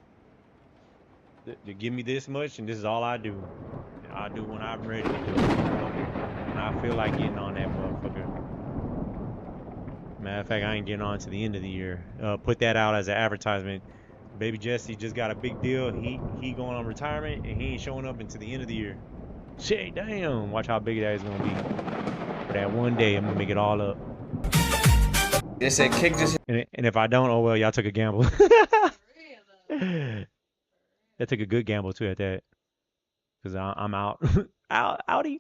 You give me this much and this is all I do. I'll do when I'm ready to do it. When I feel like getting on that motherfucker. Matter of fact, I ain't getting on to the end of the year. Put that out as an advertisement. Baby Jesse just got a big deal. He going on retirement and he ain't showing up until the end of the year. Shit, damn. Watch how big that is gonna be. For that one day, I'm gonna make it all up.
They said Kick just.
And if I don't, oh well, y'all took a gamble. That took a good gamble too at that. Cause I'm out. Outie.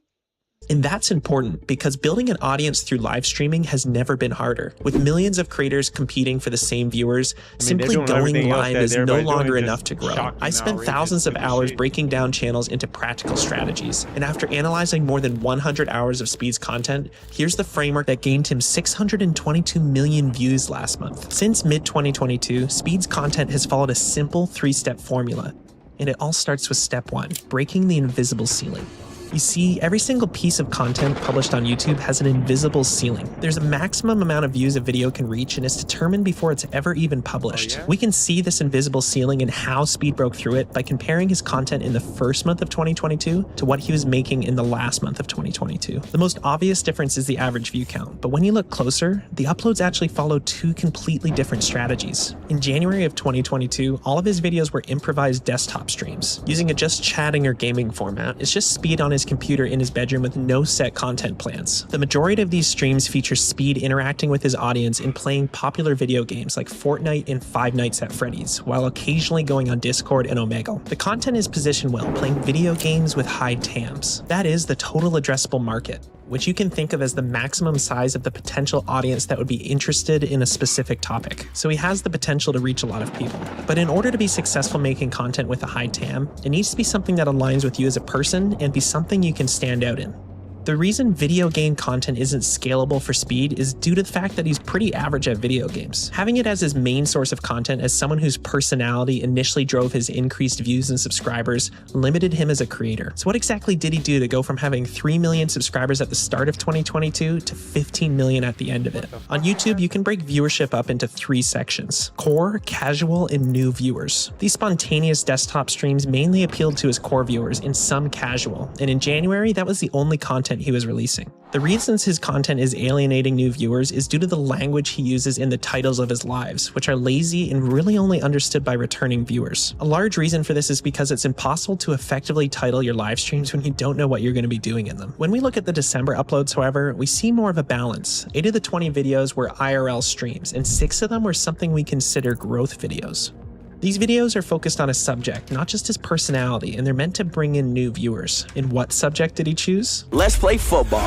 And that's important because building an audience through live streaming has never been harder. With millions of creators competing for the same viewers, simply going live is no longer enough to grow. I spent thousands of hours breaking down channels into practical strategies. And after analyzing more than 100 hours of Speed's content, here's the framework that gained him 622 million views last month. Since mid-2022, Speed's content has followed a simple 3-step formula. And it all starts with step 1, breaking the invisible ceiling. You see, every single piece of content published on YouTube has an invisible ceiling. There's a maximum amount of views a video can reach and it's determined before it's ever even published. Oh, yeah? We can see this invisible ceiling and how Speed broke through it by comparing his content in the first month of 2022 to what he was making in the last month of 2022. The most obvious difference is the average view count, but when you look closer, the uploads actually follow 2 completely different strategies. In January of 2022, all of his videos were improvised desktop streams. Using a just chatting or gaming format, it's just Speed on his computer in his bedroom with no set content plans. The majority of these streams feature Speed interacting with his audience and playing popular video games like Fortnite and Five Nights at Freddy's, while occasionally going on Discord and Omegle. The content is positioned well, playing video games with high TAMs. That is the total addressable market, which you can think of as the maximum size of the potential audience that would be interested in a specific topic. So he has the potential to reach a lot of people. But in order to be successful making content with a high TAM, it needs to be something that aligns with you as a person and be something you can stand out in. The reason video game content isn't scalable for Speed is due to the fact that he's pretty average at video games. Having it as his main source of content as someone whose personality initially drove his increased views and subscribers limited him as a creator. So what exactly did he do to go from having 3 million subscribers at the start of 2022 to 15 million at the end of it? On YouTube, you can break viewership up into 3 sections: core, casual, and new viewers. These spontaneous desktop streams mainly appealed to his core viewers and some casual, and in January, that was the only content he was releasing. The reasons his content is alienating new viewers is due to the language he uses in the titles of his lives, which are lazy and really only understood by returning viewers. A large reason for this is because it's impossible to effectively title your live streams when you don't know what you're going to be doing in them. When we look at the December uploads, however, we see more of a balance. 8 of the 20 videos were IRL streams, and 6 of them were something we consider growth videos. These videos are focused on a subject, not just his personality, and they're meant to bring in new viewers. And what subject did he choose?
Let's play football.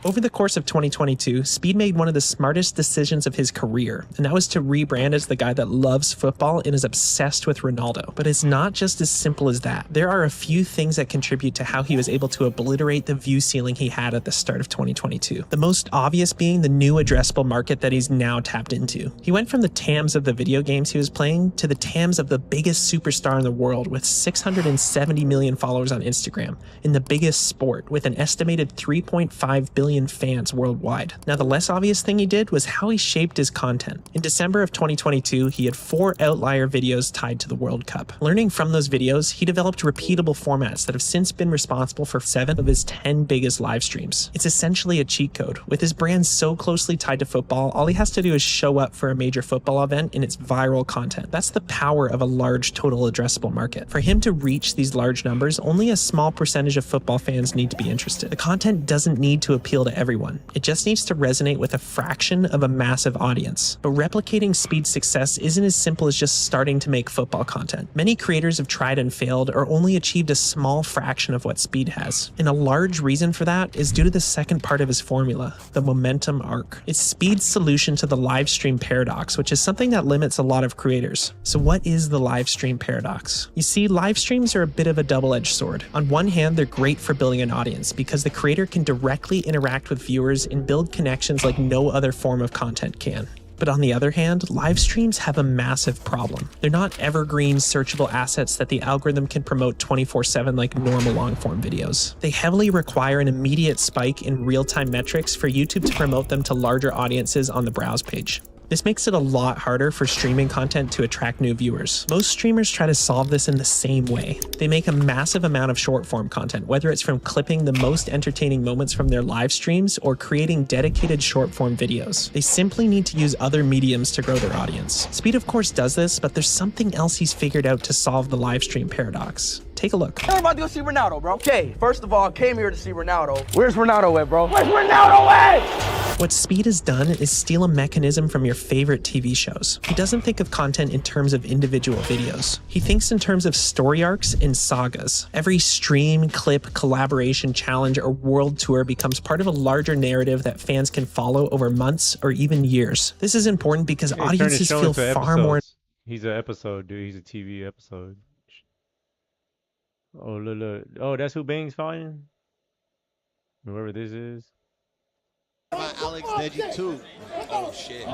Over the course of 2022, Speed made one of the smartest decisions of his career, and that was to rebrand as the guy that loves football and is obsessed with Ronaldo. But it's not just as simple as that. There are a few things that contribute to how he was able to obliterate the view ceiling he had at the start of 2022. The most obvious being the new addressable market that he's now tapped into. He went from the TAMs of the video games he was playing to the TAMs of the biggest superstar in the world with 670 million followers on Instagram, in the biggest sport with an estimated 3.5 billion fans worldwide. Now, the less obvious thing he did was how he shaped his content. In December of 2022, he had 4 outlier videos tied to the World Cup. Learning from those videos, he developed repeatable formats that have since been responsible for 7 of his 10 biggest live streams. It's essentially a cheat code. With his brand so closely tied to football, all he has to do is show up for a major football event and it's viral content. That's the power of a large total addressable market. For him to reach these large numbers, only a small percentage of football fans need to be interested. The content doesn't need to appeal to everyone. It just needs to resonate with a fraction of a massive audience. But replicating Speed's success isn't as simple as just starting to make football content. Many creators have tried and failed or only achieved a small fraction of what Speed has. And a large reason for that is due to the second part of his formula, the momentum arc. It's Speed's solution to the live stream paradox, which is something that limits a lot of creators. So what is the live stream paradox? You see, live streams are a bit of a double-edged sword. On one hand, they're great for building an audience because the creator can directly interact with viewers and build connections like no other form of content can. But on the other hand, live streams have a massive problem. They're not evergreen, searchable assets that the algorithm can promote 24/7 like normal long-form videos. They heavily require an immediate spike in real-time metrics for YouTube to promote them to larger audiences on the browse page. This makes it a lot harder for streaming content to attract new viewers. Most streamers try to solve this in the same way. They make a massive amount of short-form content, whether it's from clipping the most entertaining moments from their live streams or creating dedicated short-form videos. They simply need to use other mediums to grow their audience. Speed, of course, does this, but there's something else he's figured out to solve the live stream paradox. Take a look.
We're about to go see Ronaldo, bro. Okay, first of all, I came here to see Ronaldo. Where's Ronaldo at, bro? Where's Ronaldo at?
What Speed has done is steal a mechanism from your favorite TV shows. He doesn't think of content in terms of individual videos. He thinks in terms of story arcs and sagas. Every stream, clip, collaboration, challenge, or world tour becomes part of a larger narrative that fans can follow over months or even years. This is important because audiences feel far more...
He's an episode, dude. He's a TV episode. Oh, look. Oh, that's who Bang's fighting? Whoever this is.
Alex Deji too. Oh shit.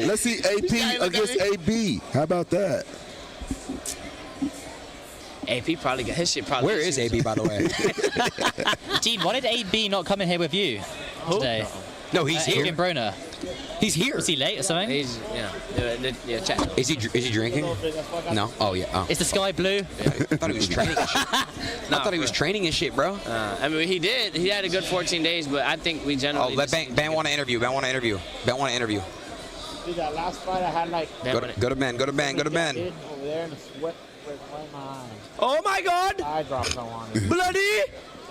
Let's see AP against AB. How about that?
AP probably got his shit. Probably.
Where is AB, by the way?
Gene, why did AB not come in here with you today?
No, he's here.
Adrian Broner.
He's here.
Was he late or something?
He's check.
Is he drinking? No. Oh yeah. Oh.
Is the sky blue?
I thought he was training. I thought he was training his shit, bro.
I mean, he did. He had a good 14 days, but I think we generally.
Oh, let Ben want to interview. Ben want to interview.
Dude, that last fight I had like.
Go to Ben.
Over there in the sweat right my eye.
Oh my God!
Eye drops I wanted.
Bloody!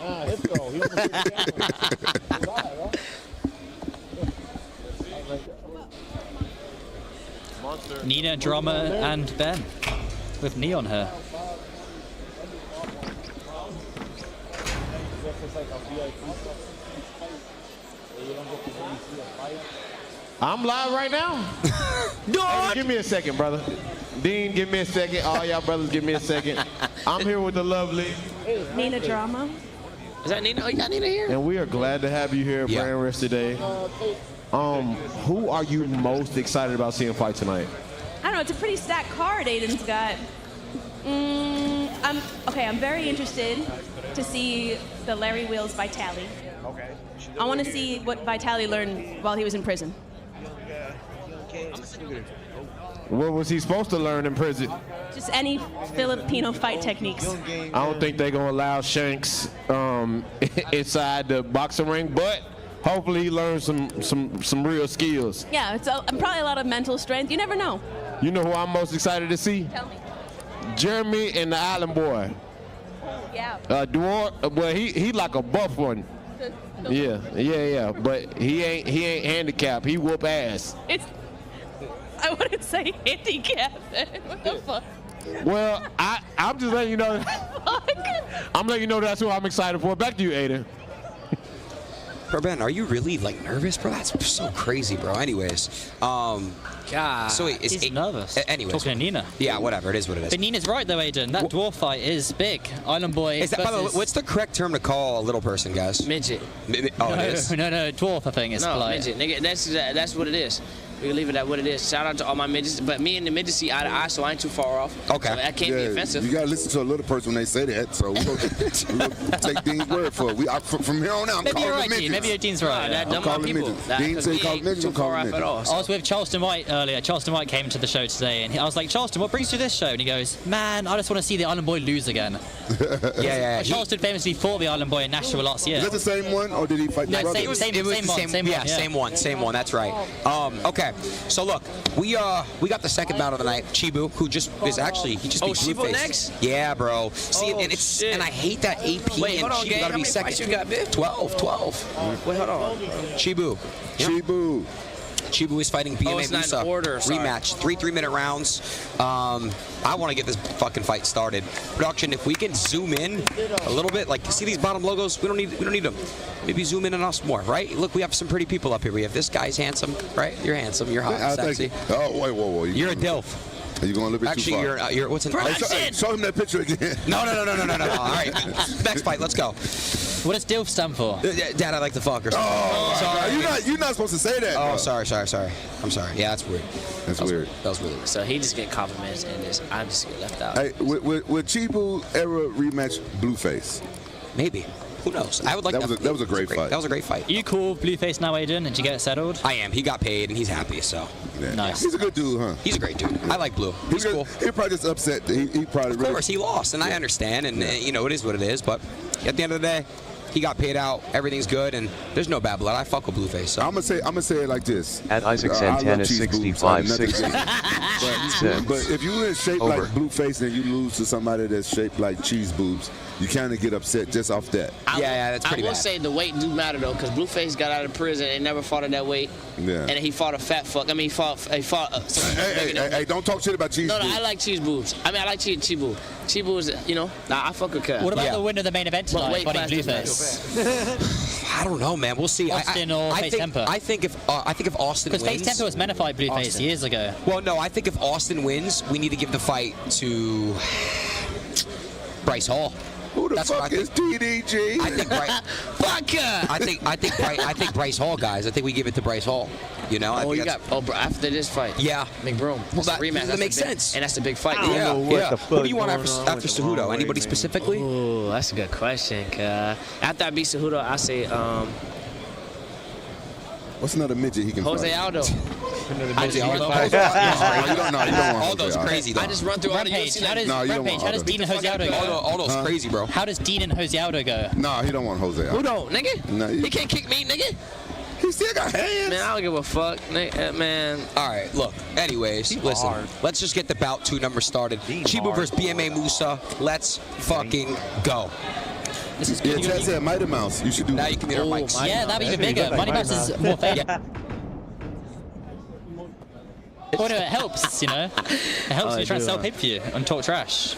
Let's go. He almost hit the camera.
Nina, Drama, and Ben with knee on her.
I'm live right now. Hey, give me a second, brother. Dean, give me a second. All y'all brothers, give me a second. I'm here with the lovely
Nina Drama.
Is that Nina? Oh, you got Nina here?
And we are glad to have you here at Brand Rest today. Who are you most excited about seeing fight tonight?
I don't know. It's a pretty stacked card Aiden's got. I'm very interested to see the Larry Wheels Vitali.
Okay.
I want to see what Vitali learned while he was in prison.
What was he supposed to learn in prison?
Just any Filipino fight techniques.
I don't think they're gonna allow Shanks inside the boxing ring, but hopefully he learns some real skills.
Yeah, it's probably a lot of mental strength. You never know.
You know who I'm most excited to see?
Tell me.
Jeremy and the Island Boy.
Yeah.
Dwarf, well, he like a buff one. Yeah. But he ain't handicapped. He whoop ass.
I wouldn't say handicap. What the fuck?
Well, I'm just letting you know. I'm letting you know that's who I'm excited for. Back to you, Aiden.
Bro, Ben, are you really like nervous, bro? That's so crazy, bro. Anyways,
God,
so wait,
he's nervous.
Anyways,
talking to Nina.
Yeah, whatever. It is what it is.
But Nina's right though, Aiden. That dwarf fight is big. Island Boy.
Is that, by the way, what's the correct term to call a little person, guys?
Midget.
Oh, it is.
No, dwarf. I think it's polite.
Midget. Nigga, that's what it is. We can leave it at what it is. Shout out to all my midgets, but me and the midgets see eye to eye, so I ain't too far off.
Okay.
So that can't be offensive.
You gotta listen to a little person when they say that. So we gonna take Dean's word for it. From here on out, I'm
Maybe
calling
you're right,
midgets.
Dean. Maybe your Dean's right.
I'm calling midgets. Dean said he called midgets. I'm calling midgets.
I was with Charleston White earlier. Charleston White came to the show today, and I was like, Charleston, what brings you to this show? And he goes, man, I just want to see the Island Boy lose again.
Yeah.
Charleston famously fought the Island Boy in Nashville last year.
Is that the same one, or did he fight the brother?
Same one. That's right. Okay, so look, we got the second bout of the night. Chibu, who just is actually he just beat
Chibu
Blueface.
next?
Yeah, bro. See, and I hate that AP.
Wait,
and
hold on,
Chibu
gang.
gotta
How
be
many
second.
fights you got, Biff?
12.
Wait, hold on.
Chibu. Chibu is fighting BMA
it's not
Musa.
in order, sorry.
Rematch. 3-minute rounds. I want to get this fucking fight started. Production, if we can zoom in a little bit, like see these bottom logos, we don't need them. Maybe zoom in on us more, right? Look, we have some pretty people up here. We have this guy's handsome, right? You're handsome. You're hot, sexy.
Whoa.
You're a dilf.
Are you going a little bit too far?
Actually, you're what's in?
Show him that picture again.
No. All right, next fight. Let's go.
What does DILF stand for?
Dad, I like to fuck or something.
Sorry. You're not supposed to say that.
Oh,
bro.
sorry. I'm sorry. Yeah, that's weird.
That's weird.
That was really weird.
So he just get compliments, and I just get left out.
Hey, would Chibu ever rematch Blueface?
Maybe. Who knows? I would like that.
That was a great fight.
That was a great fight.
You cool Blueface now, Aiden? Did you get it settled?
I am. He got paid and he's happy, so.
Yeah.
Nice.
He's a good dude, huh?
He's a great dude. I like Blue. He's cool.
He's probably just upset. He probably.
Of course, he lost, and I understand, and it is what it is. But at the end of the day, he got paid out. Everything's good, and there's no bad blood. I fuck with Blueface. So.
I'm gonna say it like this.
At Isaac Santana 6560.
But if you in shape like Blueface and you lose to somebody that's shaped like cheese boobs, you kind of get upset just off that.
That's pretty bad.
I will say the weight do matter though, because Blueface got out of prison and never fought at that weight.
Yeah.
And he fought a fat fuck. I mean, he fought.
Hey, don't talk shit about cheese boobs.
No, I like cheese boobs. I I like Chibu. Chibu is, I fuck with Kat.
What about the winner of the main event tonight, fighting Blueface?
I don't know, man. We'll see.
Austin or Face Temper?
I think if Austin wins,
because Face Temper was meant to fight Blueface years ago.
Well, no, I think if Austin wins, we need to give the fight to Bryce Hall.
Who the fuck is DDG?
I think I think Bryce Hall, guys. I think we give it to Bryce Hall.
After this fight.
Yeah.
McBroom.
Well, that
rematch.
That makes sense.
And that's the big fight.
Yeah. Who do you want after Cejudo? Anybody specifically?
Oh, that's a good question. After I beat Cejudo, I say
what's another midget he can
Jose
fight?
Aldo.
You don't want
Aldo's crazy, though.
I just run through all the
Rampage.
UFC.
How does Dean and Jose Aldo go?
Aldo's crazy, bro.
How does Dean and Jose Aldo go?
No, he don't want Jose Aldo.
Who don't, nigga?
No,
he can't kick me, nigga.
He still got hands.
Man, I don't give a fuck, nigga, man.
All right, look. Anyways, listen. Let's just get the bout 2 number started. Chibu versus BMA Musa. Let's fucking go.
This is
good. Yeah, Chad said Mighty Mouse. You should do
that. Now you can meet our mics.
Yeah, that'd be even bigger. Mighty Mouse is more famous. Well, no, it helps, It helps you try and sell pay-per-view and talk trash.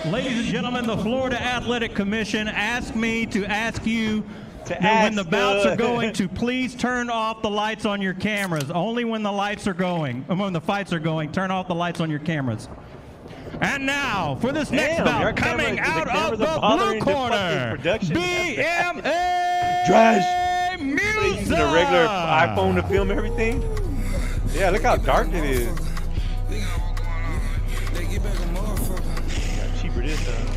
Ladies and gentlemen, the Florida Athletic Commission asked me to ask you
when the bouts are going to please turn off the lights on your cameras. Only when the lights are going, when the fights are going, turn off the lights on your cameras. And now, for this next bout, coming out of the blue corner, BMA
Trash.
Music.
Using a regular iPhone to film everything. Yeah, look how dark it is. Got cheaper this time.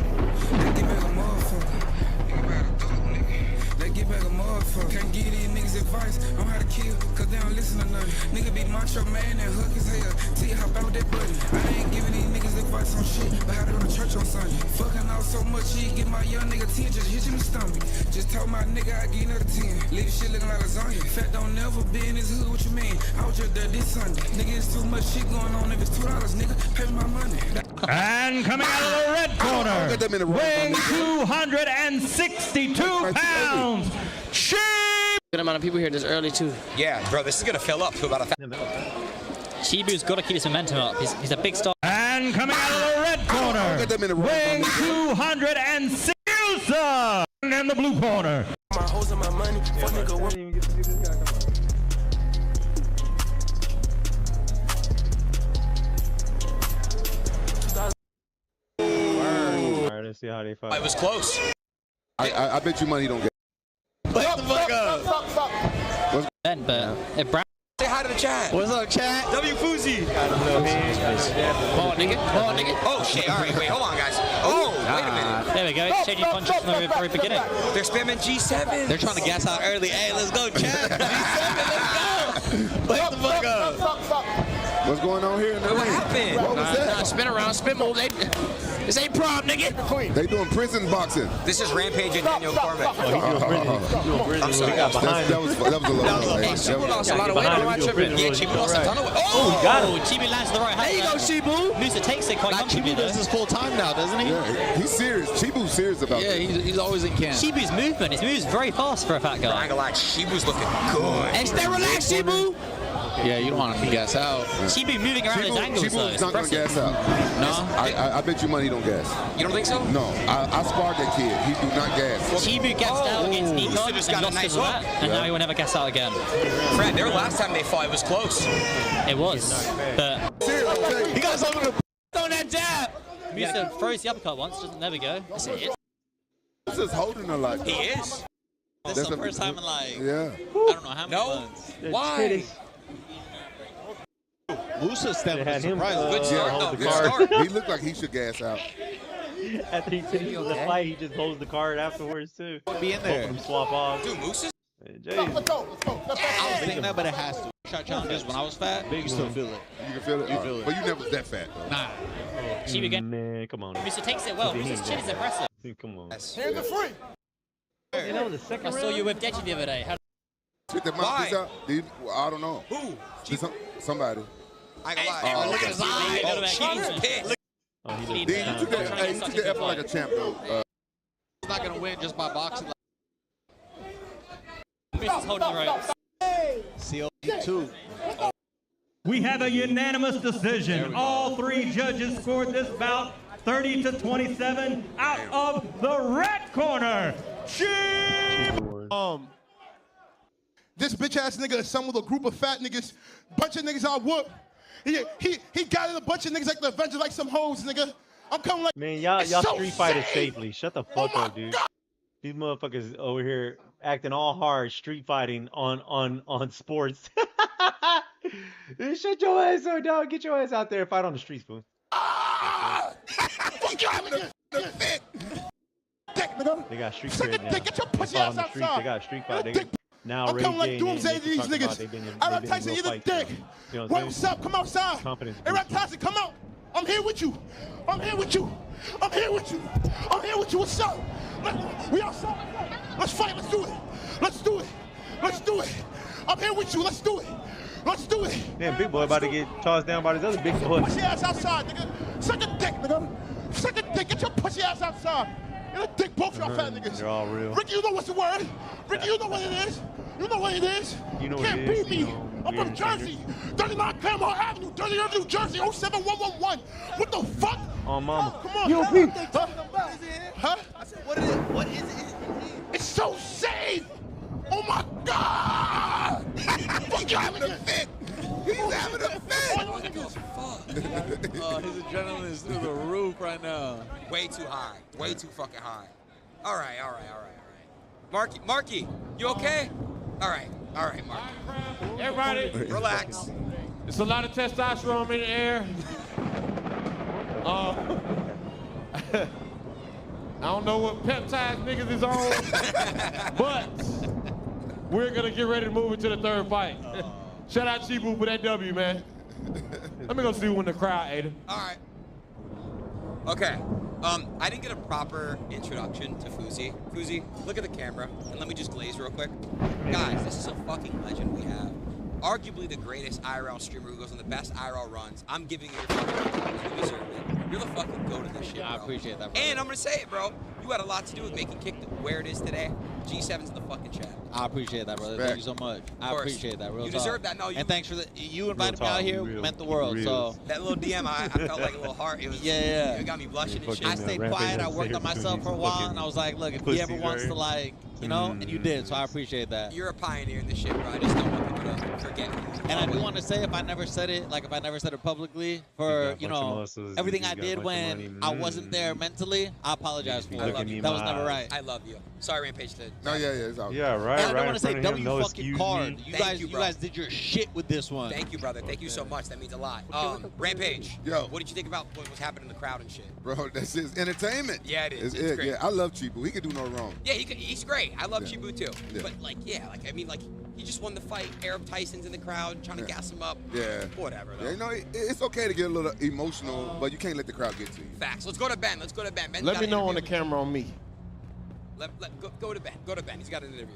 Can't give these niggas advice on how to kill, cause they don't listen to nothing. Nigga be macho man and hook his hair. Till you hop out that button. I ain't giving these niggas advice on shit, but how to go to church on Sunday. Fucking out so much, he get my young nigga 10, just hit you in the stomach. Just told my nigga I give another 10. Leave shit looking like lasagna. Fat don't never be in his hood, what you mean? I was just there this Sunday. Nigga, it's too much shit going on. If it's $2, nigga, pay me my money.
And coming out of the red corner, weighing 262 pounds,
Good amount of people here this early too.
Yeah, bro, this is gonna fill up to about 1,000.
Shibu's got to keep his momentum up. He's a big star.
And coming out of the red corner, weighing 206 in the blue corner.
My hoes and my money, fuck nigga.
Alright, let's see how they fight.
It was close.
I bet you money he don't get.
Wake the fuck up. But if Brown.
Say hi to the chat.
What's up, chat?
W Fuzi.
Come on, nigga.
Oh shit! All right, wait, hold on, guys. Oh, wait a minute.
There we go. Changing punches from the very beginning.
They're spamming G7.
They're trying to gas out early. Hey, let's go, chat. G7, let's go. Wake the fuck up.
What's going on here in the ring?
What happened?
What was that?
Spin around, spin move. This ain't prom, nigga.
They doing prison boxing.
This is Rampage and Daniel Cormick.
I'm sorry.
That was a low.
Hey, Chibu lost a lot of weight. I'm not tripping. Yeah, Chibu lost a ton of weight.
Oh, he got him. Chibu lands the right hand.
There you go, Chibu.
Musa takes it quite comfortably.
Chibu does this full time now, doesn't he?
Yeah, he's serious. Chibu's serious about
it. Yeah, he's always in camp.
Chibu's movement, his moves very fast for a fat guy.
I ain't gonna lie, Chibu's looking good.
Hey, stay relaxed, Chibu. Yeah, you don't want him to gas out.
Chibu moving around his angles, though.
Chibu's not gonna gas out.
No?
I bet you money he don't gas.
You don't think so?
No, I sparred that kid. He do not gas.
Chibu gassed out against Nikon and
just got a
lost
nice
his that, and now he will never gas out again.
Fred, their last time they fought, it was close.
It was, but
he got something to on that jab.
Musa throws the uppercut once, doesn't. There we go. That's it.
This is holding her like
He is.
This is the first time in like
yeah.
I don't know how many months.
Why?
Musa stepped
had him
Good start, though. Good
yeah.
start.
He looked like he should gas out.
After he finishes the fight, he just holds the card afterwards too.
Be in there.
Both of them swap off.
Dude, Moose
I was thinking that, but it has to. Shot challenges when I was fat, you still feel it.
You can feel it?
You feel it.
But you never was that fat, though.
Nah.
Chibu again.
Man, come on.
Musa takes it well. Musa's chin is impressive.
Come on.
Here's the free.
You know, the second
I saw you with Deji the other day.
Took the mouthpiece out? I don't know.
Who?
Somebody.
I ain't gonna lie.
Oh,
Look at his eye.
Oh,
Oh, Chibu's pissed.
You took that effort like a champ, though.
He's not gonna win just by boxing.
Musa's holding the ropes.
COD2.
We have a unanimous decision. All three judges scored this bout 30-27 out of the red corner.
This bitch ass nigga assembled a group of fat niggas, bunch of niggas I whoop. He got a bunch of niggas like the Avengers, like some hoes, nigga. I'm coming like
man, y'all
so
street fighters
safe.
safely. Shut the fuck up, dude. These motherfuckers over here acting all hard, street fighting on sports. Shut your ass up, dog. Get your ass out there and fight on the streets, fool. They got street cred now.
Get your pussy
They
ass
fought on the streets.
outside.
They got street fight. They now
I'm
Ray
coming like
J
doomsday
and
to these
talking about
niggas.
they've been in
Aaron
real
Tyson, you the
fights
dick.
now. You know what I'm
What's
saying?
up? Come outside.
Confidence.
Aaron Tyson, come out. I'm here with you. I'm here with you. I'm here with you. I'm here with you. What's up? We outside. Let's fight. Let's do it. Let's do it. Let's do it. I'm here with you. Let's do it. Let's do it.
Damn, big boy about to get tossed down by this other big boy.
Pussy ass outside, nigga. Suck a dick, nigga. Suck a dick. Get your pussy ass outside. And a dick, both y'all fat niggas.
They're all real.
Ricky, you know what's the word? Ricky, you know what it is. You know what it is.
You know
Can't
what it is.
beat me. I'm from Jersey. 39 Claremont Avenue, 30 Avenue, Jersey, 07111. What the fuck?
Oh, mama.
Come on.
Yo,
Huh?
Pete.
Huh? I said, what is it? What is it? It's so safe. Oh my God! Fuck you having a fit. He's having a fit.
His adrenaline is through the roof right now. Way too high. Way too fucking high. All right. Marky, you okay? All right, Marky.
Everybody,
relax.
It's a lot of testosterone in the air. I don't know what peptides niggas is on, but we're gonna get ready to move into the third fight. Shout out Chibu for that W, man. Let me go see who in the crowd, Ada.
All right. Okay. I didn't get a proper introduction to Fuzi. Fuzi, look at the camera and let me just glaze real quick. Guys, this is a fucking legend we have. Arguably the greatest IRL streamer who goes on the best IRL runs. I'm giving you your fucking you deserve it. You're the fucking go to this shit, bro.
I appreciate that, bro.
And I'm gonna say it, bro. You had a lot to do with making Kick where it is today. G7's in the fucking chat.
I appreciate that, brother. Thank you so much. I appreciate that, real
You
talk.
deserve that. No, you.
And thanks for you invited me out here. Meant the world. So
that little DM, I felt like a little heart. It was.
Yeah.
It got me blushing and shit.
I stayed quiet. I worked on myself for a while, and I was like, look, if he ever wants to, like, you know, and you did. So I appreciate that.
You're a pioneer in this shit, bro. I just don't want people to forget.
And I do want to say, if I never said it, like if I never said it publicly, for you know everything I did when I wasn't there mentally, I apologize for it. That was never right.
I love you. Sorry, Rampage.
No, it's all
Yeah, right.
And I
right
want to say
in front of him,
W
no
fucking
excuse
card.
me.
You guys did your shit with this one.
Thank you, brother. Thank you so much. That means a lot. Rampage.
Yo.
What did you think about what was happening in the crowd and shit?
Bro, that's his entertainment.
Yeah, it is.
It's
great.
Yeah, I love Chibu. He can do no wrong.
Yeah, he's great. I love Chibu too.
Yeah.
But I mean, he just won the fight. Arab Tyson's in the crowd trying to gas him up.
Yeah.
Whatever, though.
Yeah, you know, it's okay to get a little emotional, but you can't let the crowd get to you.
Facts. Let's go to Ben. Ben's
Let
got
me
an
know on
interview.
the camera on me.
Go to Ben. Go to Ben. He's got an interview.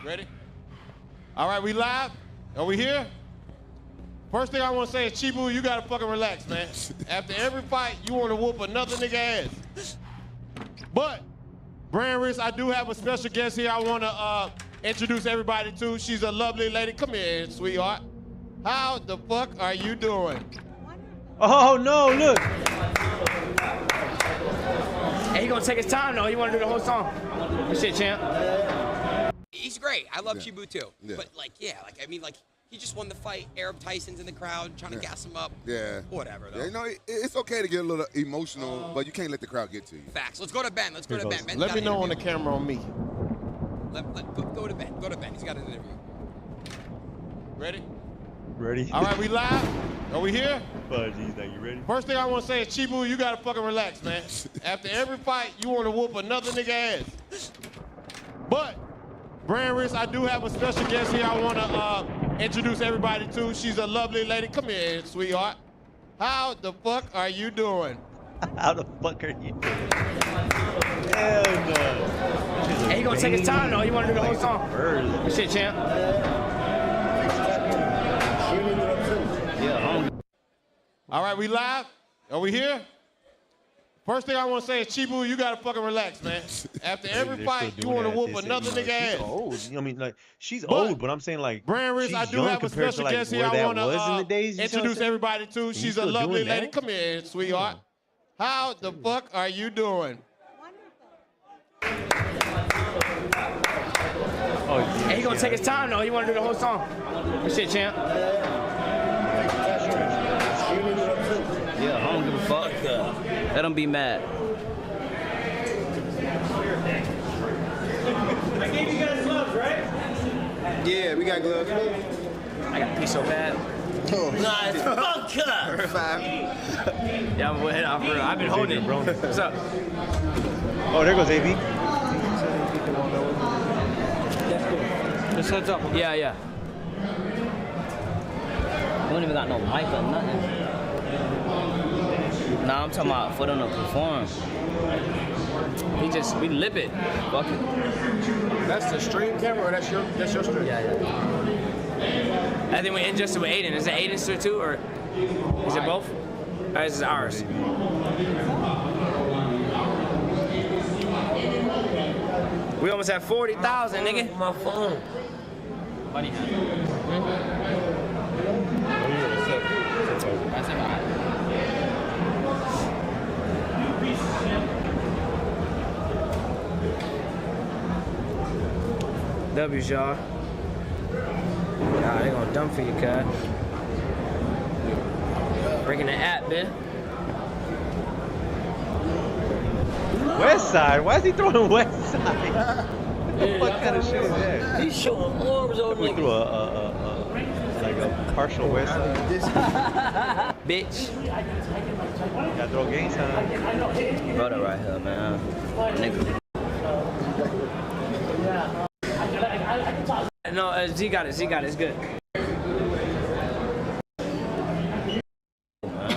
Ready? All right, we live? Are we here? First thing I want to say is, Chibu, you gotta fucking relax, man. After every fight, you want to whoop another nigga ass. But, Brand Risk, I do have a special guest here I want to introduce everybody to. She's a lovely lady. Come here, sweetheart. How the fuck are you doing?
Oh, no, look.
Hey, he gonna take his time, though. He wanna do the whole song. Good shit, champ.
He's great. I love Chibu too.
Yeah.
But I mean, he just won the fight. Arab Tyson's in the crowd trying to gas him up.
Yeah.
Whatever, though.
Yeah, you know, it's okay to get a little emotional, but you can't let the crowd get to you.
Facts. Let's go to Ben. Ben's
Let
got
me
an
know on
interview.
the camera on me.
Go to Ben. Go to Ben. He's got an interview.
Ready?
Ready?
All right, we live? Are we here?
Oh, geez, are you ready?
First thing I want to say is, Chibu, you gotta fucking relax, man. After every fight, you want to whoop another nigga ass. But, Brand Risk, I do have a special guest here I want to introduce everybody to. She's a lovely lady. Come here, sweetheart. How the fuck are you doing?
How the fuck are you doing? Hell no.
Hey, he gonna take his time, though. He wanna do the whole song. Good shit, champ.
All right, we live? Are we here? First thing I want to say is, Chibu, you gotta fucking relax, man. After every fight, you want to whoop another nigga ass.
Old. I mean, she's old, but I'm saying
Brand Risk, I do have a special guest here I want to introduce everybody to. She's a lovely lady. Come here, sweetheart. How the fuck are you doing?
Hey, he gonna take his time, though. He wanna do the whole song. Good shit, champ.
Yeah, I don't give a fuck. Let them be mad.
I gave you guys gloves, right?
Yeah, we got gloves.
I got to pee so bad.
Nah, it's fuck up.
Yeah, I'm head off real. I've been holding it. What's up?
Oh, there goes AB.
Just heads up. Yeah.
We don't even got no mic or nothing. Nah, I'm talking about for them to perform.
We lip it. Fuck it.
That's the stream camera, or that's your stream?
Yeah. I think we ingested with Aiden. Is it Aiden's still too, or is it both? Or is it ours? We almost at 40,000, nigga.
My phone.
Funny. That's about it. W's, y'all. Nah, they gonna dump for you, cuz. Breaking the app, bitch.
West Side? Why is he throwing West Side? What kind of shit is that?
He's showing arms on
We threw like a partial West Side.
Bitch.
Gotta throw gang sign.
Brother right here, man. Nigga. No, Z got it. Z got it. It's good.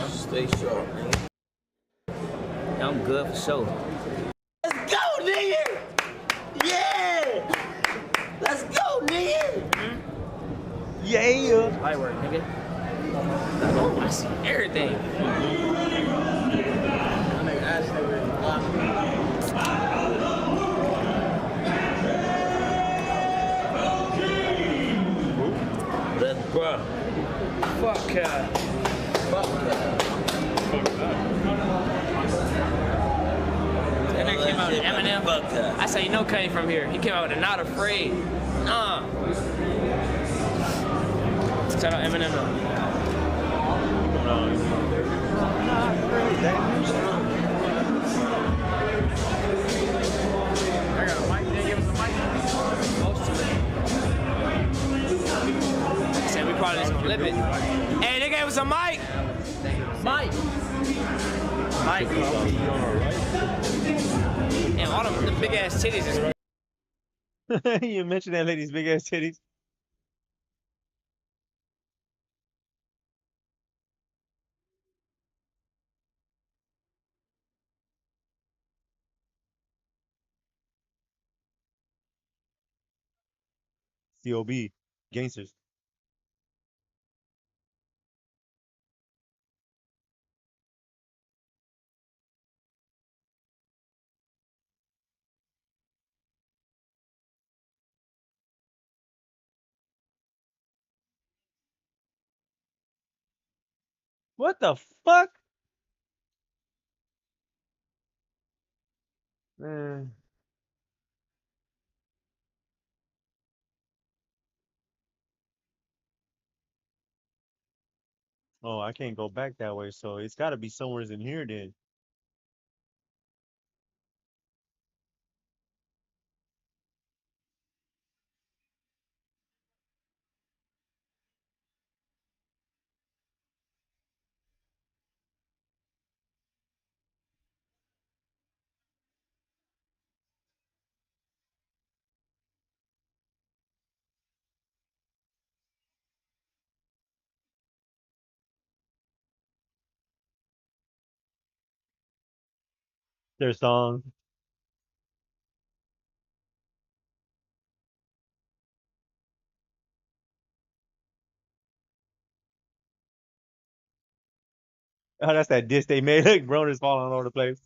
Stay sharp, nigga.
I'm good for sure.
Let's go, nigga! Yeah! Let's go, nigga!
Yeah!
Light work, nigga. I see everything.
Let's bro.
Fuck And then came out with Eminem. I said, you know Kanye from here. He came out with a Not Afraid. Shout out Eminem though. I got a mic. They give us a mic. Most of it. Said we probably just gonna lip it. Hey, they gave us a mic. Mike. And all them big ass titties is.
You mentioned that lady's big ass titties. COB, gangsters. What the fuck? Man. Oh, I can't go back that way, so it's got to be somewhere in here then. Their song. Oh, that's that diss they made. Like, grown is falling all over the place.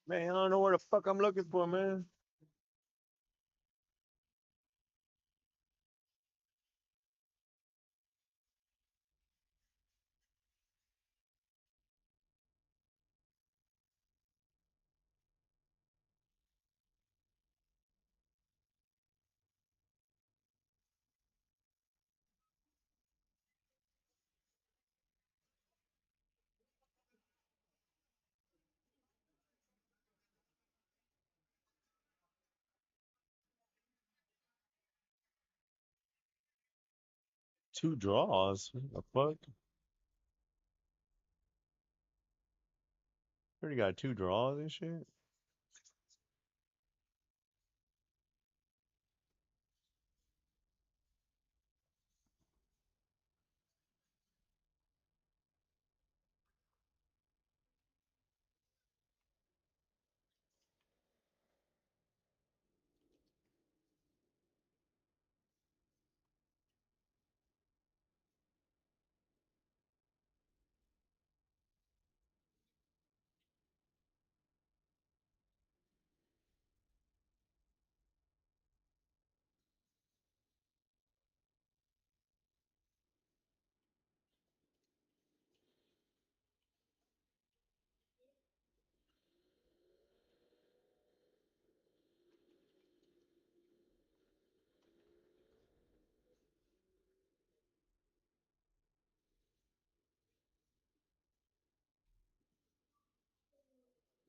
Man, I don't know where the fuck I'm looking for, man. Two draws. What the fuck? Already got two draws and shit.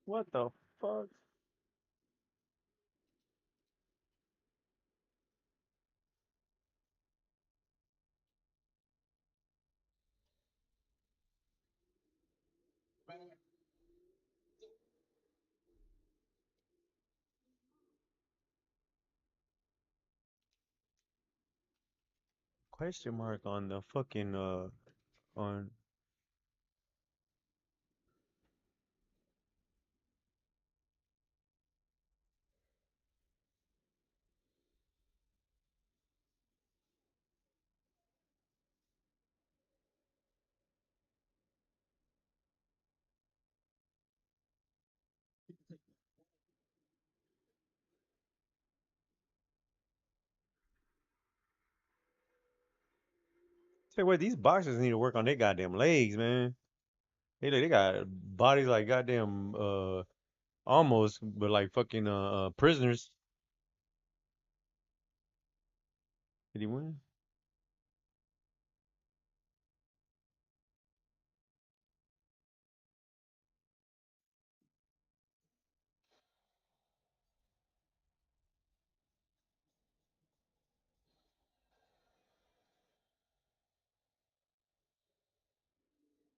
What the fuck? Question mark on the fucking on. Say what, these boxers need to work on their goddamn legs, man. They got bodies like goddamn almost, but like fucking prisoners. Did he win?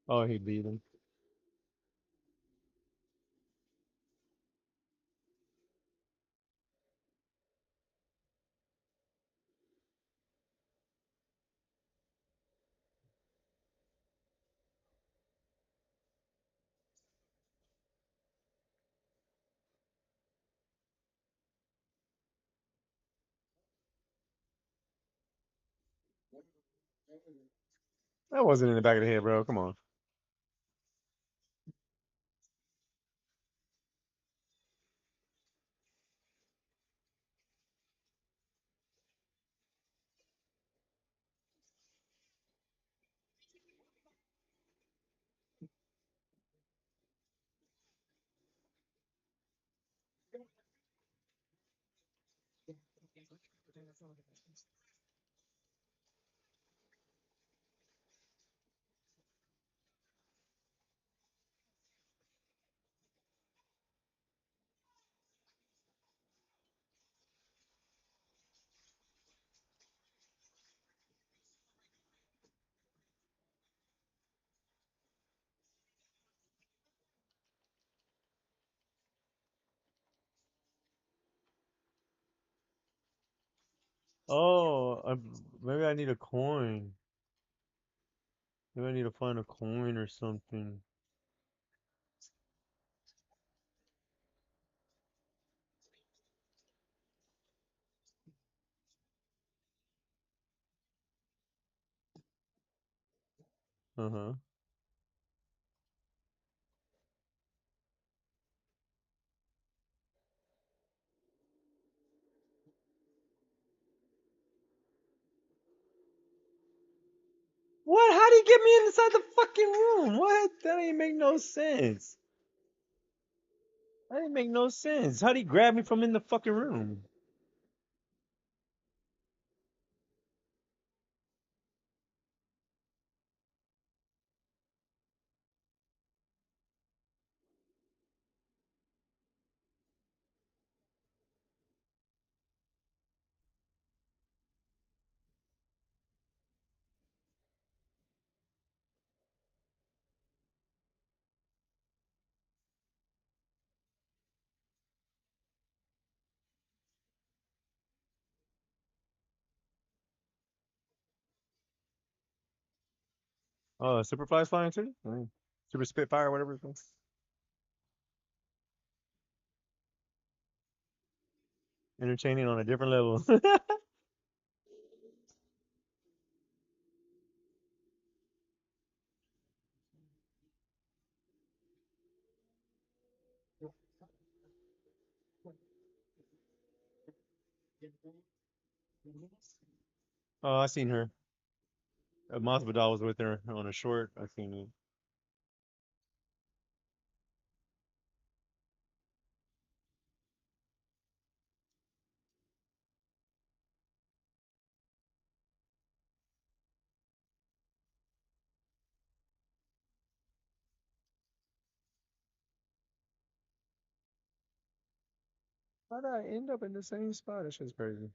Oh, he beat him. That wasn't in the back of the head, bro. Come on. Oh, maybe I need a coin. Maybe I need to find a coin or something. Uh-huh. What? How'd he get me inside the fucking room? What? That ain't make no sense. That ain't make no sense. How'd he grab me from in the fucking room? Oh, Superfly's flying too? Super Spitfire, whatever it's called. Entertaining on a different level. Oh, I seen her. Masvidal was with her on a short. I seen it. How did I end up in the same spot? That shit's crazy.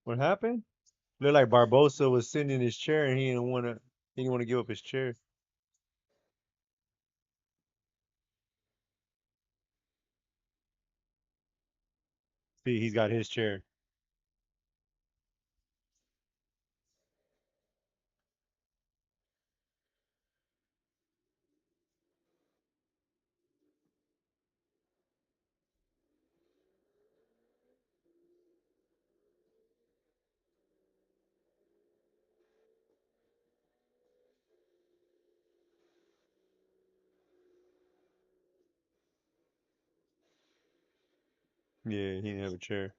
What happened? Looked like Barbosa was sitting in his chair and he didn't want to give up his chair. See, he's got his chair. Yeah, he didn't have a chair.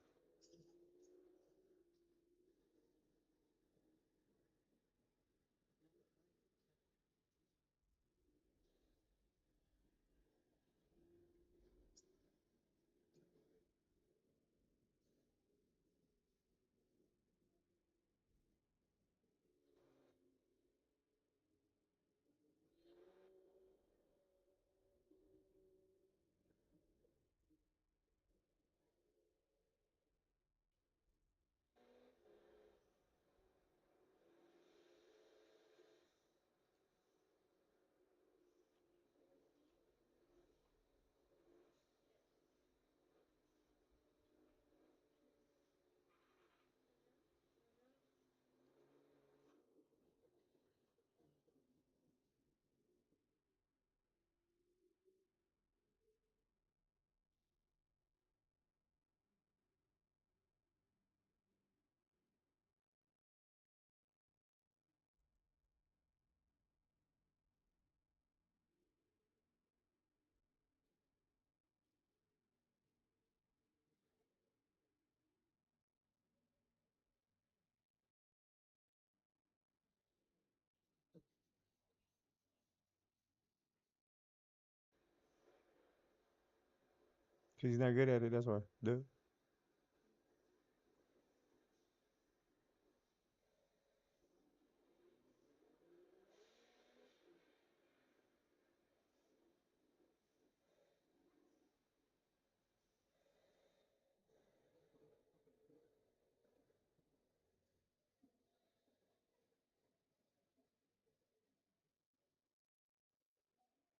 Cause he's not good at it. That's why. Dude.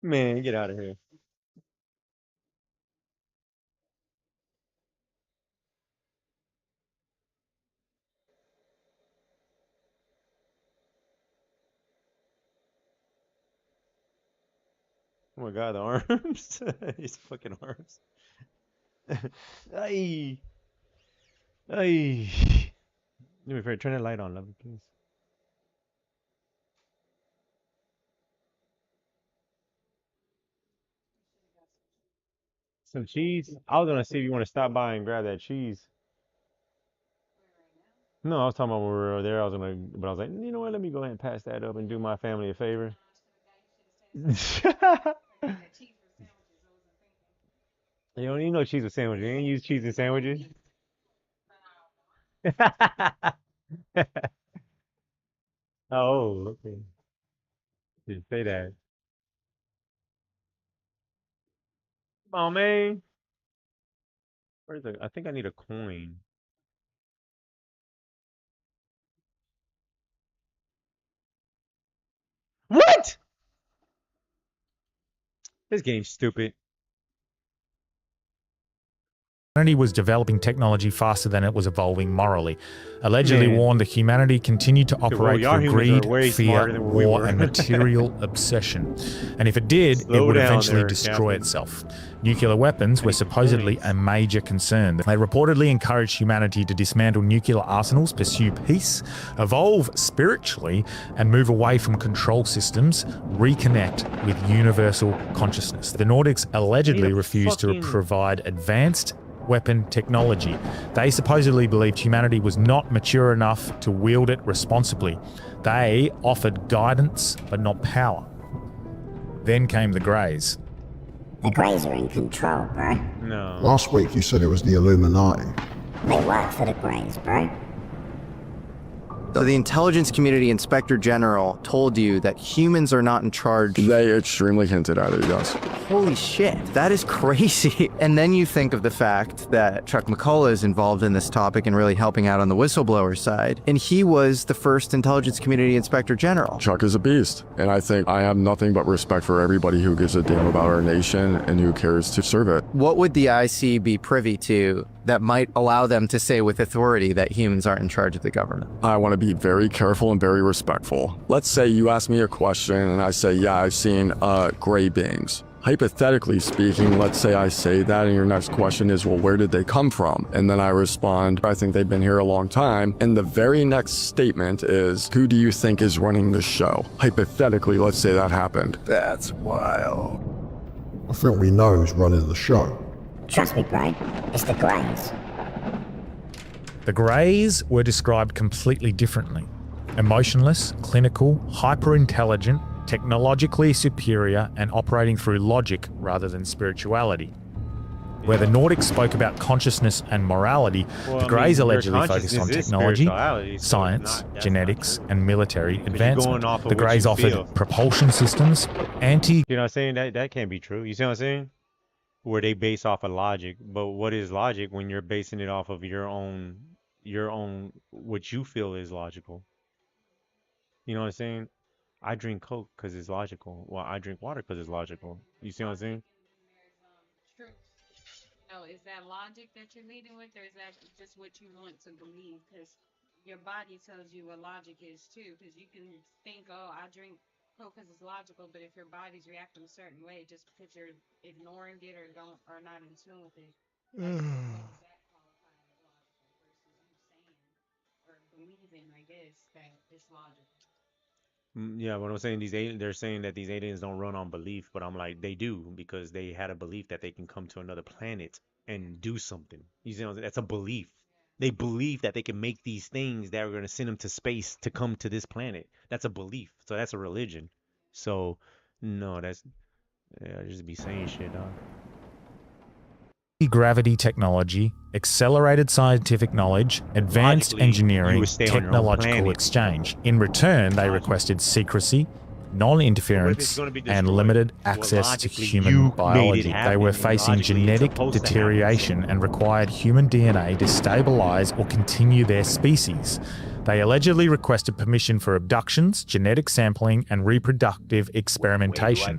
Man, get out of here. Oh my god, the arms. His fucking arms. Ay. Ay. Do me a favor, turn that light on, love, please. Some cheese? I was gonna see if you want to stop by and grab that cheese. No, I was talking about when we were there. But I was like, you know what? Let me go ahead and pass that up and do my family a favor. You don't need no cheese with sandwiches. You ain't use cheese in sandwiches. Oh, okay. Didn't say that. Come on, man. Where's the? I think I need a coin. What? This game's stupid.
Humanity was developing technology faster than it was evolving morally. Allegedly warned that humanity continued to operate through greed, fear, war, and material obsession. And if it did, it would eventually destroy itself. Nuclear weapons were supposedly a major concern. They reportedly encouraged humanity to dismantle nuclear arsenals, pursue peace, evolve spiritually, and move away from control systems, reconnect with universal consciousness. The Nordics allegedly refused to provide advanced weapon technology. They supposedly believed humanity was not mature enough to wield it responsibly. They offered guidance, but not power. Then came the Greys.
The Greys are in control, bro.
No.
Last week you said it was the Illuminati.
They work for the Greys, bro.
So the intelligence community inspector general told you that humans are not in charge.
They extremely hinted at it, yes.
Holy shit, that is crazy. And then you think of the fact that Chuck McCullough is involved in this topic and really helping out on the whistleblower side. And he was the first intelligence community inspector general.
Chuck is a beast. And I think I have nothing but respect for everybody who gives a damn about our nation and who cares to serve it.
What would the IC be privy to that might allow them to say with authority that humans aren't in charge of the government?
I want to be very careful and very respectful. Let's say you ask me a question and I say, yeah, I've seen gray beings. Hypothetically speaking, let's say I say that and your next question is, well, where did they come from? And then I respond, I think they've been here a long time. And the very next statement is, who do you think is running the show? Hypothetically, let's say that happened.
That's wild.
I think we know who's running the show.
Trust me, bro. It's the Greys.
The Greys were described completely differently. Emotionless, clinical, hyper-intelligent, technologically superior, and operating through logic rather than spirituality. Where the Nordics spoke about consciousness and morality, the Greys allegedly focused on technology, science, genetics, and military advancement. The Greys offered propulsion systems,
You know what I'm saying? That can't be true. You see what I'm saying? Where they base off of logic. But what is logic when you're basing it off of your own, what you feel is logical? You know what I'm saying? I drink Coke because it's logical. Well, I drink water because it's logical. You see what I'm saying?
True. No, is that logic that you're leading with, or is that just what you want to believe? Because your body tells you what logic is too. Because you can think, oh, I drink Coke because it's logical, but if your body's reacting a certain way, just because you're ignoring it or not in tune with it, that qualifies as logical versus you saying or believing, I guess, that it's logical.
Yeah, what I'm saying, they're saying that these aliens don't run on belief, but I'm like, they do, because they had a belief that they can come to another planet and do something. You see what I'm saying? That's a belief. They believe that they can make these things that are going to send them to space to come to this planet. That's a belief. So that's a religion. So, no, I just be saying shit, dog.
Gravity technology, accelerated scientific knowledge, advanced engineering, technological exchange. In return, they requested secrecy, non-interference, and limited access to human biology. They were facing genetic deterioration and required human DNA to stabilize or continue their species. They allegedly requested permission for abductions, genetic sampling, and reproductive experimentation.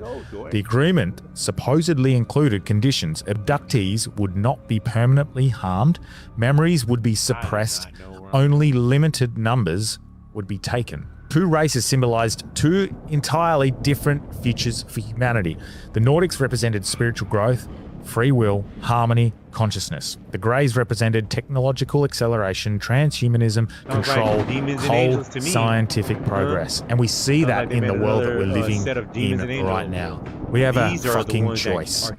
The agreement supposedly included conditions. Abductees would not be permanently harmed, memories would be suppressed, only limited numbers would be taken. Two races symbolized two entirely different futures for humanity. The Nordics represented spiritual growth, free will, harmony, consciousness. The Greys represented technological acceleration, transhumanism, control, cold scientific progress. And we see that in the world that we're living in right now. We have a fucking choice.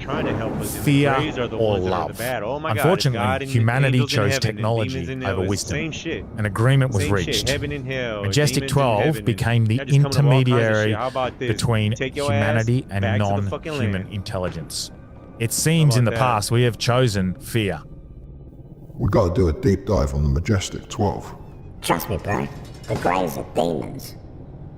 Fear or love. Unfortunately, humanity chose technology over wisdom. An agreement was reached. Majestic 12 became the intermediary between humanity and non-human intelligence. It seems in the past we have chosen fear.
We gotta do a deep dive on the Majestic 12.
Trust me, bro. The Greys are demons.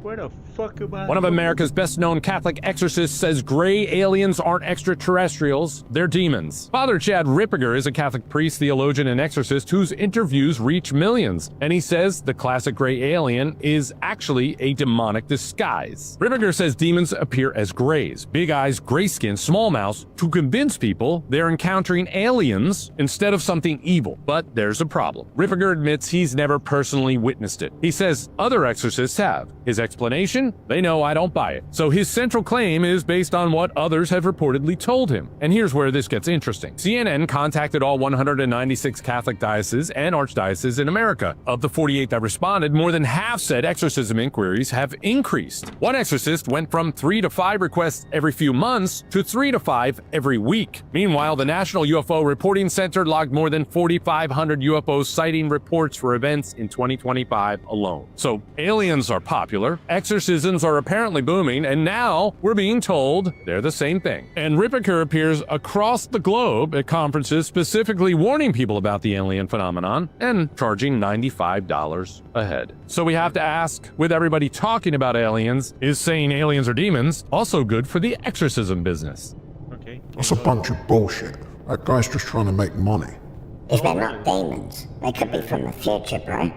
Where the fuck am I
One of
doing?
America's best-known Catholic exorcists says gray aliens aren't extraterrestrials, they're demons. Father Chad Ripperger is a Catholic priest, theologian, and exorcist whose interviews reach millions, and he says the classic gray alien is actually a demonic disguise. Ripperger says demons appear as grays, big eyes, gray skin, small mouths, to convince people they're encountering aliens instead of something evil. But there's a problem. Ripperger admits he's never personally witnessed it. He says other exorcists have. His explanation? They know I don't buy it. So his central claim is based on what others have reportedly told him. And here's where this gets interesting. CNN contacted all 196 Catholic dioceses and archdioceses in America. Of the 48 that responded, more than half said exorcism inquiries have increased. One exorcist went from 3 to 5 requests every few months to 3 to 5 every week. Meanwhile, the National UFO Reporting Center logged more than 4,500 UFO sighting reports for events in 2025 alone. So aliens are popular, exorcisms are apparently booming, and now we're being told they're the same thing. And Ripperger appears across the globe at conferences specifically warning people about the alien phenomenon and charging $95 a head. So we have to ask, with everybody talking about aliens, is saying aliens are demons also good for the exorcism business?
Okay.
That's a bunch of bullshit. That guy's just trying to make money.
If they're not demons, they could be from the future, bro.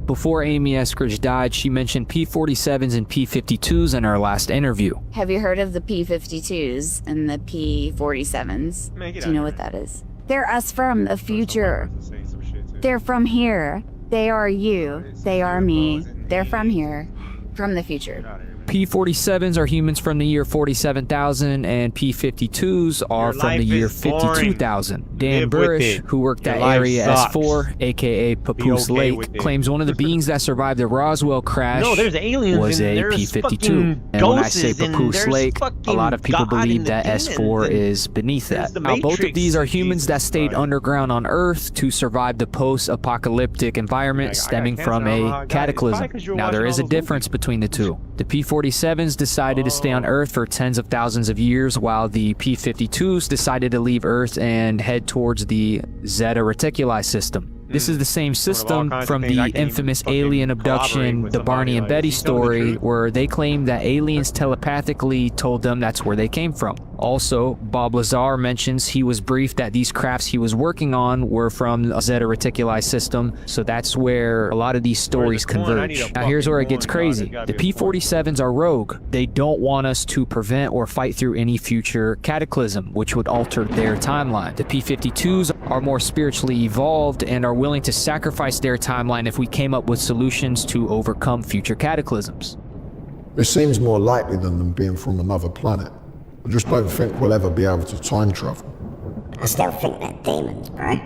Before Amy Eskridge died, she mentioned P-47s and P-52s in her last interview.
Have you heard of the P-52s and the P-47s? Do you know what that is? They're us from the future. They're from here. They are you. They are me. They're from here. From the future.
P-47s are humans from the year 47,000, and P-52s are from the year 52,000. Dan Burrish, who worked at Area S4, aka Papoose Lake, claims one of the beings that survived the Roswell crash was a P-52. And when I say Papoose Lake, a lot of people believe that S4 is beneath that. Now, both of these are humans that stayed underground on Earth to survive the post-apocalyptic environment stemming from a cataclysm. Now, there is a difference between the two. The P-47s decided to stay on Earth for tens of thousands of years, while the P-52s decided to leave Earth and head towards the Zeta Reticuli system. This is the same system from the infamous alien abduction, the Barney and Betty story, where they claim that aliens telepathically told them that's where they came from. Also, Bob Lazar mentions he was briefed that these crafts he was working on were from the Zeta Reticuli system, so that's where a lot of these stories converge. Now here's where it gets crazy. The P-47s are rogue. They don't want us to prevent or fight through any future cataclysm, which would alter their timeline. The P-52s are more spiritually evolved and are willing to sacrifice their timeline if we came up with solutions to overcome future cataclysms.
It seems more likely than them being from another planet. I just don't think we'll ever be able to time travel.
I still think they're demons, bro.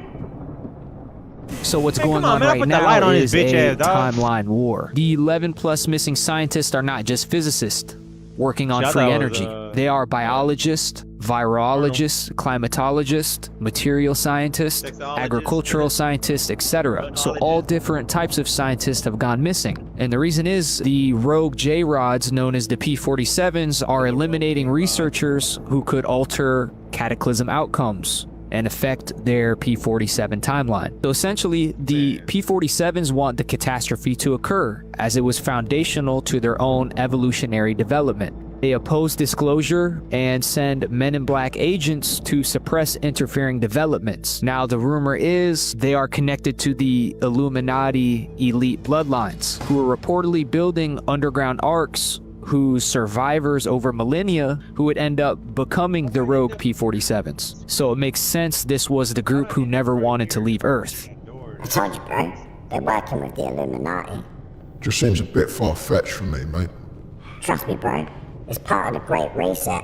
So what's going on right now is a timeline war. The 11 plus missing scientists are not just physicists working on free energy. They are biologists, virologists, climatologists, material scientists, agricultural scientists, etc. So all different types of scientists have gone missing. And the reason is the rogue J-rods known as the P-47s are eliminating researchers who could alter cataclysm outcomes and affect their P-47 timeline. So essentially, the P-47s want the catastrophe to occur, as it was foundational to their own evolutionary development. They oppose disclosure and send Men in Black agents to suppress interfering developments. Now, the rumor is they are connected to the Illuminati elite bloodlines, who are reportedly building underground arcs whose survivors over millennia who would end up becoming the rogue P-47s. So it makes sense this was the group who never wanted to leave Earth.
I told you, bro. They're working with the Illuminati.
Just seems a bit far-fetched for me, mate.
Trust me, bro. It's part of the Great Reset.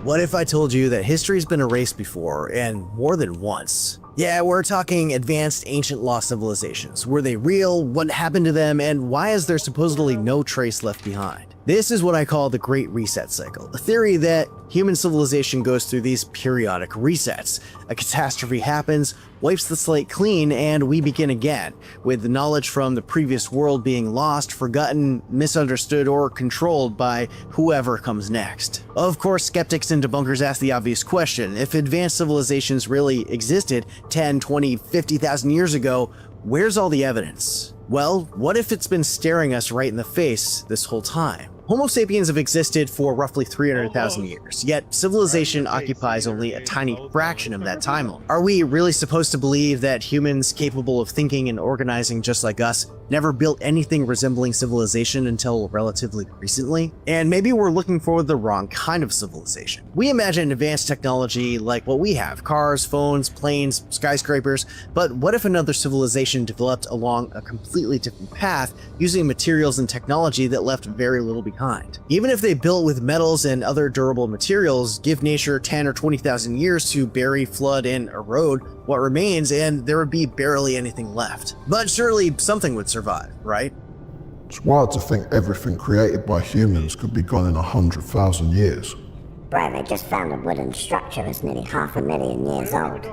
What if I told you that history's been erased before, and more than once? Yeah, we're talking advanced ancient lost civilizations. Were they real? What happened to them? And why is there supposedly no trace left behind? This is what I call the Great Reset Cycle, a theory that human civilization goes through these periodic resets. A catastrophe happens, wipes the slate clean, and we begin again, with the knowledge from the previous world being lost, forgotten, misunderstood, or controlled by whoever comes next. Of course, skeptics and debunkers ask the obvious question: if advanced civilizations really existed 10, 20, 50,000 years ago, where's all the evidence? Well, what if it's been staring us right in the face this whole time? Homo sapiens have existed for roughly 300,000 years, yet civilization occupies only a tiny fraction of that timeline. Are we really supposed to believe that humans capable of thinking and organizing just like us never built anything resembling civilization until relatively recently? And maybe we're looking for the wrong kind of civilization. We imagine advanced technology like what we have, cars, phones, planes, skyscrapers, but what if another civilization developed along a completely different path using materials and technology that left very little behind? Even if they built with metals and other durable materials, give nature 10 or 20,000 years to bury, flood, and erode what remains, and there would be barely anything left. But surely something would survive, right?
It's wild to think everything created by humans could be gone in 100,000 years.
Bro, they just found a wooden structure that's nearly 500,000 years old.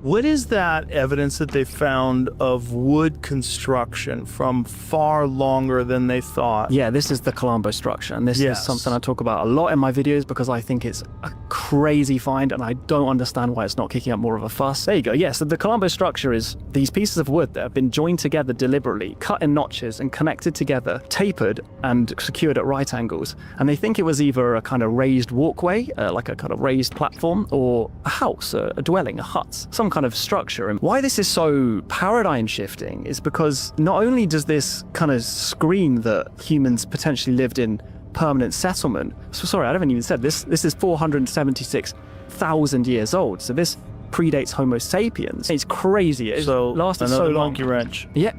What is that evidence that they found of wood construction from far longer than they thought?
Yeah, this is the Colombo structure, and this is something I talk about a lot in my videos because I think it's a crazy find and I don't understand why it's not kicking up more of a fuss. There you go. Yeah, so the Colombo structure is these pieces of wood that have been joined together deliberately, cut in notches and connected together, tapered and secured at right angles. And they think it was either a kind of raised walkway, like a kind of raised platform, or a house, a dwelling, a hut, some kind of structure. And why this is so paradigm shifting is because not only does this kind of scream that humans potentially lived in permanent settlement. So sorry, I haven't even said this. This is 476,000 years old. So this predates Homo sapiens. It's crazy. It's lasted so long.
Monkey wrench.
Yeah,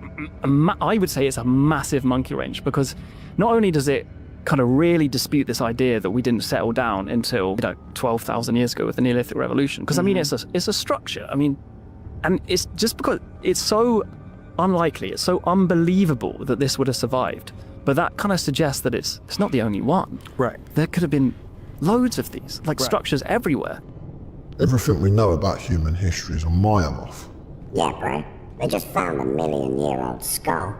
I would say it's a massive monkey wrench because not only does it kind of really dispute this idea that we didn't settle down until 12,000 years ago with the Neolithic Revolution. Because I mean, it's a structure. I mean, and it's just because it's so unlikely, it's so unbelievable that this would have survived. But that kind of suggests that it's not the only one.
Right.
There could have been loads of these, structures everywhere.
Everything we know about human history is a mile off.
Yeah, bro. They just found a 1,000,000-year-old skull.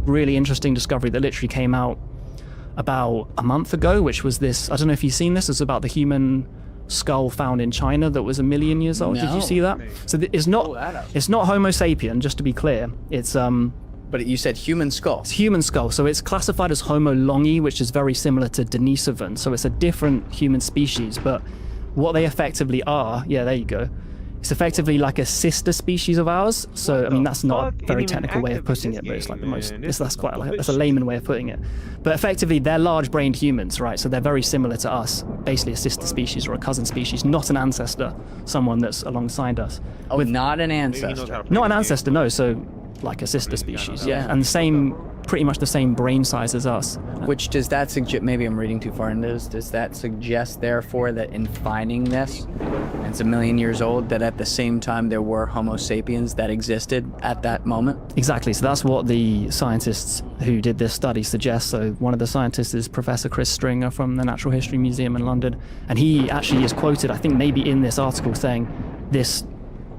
Really interesting discovery that literally came out about a month ago, which was this, I don't know if you've seen this, it's about the human skull found in China that was 1,000,000 years old. No. Did you see that? So it's not Homo sapien, just to be clear. It's
But you said human skull.
It's human skull, so it's classified as Homo longi, which is very similar to Denisovan, so it's a different human species, but what they effectively are, yeah, there you go. It's effectively like a sister species of ours. So I mean, that's not a very technical way of putting it, but it's like the most. That's a layman way of putting it. But effectively, they're large-brained humans, right? So they're very similar to us, basically a sister species or a cousin species, not an ancestor, someone that's alongside us.
Oh, not an ancestor.
Not an ancestor, no. So like a sister species, yeah, and pretty much the same brain size as us.
Which does that suggest, maybe I'm reading too far into this, does that suggest therefore that in finding this, and it's 1,000,000 years old, that at the same time there were Homo sapiens that existed at that moment?
Exactly, so that's what the scientists who did this study suggest. So one of the scientists is Professor Chris Stringer from the Natural History Museum in London, and he actually is quoted, I think maybe in this article, saying this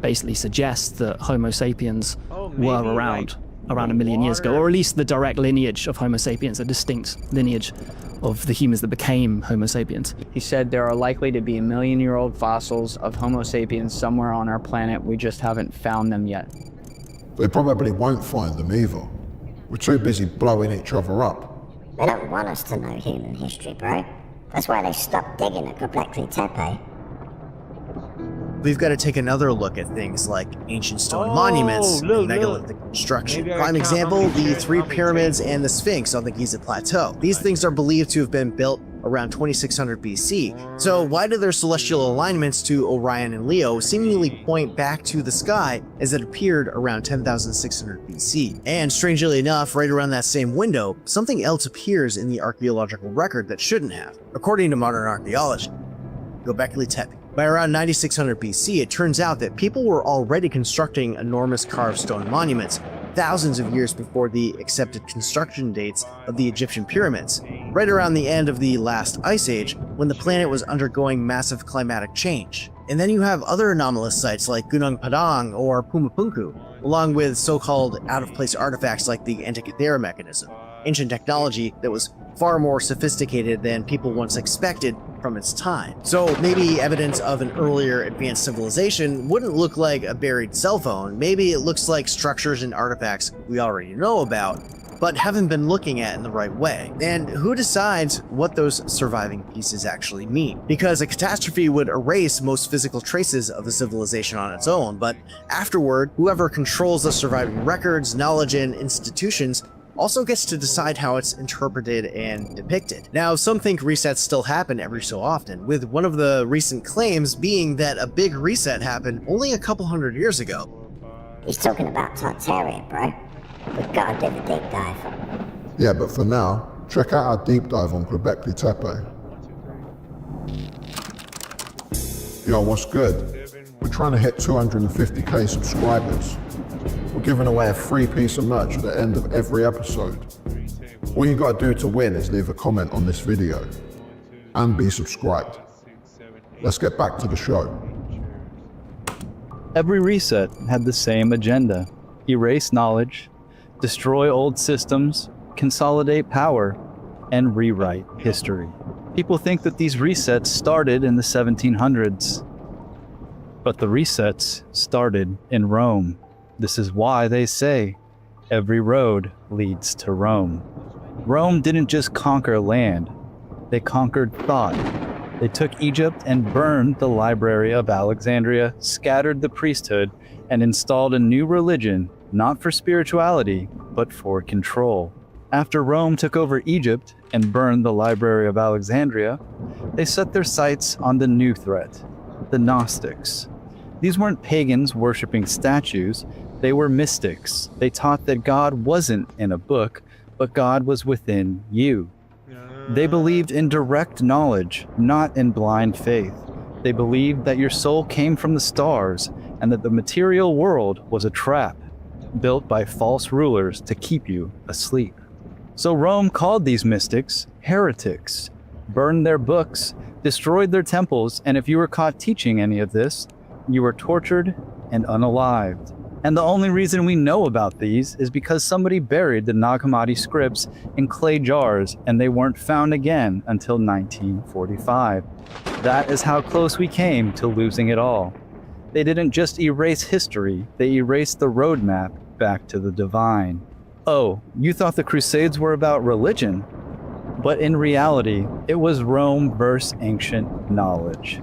basically suggests that Homo sapiens were around 1,000,000 years ago, or at least the direct lineage of Homo sapiens, a distinct lineage of the humans that became Homo sapiens.
He said there are likely to be 1,000,000-year-old fossils of Homo sapiens somewhere on our planet. We just haven't found them yet.
They probably won't find them either. We're too busy blowing each other up.
They don't want us to know human history, bro. That's why they stopped digging at Göbekli Tepe.
We've got to take another look at things like ancient stone monuments and megalithic construction. Prime example, the three pyramids and the Sphinx on the Giza Plateau. These things are believed to have been built around 2600 BC. So why do their celestial alignments to Orion and Leo seemingly point back to the sky as it appeared around 10,600 BC? And strangely enough, right around that same window, something else appears in the archaeological record that shouldn't have, according to modern archaeology. Göbekli Tepe. By around 9600 BC, it turns out that people were already constructing enormous carved stone monuments thousands of years before the accepted construction dates of the Egyptian pyramids, right around the end of the last ice age when the planet was undergoing massive climatic change. And then you have other anomalous sites like Gunung Padang or Pumapunku, along with so-called out-of-place artifacts like the Antikythera mechanism, ancient technology that was far more sophisticated than people once expected from its time. So maybe evidence of an earlier advanced civilization wouldn't look like a buried cell phone. Maybe it looks like structures and artifacts we already know about, but haven't been looking at in the right way. And who decides what those surviving pieces actually mean? Because a catastrophe would erase most physical traces of the civilization on its own, but afterward, whoever controls the surviving records, knowledge, and institutions also gets to decide how it's interpreted and depicted. Now, some think resets still happen every so often, with one of the recent claims being that a big reset happened only a couple hundred years ago.
He's talking about Tartaria, bro. We've got to do the deep dive.
Yeah, but for now, check out our deep dive on Göbekli Tepe. Yo, what's good? We're trying to hit 250k subscribers. We're giving away a free piece of merch at the end of every episode. All you gotta do to win is leave a comment on this video and be subscribed. Let's get back to the show.
Every reset had the same agenda: erase knowledge, destroy old systems, consolidate power, and rewrite history. People think that these resets started in the 1700s, but the resets started in Rome. This is why they say every road leads to Rome. Rome didn't just conquer land, they conquered thought. They took Egypt and burned the Library of Alexandria, scattered the priesthood, and installed a new religion, not for spirituality, but for control. After Rome took over Egypt and burned the Library of Alexandria, they set their sights on the new threat, the Gnostics. These weren't pagans worshipping statues, they were mystics. They taught that God wasn't in a book, but God was within you. They believed in direct knowledge, not in blind faith. They believed that your soul came from the stars and that the material world was a trap built by false rulers to keep you asleep. So Rome called these mystics heretics, burned their books, destroyed their temples, and if you were caught teaching any of this, you were tortured and unalived. And the only reason we know about these is because somebody buried the Nag Hammadi scripts in clay jars and they weren't found again until 1945. That is how close we came to losing it all. They didn't just erase history, they erased the roadmap back to the divine. Oh, you thought the Crusades were about religion? But in reality, it was Rome versus ancient knowledge.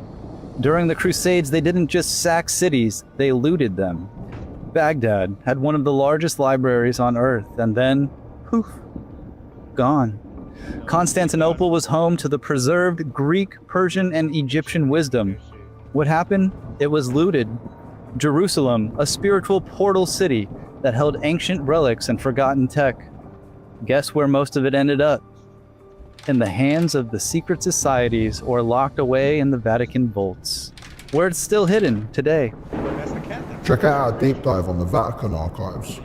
During the Crusades, they didn't just sack cities, they looted them. Baghdad had one of the largest libraries on earth, and then, poof, gone. Constantinople was home to the preserved Greek, Persian, and Egyptian wisdom. What happened? It was looted. Jerusalem, a spiritual portal city that held ancient relics and forgotten tech. Guess where most of it ended up? In the hands of the secret societies or locked away in the Vatican vaults, where it's still hidden today.
Check out our deep dive on the Vatican archives.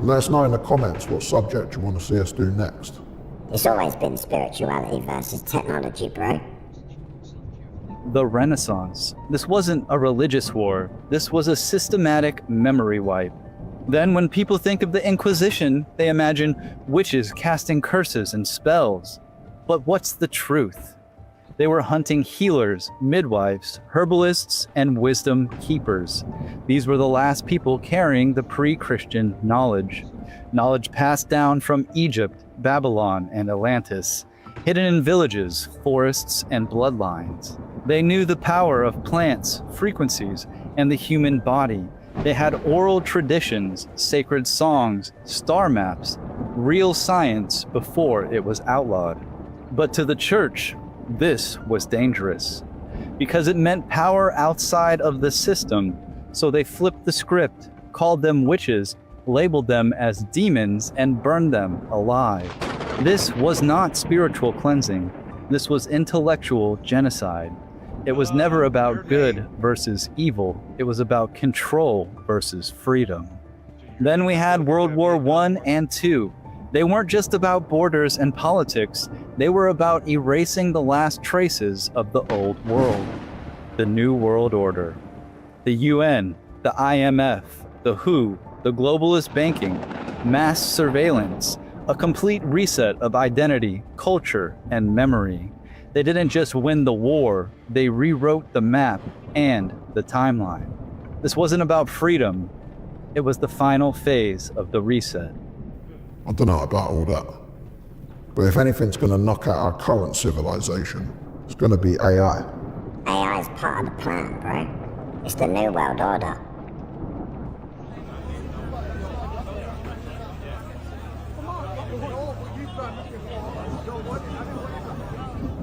Let us know in the comments what subject you want to see us do next.
It's always been spirituality versus technology, bro.
The Renaissance. This wasn't a religious war. This was a systematic memory wipe. Then when people think of the Inquisition, they imagine witches casting curses and spells. But what's the truth? They were hunting healers, midwives, herbalists, and wisdom keepers. These were the last people carrying the pre-Christian knowledge. Knowledge passed down from Egypt, Babylon, and Atlantis, hidden in villages, forests, and bloodlines. They knew the power of plants, frequencies, and the human body. They had oral traditions, sacred songs, star maps, real science before it was outlawed. But to the church, this was dangerous because it meant power outside of the system. So they flipped the script, called them witches, labeled them as demons, and burned them alive. This was not spiritual cleansing. This was intellectual genocide. It was never about good versus evil. It was about control versus freedom. Then we had World War I and II. They weren't just about borders and politics. They were about erasing the last traces of the old world. The New World Order. The UN, the IMF, the WHO, the globalist banking, mass surveillance, A complete reset of identity, culture, and memory. They didn't just win the war, they rewrote the map and the timeline. This wasn't about freedom, it was the final phase of the reset.
I don't know about all that. But if anything's going to knock out our current civilization, it's going to be AI.
AI is part of the plan, bro. It's the new world order.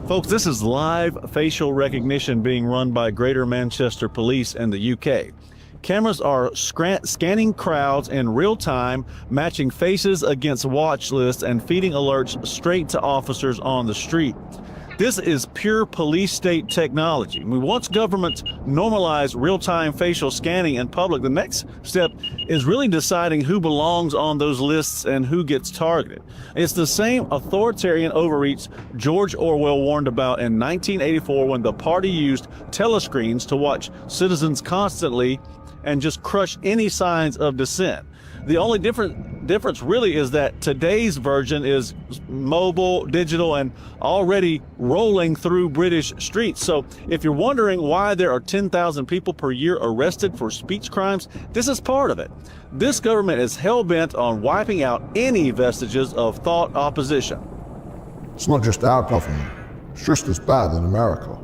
Folks, this is live facial recognition being run by Greater Manchester Police and the UK. Cameras are scanning crowds in real time, matching faces against watch lists and feeding alerts straight to officers on the street. This is pure police state technology. Once governments normalize real-time facial scanning in public, the next step is really deciding who belongs on those lists and who gets targeted. It's the same authoritarian overreach George Orwell warned about in 1984 when the party used telescreens to watch citizens constantly and just crush any signs of dissent. The only difference really is that today's version is mobile, digital, and already rolling through British streets. So if you're wondering why there are 10,000 people per year arrested for speech crimes, this is part of it. This government is hell-bent on wiping out any vestiges of thought opposition.
It's not just our government. It's just as bad in America.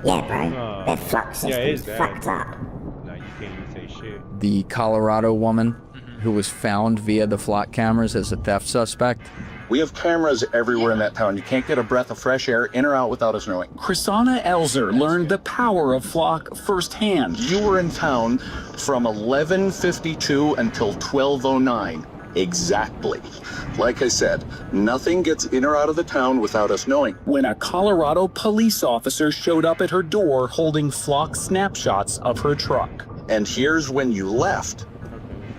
Yeah, bro. Their flock system's fucked up.
No, you can't even say shit.
The Colorado woman who was found via the flock cameras as a theft suspect.
We have cameras everywhere in that town. You can't get a breath of fresh air in or out without us knowing.
Chrisana Elzer learned the power of flock firsthand.
You were in town from 11:52 until 12:09. Exactly. Like I said, nothing gets in or out of the town without us knowing.
When a Colorado police officer showed up at her door holding flock snapshots of her truck.
And here's when you left.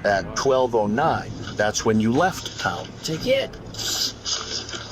At 12:09, that's when you left town.
To get?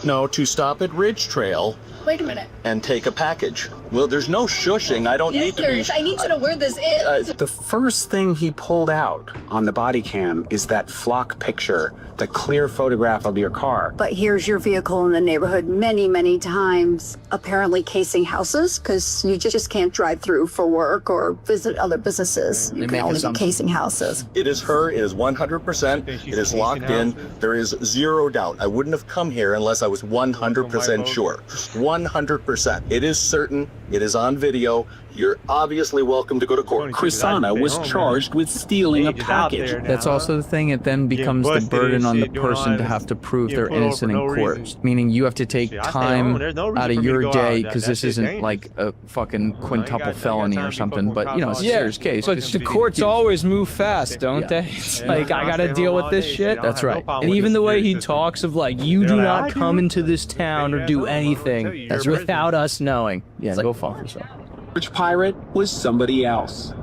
No, to stop at Ridge Trail.
Wait a minute.
And take a package. Well, there's no shushing. I don't need to be...
I need to know where this is.
The
first thing he pulled out on the body cam is that flock picture, the clear photograph of your car.
But here's your vehicle in the neighborhood many, many times, apparently casing houses, because you just can't drive through for work or visit other businesses. You can only be casing houses.
It is her. It is 100%. It is locked in. There is zero doubt. I wouldn't have come here unless I was 100% sure. 100%. It is certain. It is on video. You're obviously welcome to go to court.
Chrisana was charged with stealing a package.
That's also the thing. It then becomes the burden on the person to have to prove they're innocent in court. Meaning you have to take time out of your day because this isn't like a fucking quintuple felony or something. But you know, it's a serious case.
But the courts always move fast, don't they? It's like I gotta deal with this shit.
That's right.
And even the way he talks of like, you do not come into this town or do anything.
That's without us knowing. Yeah, go fuck yourself.
Which pirate was somebody else.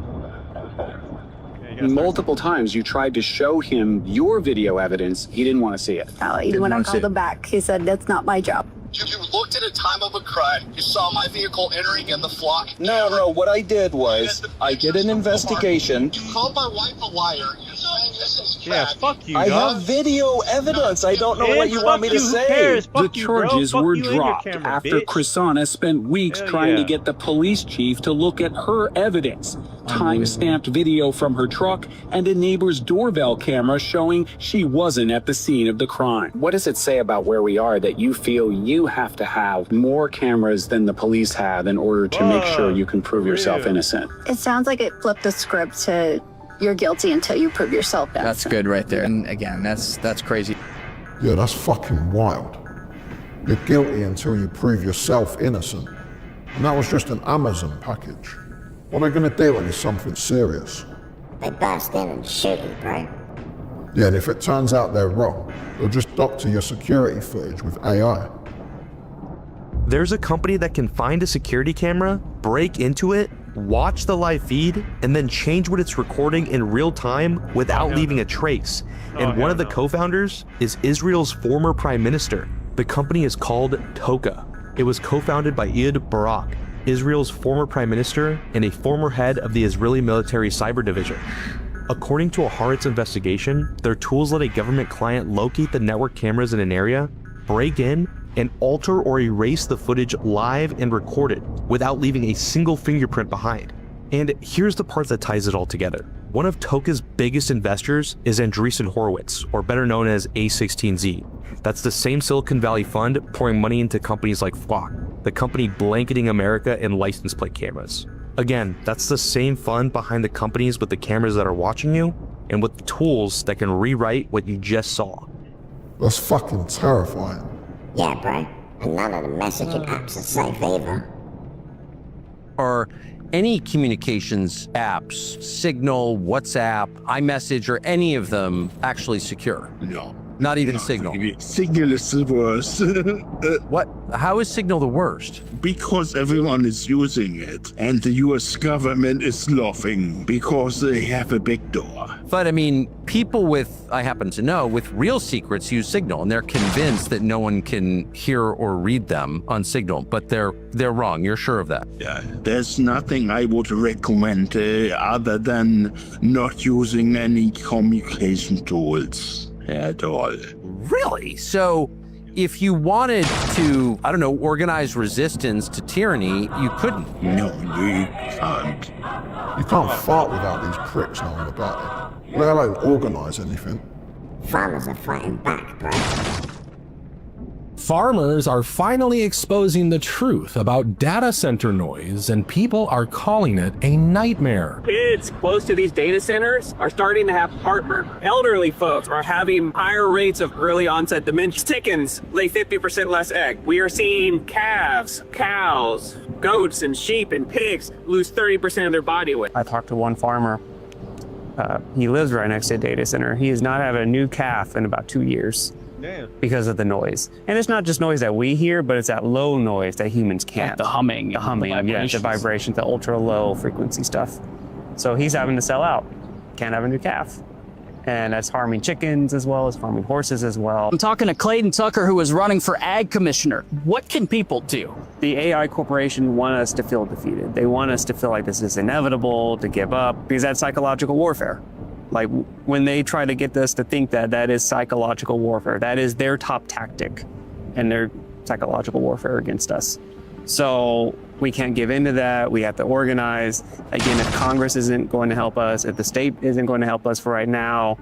Multiple times you tried to show him your video evidence. He didn't want to see it.
Even when I called him back, he said, that's not my job.
You looked at a time of a crime. You saw my vehicle entering in the flock.
No, what I did was, I did an investigation.
You called my wife a liar. You know this is fact.
Fuck you,
I have video evidence. I don't know what you want me to say.
The charges were dropped after Chrisana spent weeks trying to get the police chief to look at her evidence. Time-stamped video from her truck and a neighbor's doorbell camera showing she wasn't at the scene of the crime. What does it say about where we are that you feel you have to have more cameras than the police have in order to make sure you can prove yourself innocent?
It sounds like it flipped the script to you're guilty until you prove yourself innocent.
That's good right there. And again, that's crazy.
Yeah, that's fucking wild. You're guilty until you prove yourself innocent. And that was just an Amazon package. What are they gonna do when it's something serious?
They burst in and shoot you, bro.
Yeah, and if it turns out they're wrong, they'll just doctor your security footage with AI.
There's a company that can find a security camera, break into it, watch the live feed, and then change what it's recording in real time without leaving a trace. And one of the co-founders is Israel's former prime minister. The company is called Toka. It was co-founded by Ehud Barak, Israel's former prime minister and a former head of the Israeli military cyber division. According to a Harrods investigation, their tools let a government client locate the network cameras in an area, break in, and alter or erase the footage live and record it without leaving a single fingerprint behind. And here's the part that ties it all together. One of Toka's biggest investors is Andreessen Horowitz, or better known as A16Z. That's the same Silicon Valley fund pouring money into companies like Flock, the company blanketing America in license plate cameras. Again, that's the same fund behind the companies with the cameras that are watching you and with the tools that can rewrite what you just saw.
That's fucking terrifying.
Yeah, bro. And none of the messaging apps are safe either.
Are any communications apps, Signal, WhatsApp, iMessage, or any of them actually secure?
No.
Not even Signal?
Signal is the worst.
What? How is Signal the worst?
Because everyone is using it, and the US government is laughing because they have a big door.
But I mean, people with, I happen to know, with real secrets use Signal, and they're convinced that no one can hear or read them on Signal, but they're wrong. You're sure of that?
Yeah, there's nothing I would recommend other than not using any communication tools at all.
Really? So if you wanted to, I don't know, organize resistance to tyranny, you couldn't?
No, you can't.
You can't fight without these pricks knowing about it, let alone organise anything.
Farmers are fighting back, bro.
Farmers are finally exposing the truth about data center noise, and people are calling it a nightmare.
Kids close to these data centers are starting to have heartburn. Elderly folks are having higher rates of early onset dementia. Chickens lay 50% less egg. We are seeing calves, cows, goats, and sheep and pigs lose 30% of their body weight.
I talked to one farmer. He lives right next to a data center. He has not had a new calf in about 2 years.
Damn.
Because of the noise. And it's not just noise that we hear, but it's that low noise that humans can't.
Like the humming.
The humming, yeah, the vibrations, the ultra low frequency stuff. So he's having to sell out. Can't have a new calf. And that's harming chickens as well as harming horses as well.
I'm talking to Clayton Tucker, who was running for ag commissioner. What can people do?
The AI corporation want us to feel defeated. They want us to feel like this is inevitable, to give up, because that's psychological warfare. Like when they try to get us to think that that is psychological warfare, that is their top tactic and their psychological warfare against us. So we can't give into that. We have to organize. Again, if Congress isn't going to help us, if the state isn't going to help us for right now,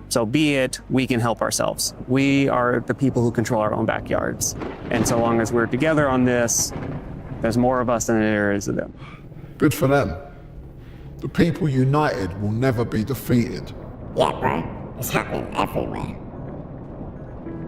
so be it, we can help ourselves. We are the people who control our own backyards. And so long as we're together on this, there's more of us than there is of them.
Good for them. The people united will never be defeated.
Yeah, bro. It's happening everywhere.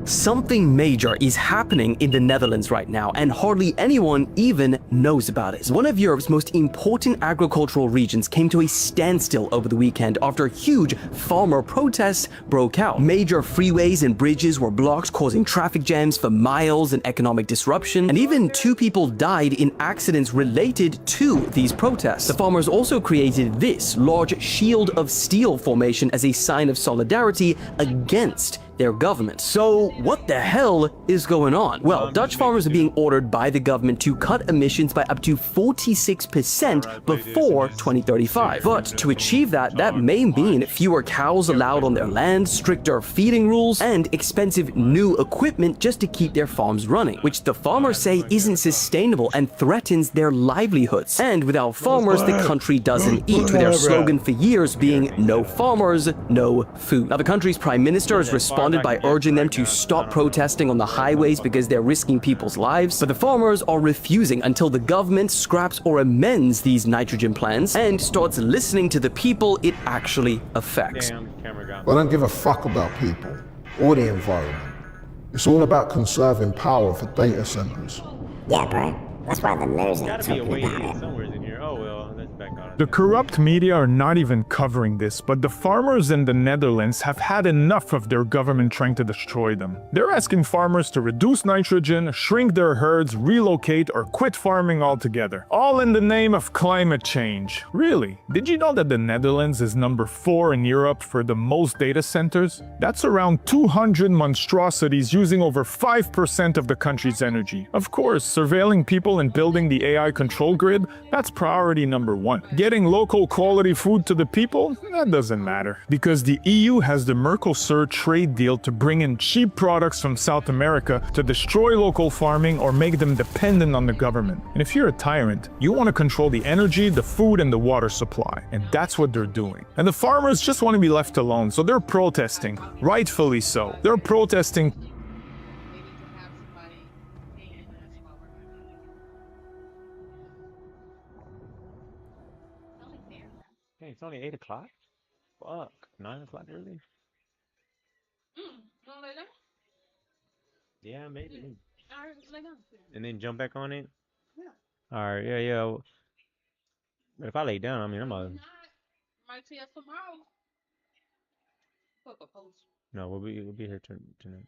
Something major is happening in the Netherlands right now, and hardly anyone even knows about it. One of Europe's most important agricultural regions came to a standstill over the weekend after huge farmer protests broke out. Major freeways and bridges were blocked, causing traffic jams for miles and economic disruption, and even 2 people died in accidents related to these protests. The farmers also created this large shield of steel formation as a sign of solidarity against their government. So what the hell is going on? Well, Dutch farmers are being ordered by the government to cut emissions by up to 46% before 2035. But to achieve that, that may mean fewer cows allowed on their land, stricter feeding rules, and expensive new equipment just to keep their farms running, which the farmers say isn't sustainable and threatens their livelihoods. And without farmers, the country doesn't eat, with their slogan for years being "No farmers, no food." Now, the country's prime minister has responded by urging them to stop protesting on the highways because they're risking people's lives, but the farmers are refusing until the government scraps or amends these nitrogen plans and starts listening to the people it actually affects.
I don't give a fuck about people or the environment. It's all about conserving power for data centers.
Yeah, bro. That's why the news ain't talking about it.
Somewhere's in here. Oh well, let's back on it.
The corrupt media are not even covering this, but the farmers in the Netherlands have had enough of their government trying to destroy them. They're asking farmers to reduce nitrogen, shrink their herds, relocate, or quit farming altogether. All in the name of climate change. Really? Did you know that the Netherlands is number 4 in Europe for the most data centers? That's around 200 monstrosities using over 5% of the country's energy. Of course, surveilling people and building the AI control grid, that's probably priority number one. Getting local quality food to the people, that doesn't matter, because the EU has the Mercosur trade deal to bring in cheap products from South America to destroy local farming or make them dependent on the government. And if you're a tyrant, you want to control the energy, the food, and the water supply. And that's what they're doing. And the farmers just want to be left alone, so they're protesting, rightfully so. They're protesting.
Hey, it's only 8 o'clock? Fuck. 9 o'clock early? Yeah, maybe. And then jump back on it? Yeah. Alright, yeah. But if I lay down, I mean, I'm a... No, we'll be here tonight.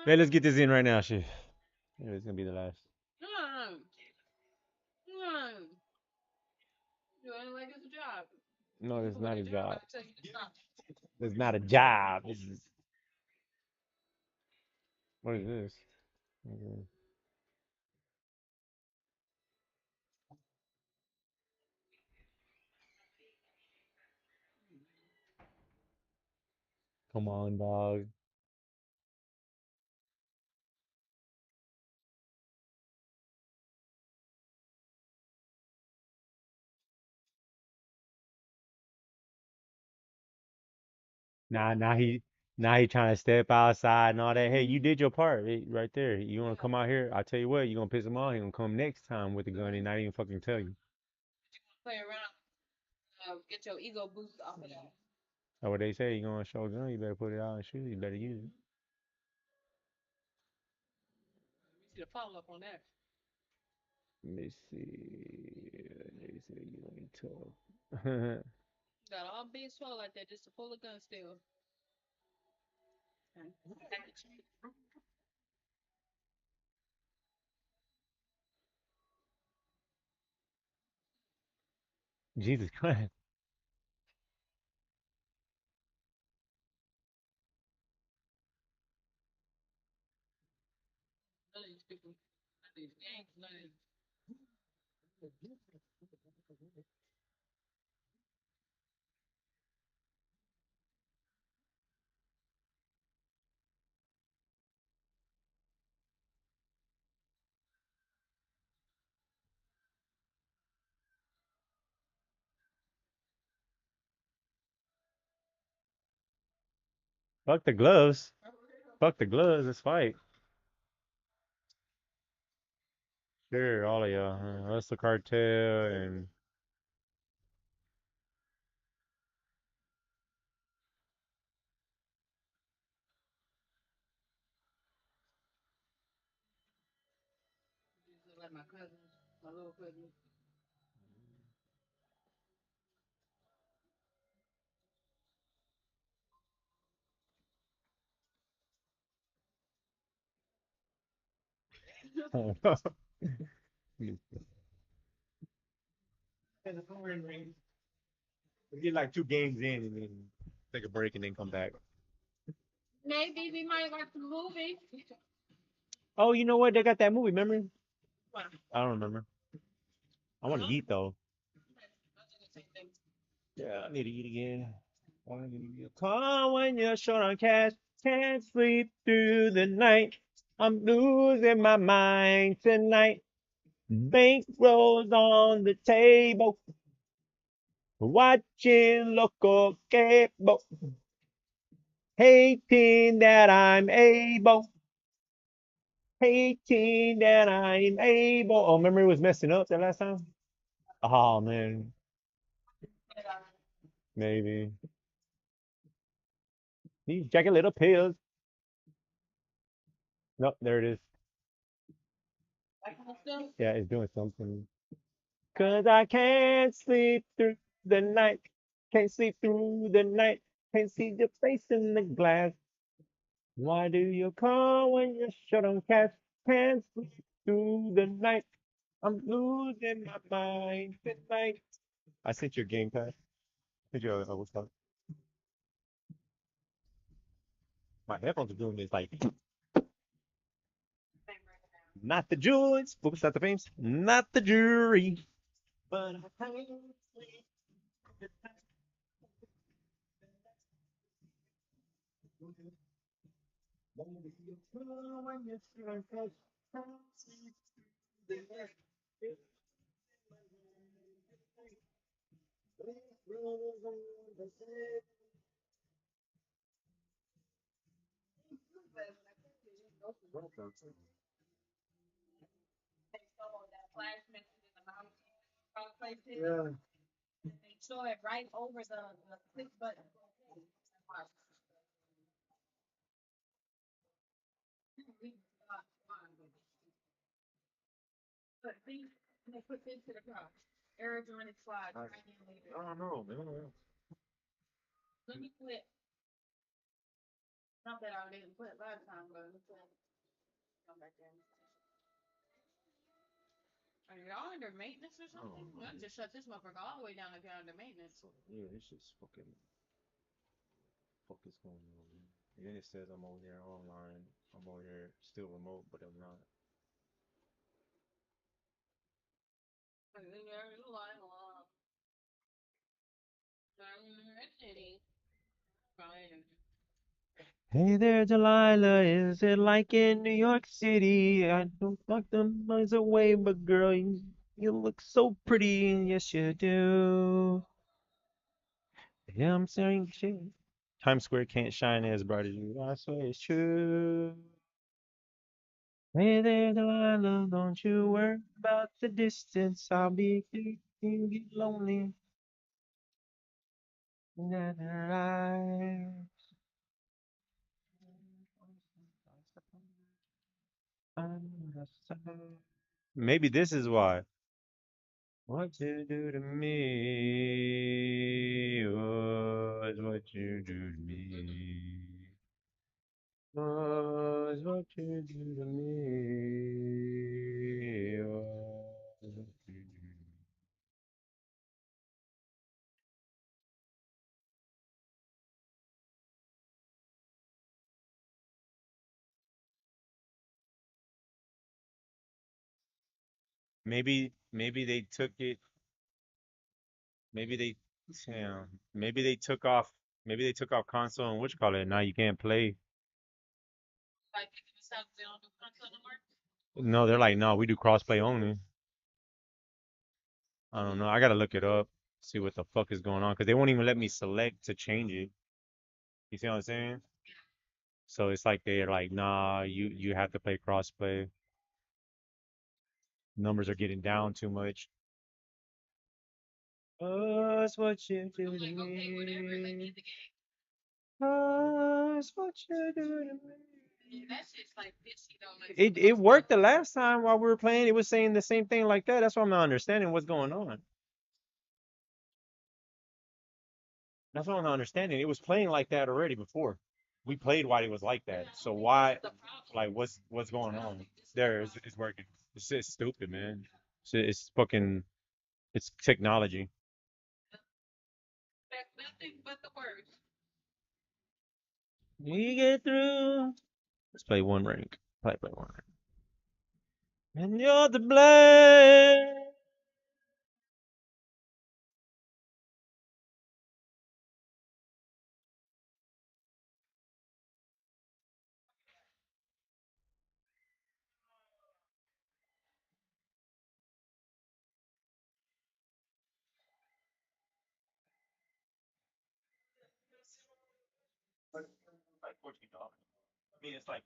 Hey, let's get this in right now, shit. Yeah, it's gonna be the last. No, it's not a job. It's not a job. This is... What is this? Okay. Come on, dog. Now he trying to step outside and all that. Hey, you did your part right there. You wanna come out here? I tell you what, you gonna piss him off. He gonna come next time with the gun and not even fucking tell you.
Get your ego boost off of that.
That's what they say. You gonna show a gun, you better put it out and shoot. You better use it.
See the follow up on that.
Let me see. They say you ain't tough.
Got all being swell like that just to pull a gun still.
Jesus Christ. Fuck the gloves. Fuck the gloves. Let's fight. Sure, all of y'all. That's the cartel and
Like my cousin, my little cousin.
oh, we get like 2 games in and then take a break and then come back.
Maybe we might watch the movie.
Oh, you know what? They got that movie, remember?
Wow.
I don't remember. I want to eat though. Yeah, I need to eat again. I need to eat. Call when you're short on cash. Can't sleep through the night. I'm losing my mind tonight. Bank rolls on the table. Watching local cable. Hating that I'm able. Hating that I'm able. Oh, memory was messing up that last time? Oh, man. Maybe. These jagged little pills. Nope, there it is. Yeah, it's doing something. Cause I can't sleep through the night. Can't sleep through the night. Can't see your face in the glass. Why do you call when you're short on cash? Can't sleep through the night. I'm losing my mind tonight. I sent you a game pass. Did you? What's up? My headphones are doing this like. Not the Jules. Whoops, not the fames. Not the jury. But
Yeah. They show it right over the click button. But see, they put this to the cross. Aerodynamic slide.
I don't know, man.
Let me quit. Not that I didn't quit last time, but let me quit. Come back in. Are y'all under maintenance or something? Let's just shut this motherfucker all the way down if you're under maintenance.
Yeah, this shit's fucking. Fuck is going on, man? And then it says I'm over here online. I'm over here still remote, but I'm not. Hey there, Delilah. Is it like in New York City? I don't knock the noise away, but girl, you look so pretty. Yes, you do. Yeah, I'm saying shit. Times Square can't shine as bright as you. I swear it's true. Hey there, Delilah. Don't you worry about the distance. I'll be here if you get lonely. Maybe this is why. What you do to me was what you do to me. Was what you do to me. Was what you do to me. Maybe they took it. Maybe they, yeah, maybe they took off. Maybe they took off console and what you call it. Now you can't play.
Like, if you have they don't do console no more?
No, they're like, no, we do crossplay only. I don't know. I gotta look it up, see what the fuck is going on, because they won't even let me select to change it. You see what I'm saying? So it's like they're like, nah, you have to play crossplay. Numbers are getting down too much. That's what you do to me. That's what you do to me.
That shit's like bitchy though. Like,
It worked the last time while we were playing. It was saying the same thing like that. That's why I'm not understanding what's going on. That's what I'm not understanding. It was playing like that already before. We played while it was like that. So why, like, what's going on? There, it's working. It's just stupid, man. It's fucking, it's technology.
that's nothing but the worst.
We get through. Let's play one rank. Play one rank. And you're the blame. Like $14. I mean, it's like,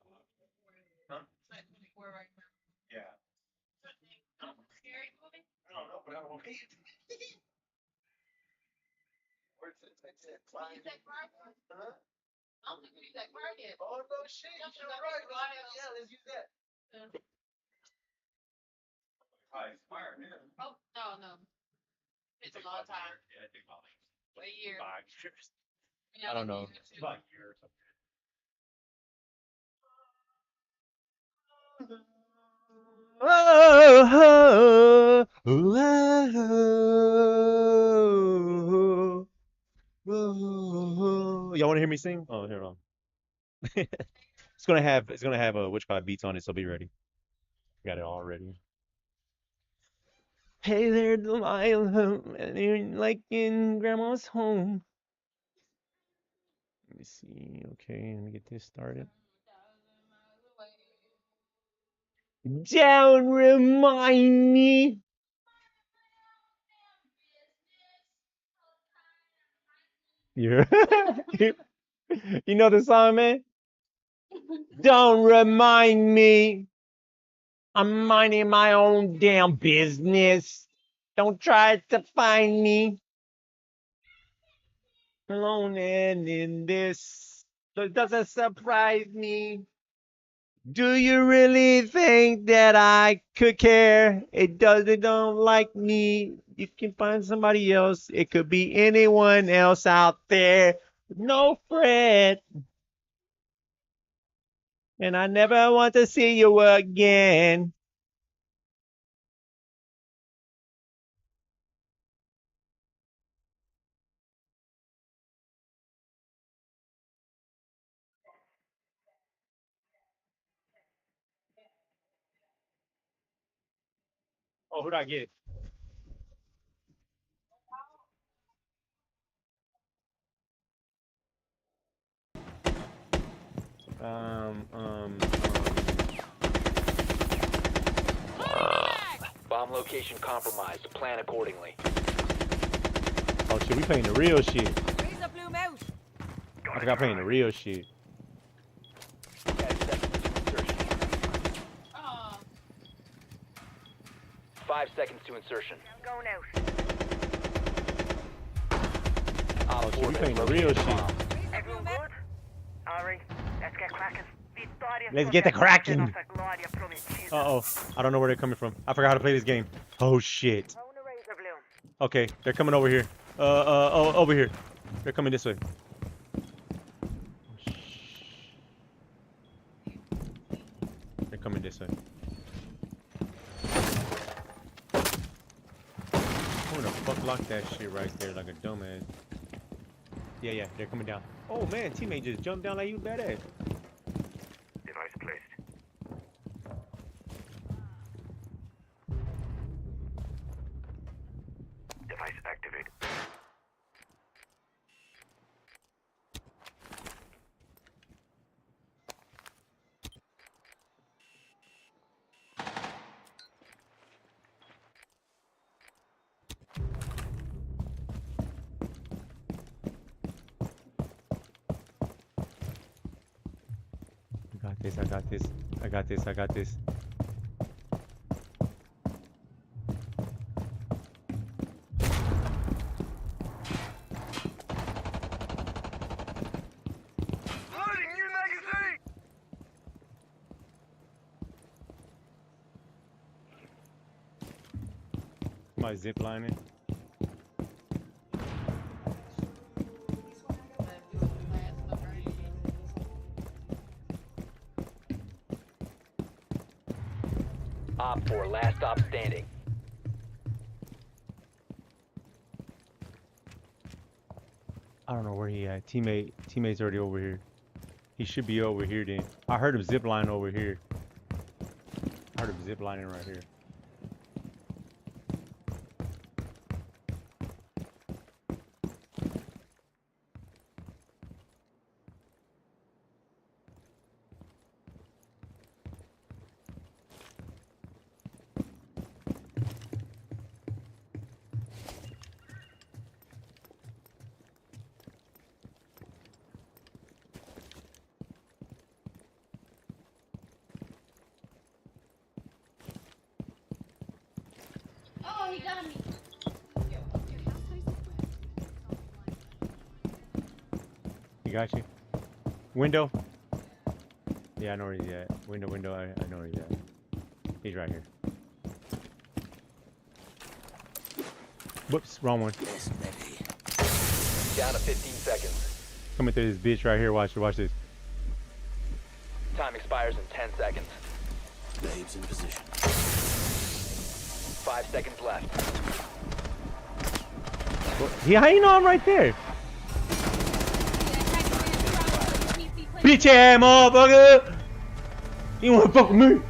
huh?
It's like 24 right now.
Yeah.
Scary movie?
I don't know, but I don't want to pay it. Where's it? It's it.
Use that card?
Huh?
I don't think we use that card yet.
Oh, no shit. You're right. Yeah, let's use that. Expired, yeah.
Oh, no. It's a long time.
Yeah, I think about
A year.
5 years.
Yeah,
I don't know.
it's
It's about a year or something. Oh, y'all want to hear me sing? Oh, here on. It's gonna have what you call it, beats on it, so be ready. Got it already. Hey there, Delilah, and you're like in Grandma's home. Let me see. Okay, let me get this started. Don't remind me. You you know the song, man? Don't remind me. I'm minding my own damn business. Don't try to find me alone and in this. It doesn't surprise me. Do you really think that I could care? It don't like me. You can find somebody else. It could be anyone else out there. No fret. And I never want to see you again. Oh, who'd I get?
Bomb location compromised. Plan accordingly.
Oh shit, we playing the real shit. I forgot playing the real shit.
5 seconds to insertion.
Going out.
Oh shit, we playing the real shit.
Everyone good? Alright, let's get cracking.
Let's get the cracking. Uh-oh. I don't know where they're coming from. I forgot how to play this game. Oh shit. Okay, they're coming over here. Over here. They're coming this way. They're coming this way. Who the fuck locked that shit right there like a dumbass? Yeah, they're coming down. Oh man, teammate just jumped down like you badass.
Device placed. Device activated.
I got this. I got this. I got this. Somebody zip lining.
Op 4, last stop standing.
I don't know where he at. Teammate's already over here. He should be over here then. I heard him zip line over here. I heard him zip lining right here.
Oh, he got me.
He got you. Window. Yeah, I know where he's at. Window. I know where he's at. He's right here. Whoops, wrong one.
Down to 15 seconds.
Coming through this bitch right here. Watch this.
Time expires in 10 seconds.
Babes in position.
5 seconds left.
Yeah, how you know I'm right there? Bitch ass motherfucker! You wanna fuck with me?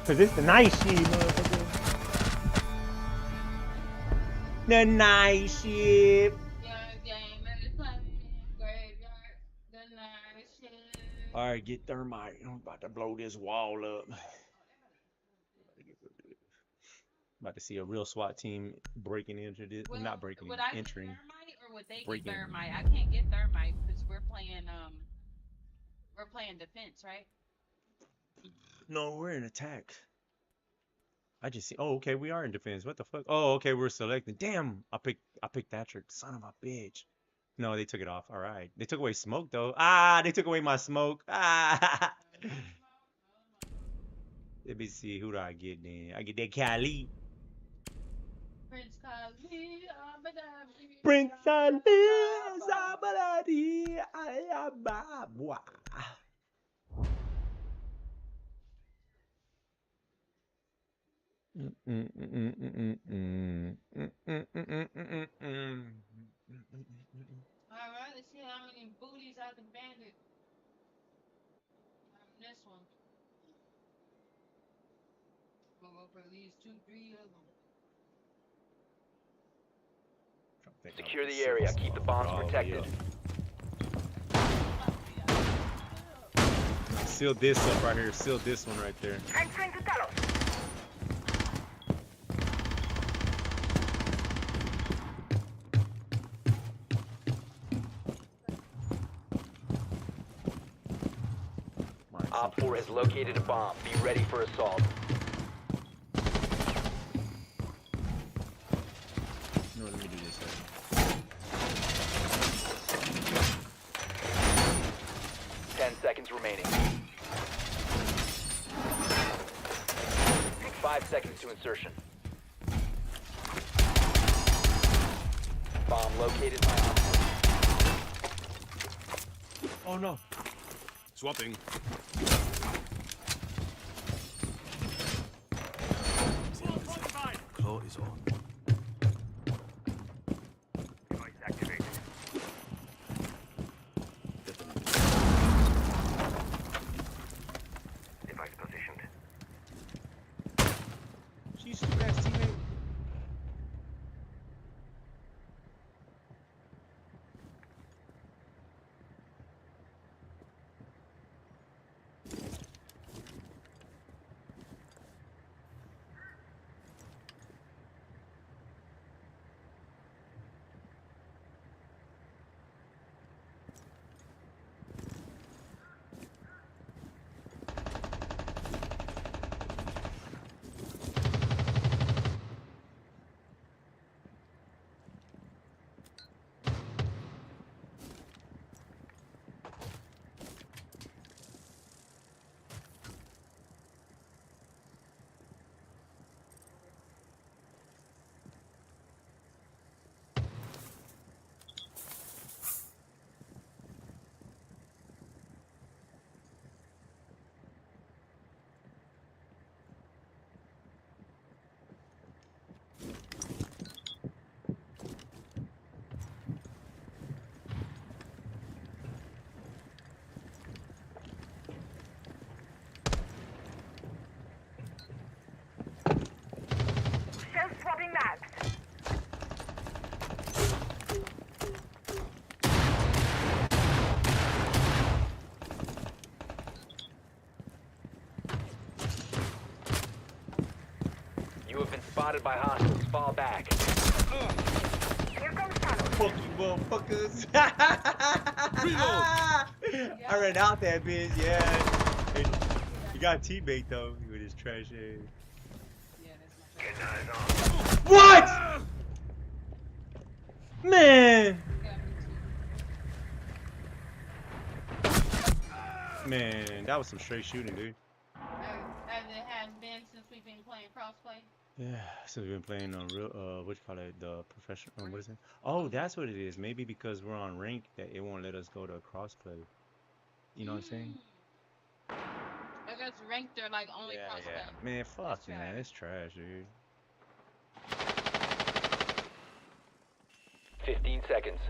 Cause it's the night shift, motherfucker. The night shift. All right, get thermite. I'm about to blow this wall up. About to see a real SWAT team breaking into this.
Well,
Not breaking,
would I get
entering.
thermite or would they
Breaking.
get thermite? I can't get thermite because we're playing defense, right?
No, we're in attack. I just see. Oh, okay, we are in defense. What the fuck? Oh, okay, we're selecting. Damn, I picked Thatcher. Son of a bitch. No, they took it off. All right, they took away smoke though. Ah, they took away my smoke. Ah. Let me see. Who do I get then? I get that Cali.
Prince Khalid, Abadabri.
Prince Khalid, Abadabri, Ayababwa.
Alright, let's see how many booties I can bandit. This one. We'll go for at least 2, 3 of them.
Secure the area. Keep the bombs protected.
Seal this up right here. Seal this one right there.
Entering the tunnel.
Op 4 has located a bomb. Be ready for assault.
No, let me do this.
10 seconds remaining. 5 seconds to insertion. Bomb located by Op 4.
Oh no.
Swapping. Claw is on.
Device activated. Device positioned.
She's the best teammate.
Self-swapping mags.
You have been spotted by hostiles. Fall back.
Here comes tunnel.
Fuck you, motherfuckers. I ran out that bitch, yeah. Hey, you got a teammate though with his trash ass. What? Man. Man, that was some straight shooting, dude.
As it has been since we've been playing crossplay.
Yeah, so we've been playing on real, what you call it, the professional, what is it? Oh, that's what it is. Maybe because we're on rank that it won't let us go to crossplay. You know what I'm saying?
I guess ranked are like only crossplay.
Yeah. Man, fuck, man, it's trash, dude.
15 seconds.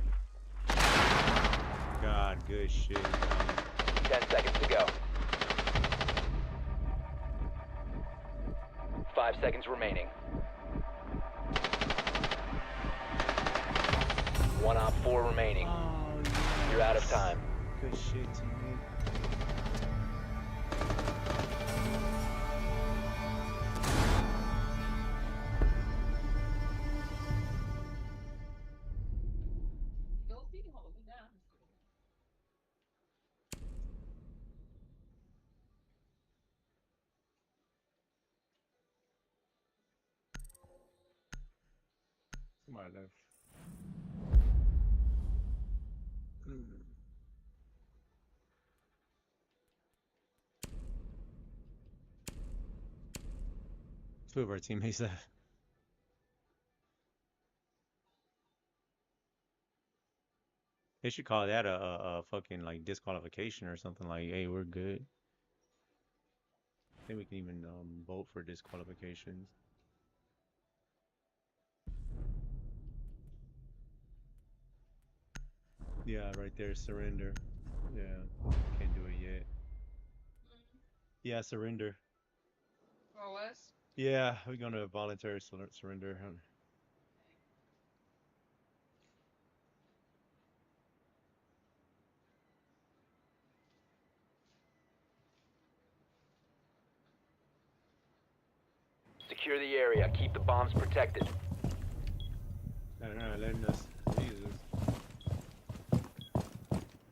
God, good shit.
10 seconds to go. 5 seconds remaining. 1 op 4 remaining. You're out of time.
Good shit, teammate. Somebody left. Two of our teammates left. They should call that a fucking like disqualification or something. Like, hey, we're good. I think we can even vote for disqualifications. Yeah, right there, surrender. Yeah, can't do it yet. Yeah, surrender.
For us?
Yeah, we're gonna voluntary surrender.
Secure the area. Keep the bombs protected.
They're not letting us. Jesus.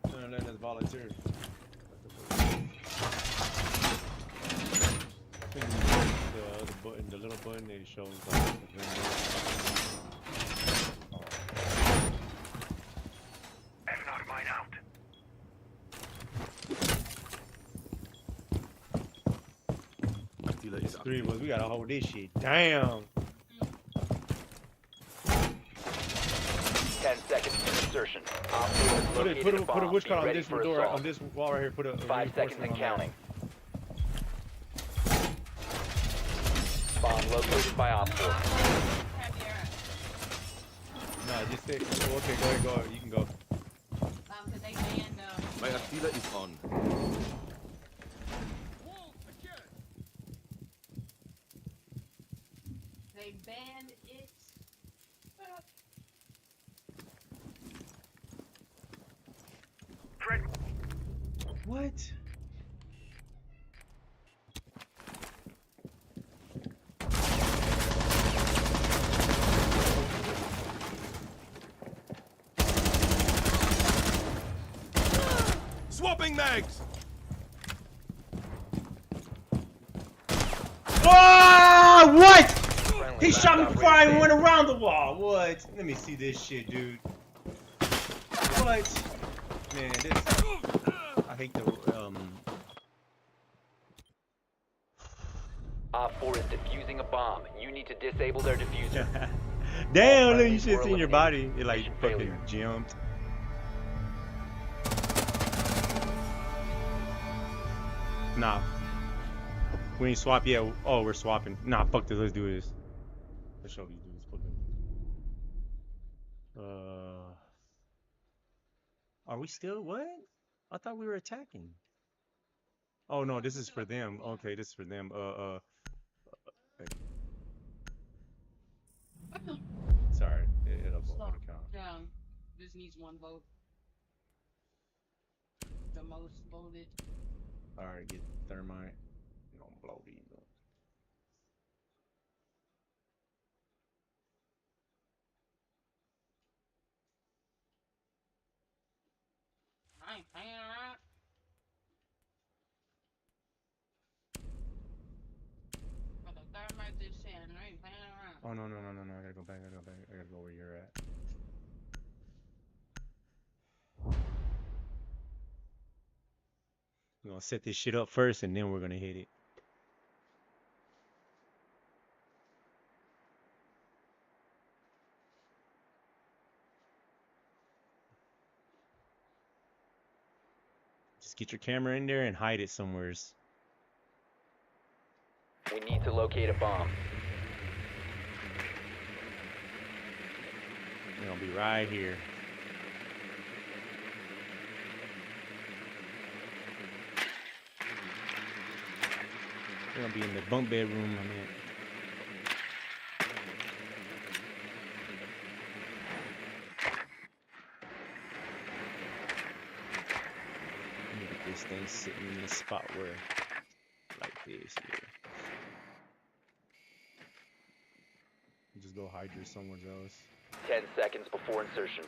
They're not letting us volunteer. The little button, it shows like
F-Knock mine out.
It's 3 of us. We gotta hold this shit. Damn.
10 seconds to insertion.
Put a witch card on this door, on this wall right here. Put a
5 seconds and counting. Bomb located by Op 4.
No, just stay. Oh, okay, go ahead, go ahead. You can go.
Cause they banned,
My Attila is on.
they banned it.
What?
Swapping mags!
Oh, what? He shot me before I even went around the wall. What? Let me see this shit, dude. What? Man, this. I hate the
Op 4 is defusing a bomb. You need to disable their diffuser.
Damn, look, you should have seen your body. It like fucking jumped. Nah. We ain't swap yet. Oh, we're swapping. Nah, fuck this. Let's do this. Let's show these dudes. Fuck them. Are we still what? I thought we were attacking. Oh no, this is for them. Okay, this is for them. Sorry, it'll count.
Yeah, this needs 1 vote. The most voted.
Alright, get thermite. You don't blow these up.
I ain't playing around. But the thermite this shit, and I ain't playing around.
Oh no. I gotta go back. I gotta go where you're at. We're gonna set this shit up first and then we're gonna hit it. Just get your camera in there and hide it somewheres.
We need to locate a bomb.
It's gonna be right here. It's gonna be in the bunk bedroom. I mean. than sitting in a spot where like this here. Just go hydrate somewhere else.
10 seconds before insertion.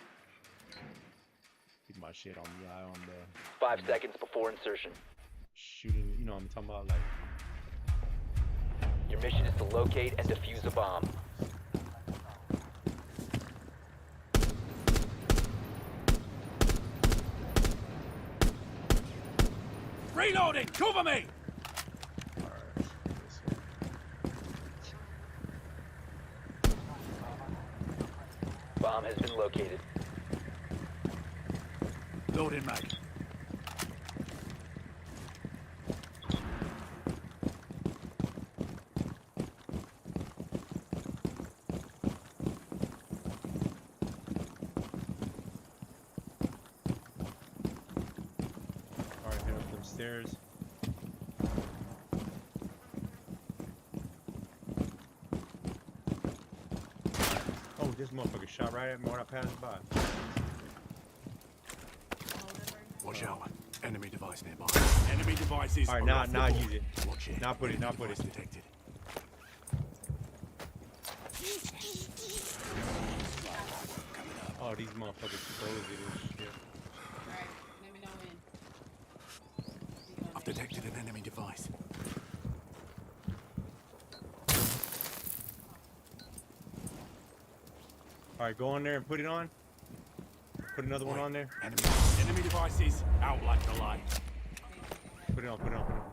Keep my shit on the eye on the
5 seconds before insertion.
shooting, you know what I'm talking about, like
Your mission is to locate and defuse a bomb.
Reloading! Cover me!
Bomb has been located.
Loading mag.
alright, head up them stairs. Oh, this motherfucker shot right at me when I passed by.
Watch out. Enemy device nearby. Enemy devices.
Alright, now use it.
Watch it.
Now put it, now put it.
Detected.
Oh, these motherfuckers froze it and shit.
Alright, let me know when.
I've detected an enemy device.
Alright, go on there and put it on. Put another one on there.
Enemy devices out like the light.
Put it on, put it on, put it on.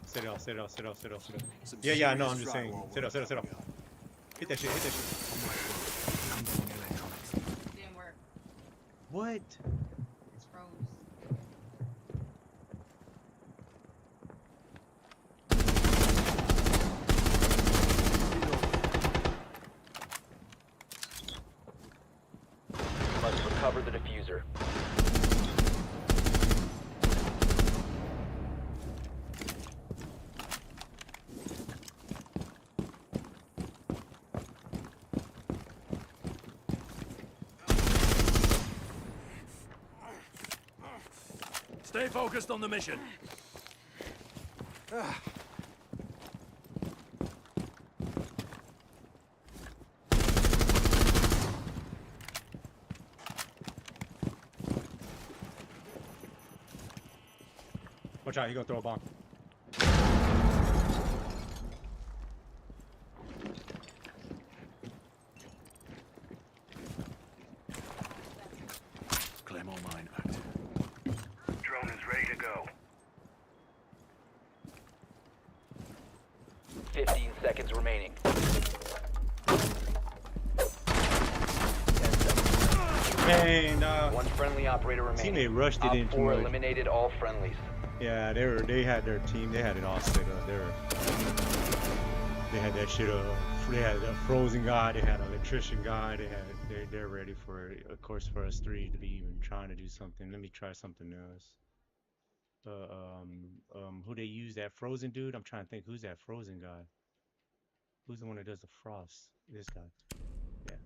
Set it off, set it off, set it off, set it off, set it off. Yeah, I know, I'm just saying. Set it off, set it off, set it off. Hit that shit, hit that shit.
Didn't work.
What?
It's froze.
Must recover the diffuser.
Stay focused on the mission.
Watch out, he gonna throw a bomb.
Claymore mine active.
Drone is ready to go.
15 seconds remaining.
Man,
One friendly operator remaining.
teammate rushed it in too
Op 4
much.
eliminated all friendlies.
Yeah, they had their team, they had it all set up. They had that shit up. They had a frozen guy, they had an electrician guy, they're ready for, of course, for us three to be even trying to do something. Let me try something else. Who they use, that frozen dude? I'm trying to think, who's that frozen guy? Who's the one that does the frost? This guy. Yeah.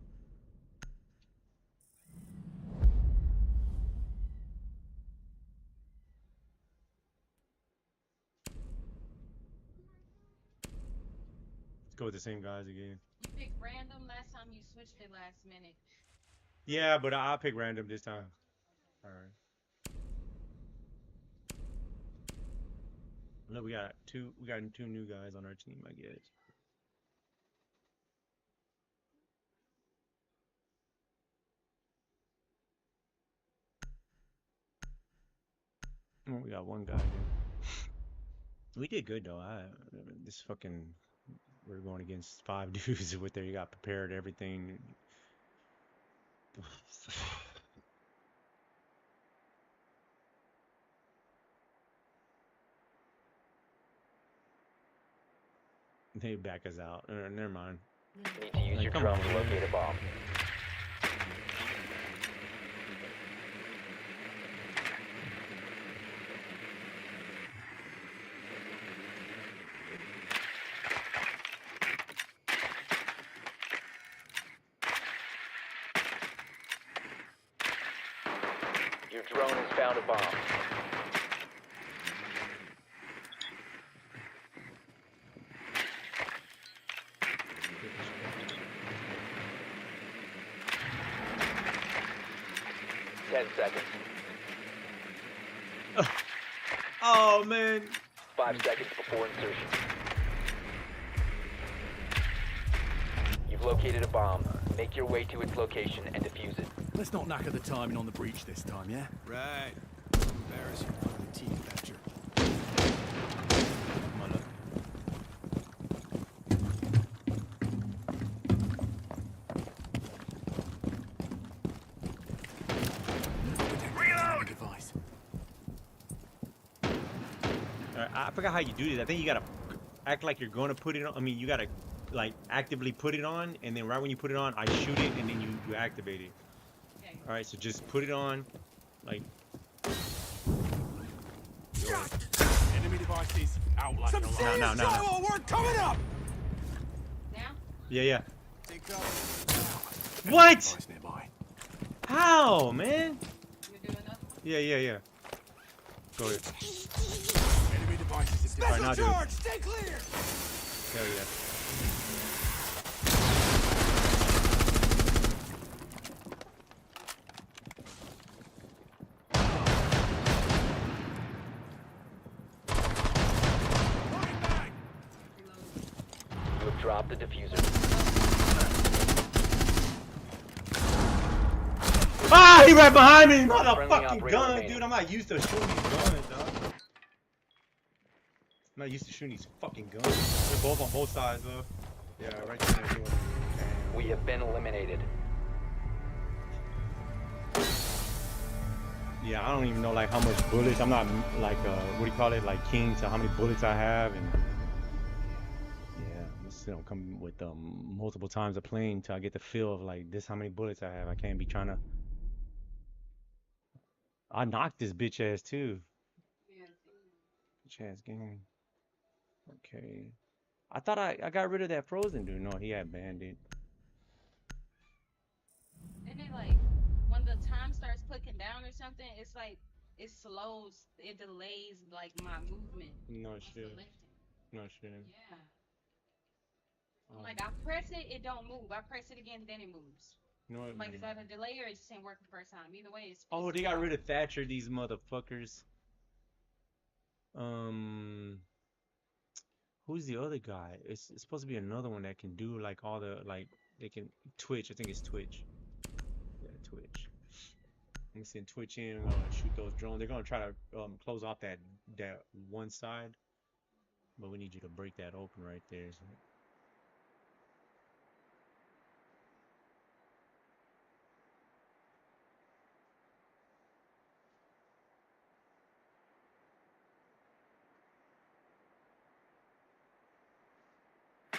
Let's go with the same guys again.
You picked random last time, you switched it last minute.
Yeah, but I'll pick random this time. Alright. Look, we got two new guys on our team, I guess. Oh, we got one guy here. We did good though. This fucking, we're going against 5 dudes with there. You got prepared everything. They back us out. Never mind.
Need to use
Like,
your
come
drone
on,
to
man.
locate a bomb. Your drone has found a bomb. 10 seconds.
Oh man.
5 seconds before insertion. You've located a bomb. Make your way to its location and defuse it.
Let's not knacker the timing on the breach this time, yeah?
Right. Embarrassing for the teeth thatcher.
Reload! Device. I forgot how you do this. I think you gotta act like you're going to put it on. I mean, you gotta like actively put it on, and then right when you put it on, I shoot it, and then you activate it. Okay. All right, so just put it on, like.
Enemy devices out like
Some serious drywall work coming up.
Now?
Yeah.
Take cover.
What? How, man? Yeah. Go ahead.
Enemy devices.
Special
Special charge. Stay clear.
Hell yeah.
You have dropped the diffuser.
Ah, he right behind me!
Friendly
Motherfucking
operator
gun,
remaining.
dude. I'm not used to shooting these guns, dog. I'm not used to shooting these fucking guns. They're both on both sides, though. Yeah, right there.
We have been eliminated.
Yeah, I don't even know like how much bullets. I'm not like what do you call it, like king to how many bullets I have, and yeah, I'm still don't come with multiple times of playing till I get the feel of like this how many bullets I have. I can't be trying to. I knocked this bitch ass too. Bitch ass game. Okay. I thought I got rid of that frozen dude. No, he had bandit.
And then like when the time starts clicking down or something, it's like it slows, it delays like my movement.
No shit. No shit.
Yeah. Like I press it, it don't move. I press it again, then it moves.
No,
Like is that a delay or it just ain't working the first time? Either way, it's.
oh, they got rid of Thatcher, these motherfuckers. Who's the other guy? It's supposed to be another one that can do like all the like they can Twitch. I think it's Twitch. Yeah, Twitch. I'm seeing Twitch in. I'm gonna shoot those drones. They're gonna try to close off that one side, but we need you to break that open right there. So.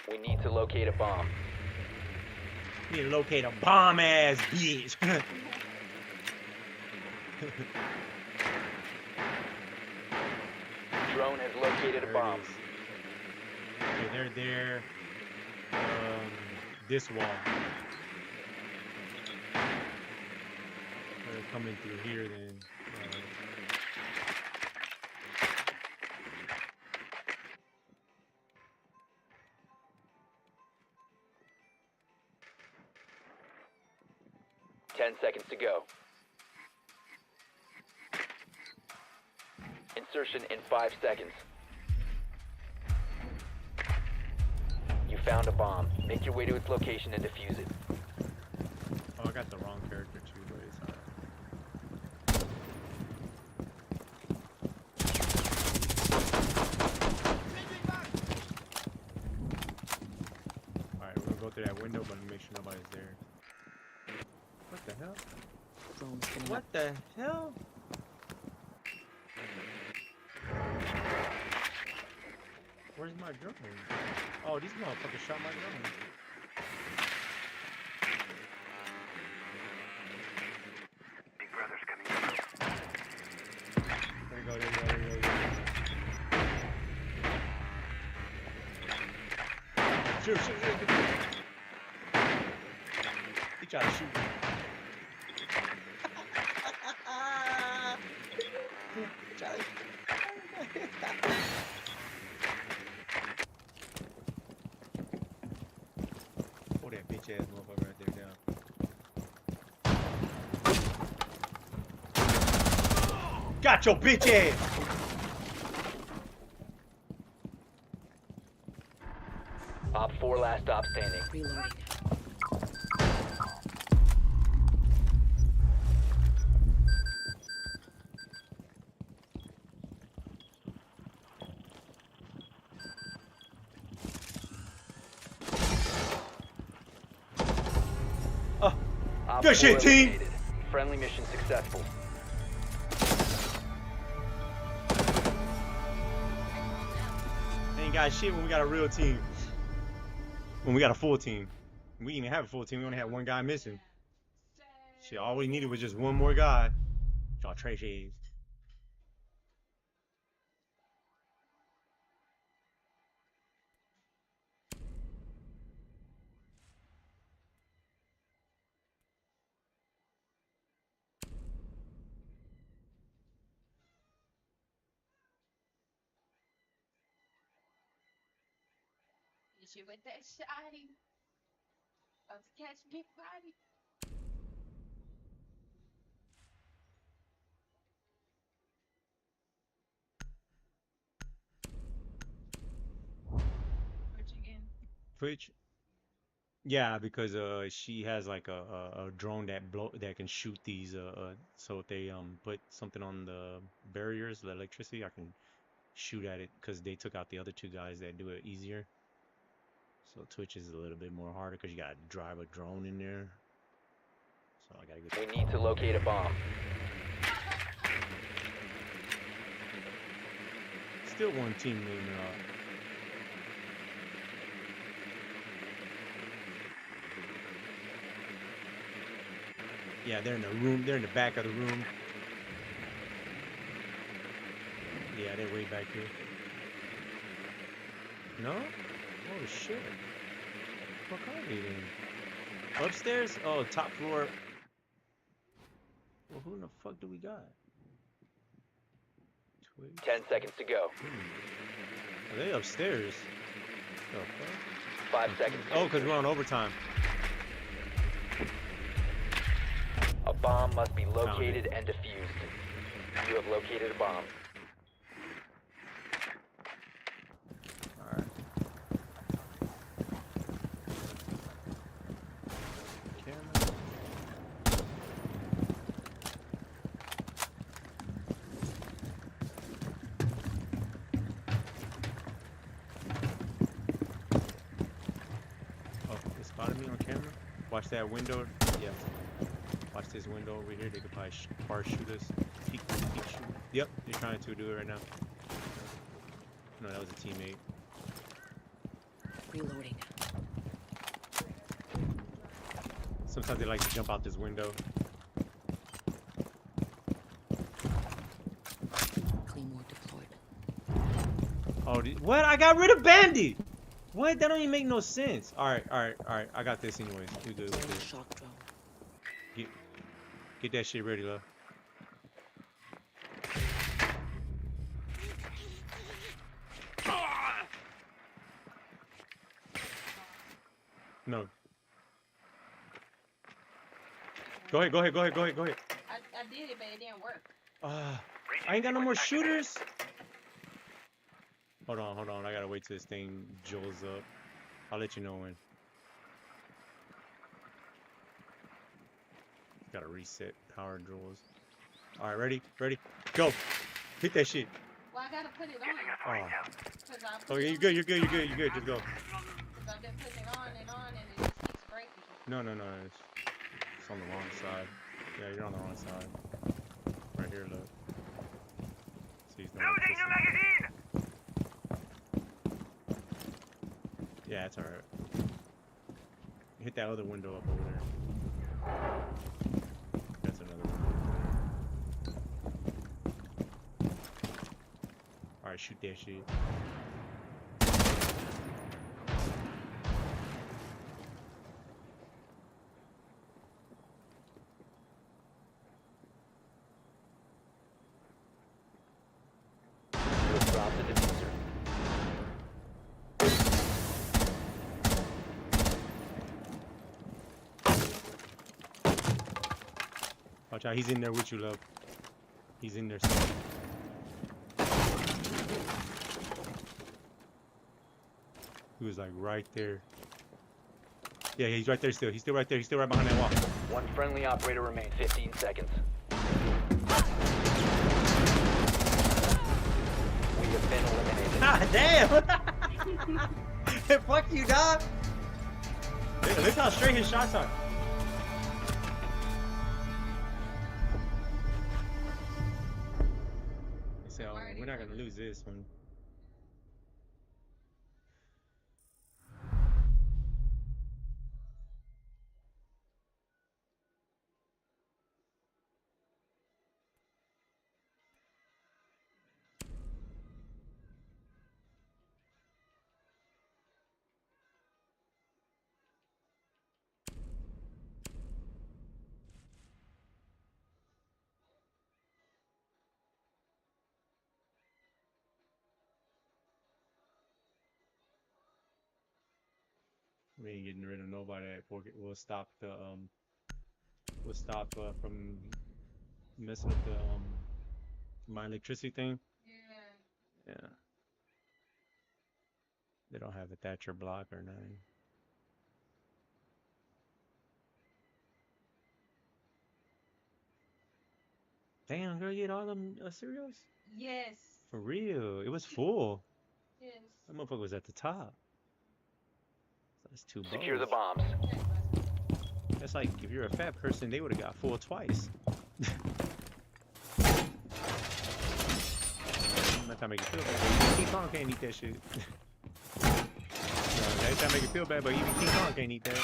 We need to locate a bomb.
We need to locate a bomb ass bitch.
Drone has located a bomb.
Okay, they're there. This wall. They're coming through here then.
10 seconds to go. Insertion in 5 seconds. You found a bomb. Make your way to its location and defuse it.
Oh, I got the wrong character too, but it's alright. Alright, we're gonna go through that window, but make sure nobody's there. What the hell? What the hell? Where's my drone? Oh, these motherfuckers shot my drone.
Big brother's coming.
There you go, there you go, there you go. Shoot. He tried to shoot me. Oh, that bitch ass motherfucker right there down. Got your bitch ass.
Op 4 last stop standing.
Reloading.
Good shit, team. Friendly mission successful.
Ain't got shit when we got a real team. When we got a full team. We didn't even have a full team. We only had one guy missing. Shit, all we needed was just one more guy. Y'all trash ass.
Hit you with that shotty. About to catch big body.
Twitch? Yeah, because she has like a drone that can shoot these so if they put something on the barriers, the electricity, I can shoot at it because they took out the other two guys that do it easier. So Twitch is a little bit more harder because you gotta drive a drone in there. So I gotta get.
We need to locate a bomb.
Still one team name Yeah, they're in the room. They're in the back of the room. Yeah, they're way back here. No? Oh shit. What are they then? Upstairs? Oh, top floor. Well, who in the fuck do we got?
10 seconds to go.
Are they upstairs? Oh, fuck?
5 seconds.
Oh, because we're on overtime.
A bomb must be located and defused. You have located a bomb.
Watch that window. Yeah. Watch this window over here. They could probably far shoot us. Peek shoot. Yep, they're trying to do it right now. No, that was a teammate.
Reloading.
Sometimes they like to jump out this window.
Claymore deployed.
Oh, what? I got rid of Bandit! What? That don't even make no sense. Alright. I got this anyways. We good.
Shock drone.
Get that shit ready, love. No. Go ahead.
I did it, but it didn't work.
I ain't got no more shooters. Hold on. I gotta wait till this thing jolts up. I'll let you know when. Gotta reset power drills. Alright, ready? Go! Hit that shit.
Well, I gotta put it on.
Oh, you're good. Just go.
Because I've been putting it on and it just keeps breaking.
No. It's on the wrong side. Yeah, you're on the wrong side. Right here, look. See, he's not yeah, it's alright. Hit that other window up over there. That's another one. Alright, shoot that shit.
Drop the diffuser.
Watch out, he's in there with you, love. He's in there somewhere. He was like right there. Yeah, he's right there still. He's still right there. He's still right behind that wall.
One friendly operator remains. 15 seconds. We have been eliminated.
Ah, damn! Fuck you, dog. Look how straight his shots are. So we're not gonna lose this one. We ain't getting rid of nobody at Forget. We'll stop the from messing with the my electricity thing. Yeah. Yeah. They don't have a Thatcher block or nothing. Damn, girl, you get all them cereals?
Yes.
For real. It was full.
Yes.
That motherfucker was at the top. That's two bowls.
Secure the bombs.
That's like if you're a fat person, they would have got full twice. I'm not trying to make you feel bad. King Kong can't eat that shit. Every time I make you feel bad, but even King Kong can't eat that.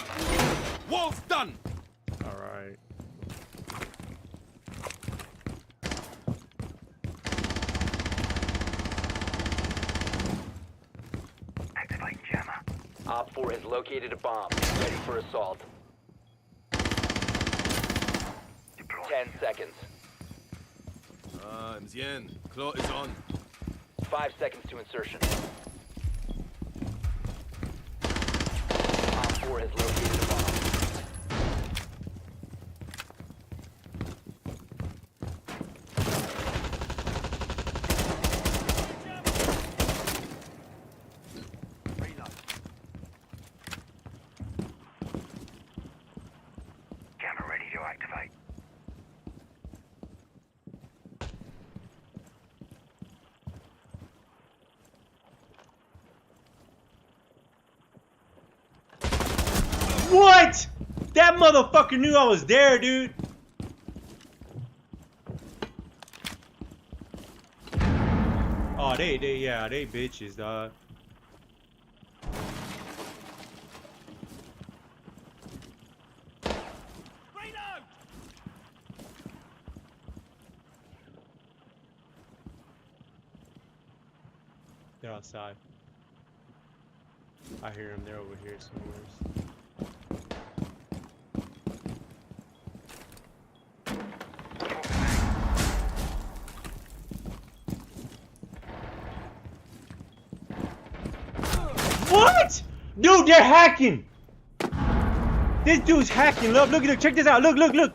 Wall's done!
Alright.
Activating jammer.
Op 4 has located a bomb. Ready for assault. 10 seconds.
Mzien, claw is on.
5 seconds to insertion. Op 4 has located a bomb.
Jammer ready to activate.
What? That motherfucker knew I was there, dude. Oh, they bitches, dog. They're outside. I hear them. They're over here somewhere. What? Dude, they're hacking. This dude's hacking, love. Look at it. Check this out. Look, look, look.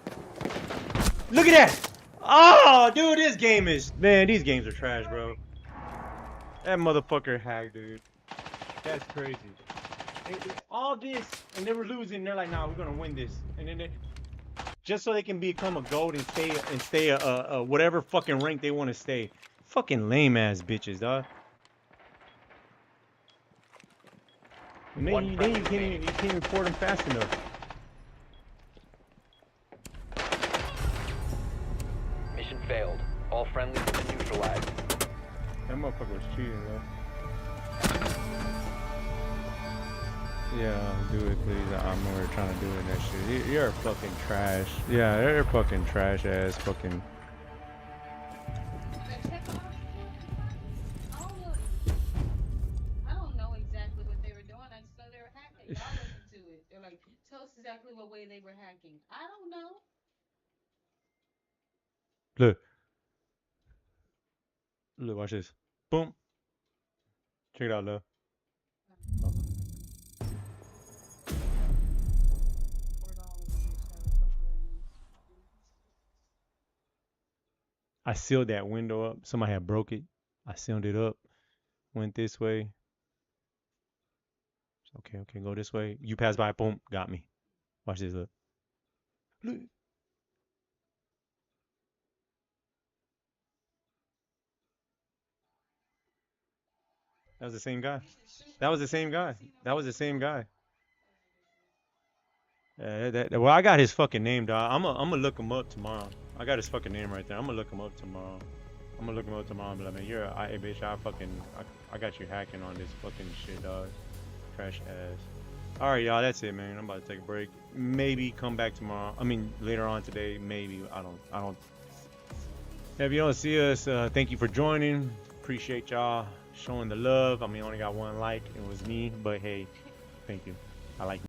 Look at that. Oh, dude, this game is... Man, these games are trash, bro. That motherfucker hacked, dude. That's crazy. All this, and they were losing. They're like, nah, we're gonna win this. And then they... Just so they can become a gold and stay a whatever fucking rank they want to stay. Fucking lame-ass bitches, dog. Man, then you can't report them fast enough.
Mission failed. All friendlies have been neutralized.
That motherfucker was cheating, though. Yeah, do it, please. I'm over trying to do it that shit. You're fucking trash. Yeah, they're fucking trash ass fucking.
I don't know exactly what they were doing. I just know they were hacking. Y'all listen to it. They're like, tell us exactly what way they were hacking. I don't know.
Look. Look, watch this. Boom. Check it out, love. I sealed that window up. Somebody had broke it. I sealed it up. Went this way. Okay, okay, go this way. You pass by, boom, got me. Watch this, look. Look. That was the same guy. That was the same guy. That was the same guy. Well, I got his fucking name, dog. I'm gonna look him up tomorrow. I got his fucking name right there. I'm gonna look him up tomorrow. I'm gonna look him up tomorrow and be like, man, you're a bitch. I got you hacking on this fucking shit, dog. Trash ass. All right, y'all. That's it, man. I'm about to take a break. Maybe come back tomorrow. I mean, later on today. Maybe. I don't. If you don't see us, thank you for joining. Appreciate y'all showing the love. I mean, I only got one like. It was me, but hey, thank you. I like.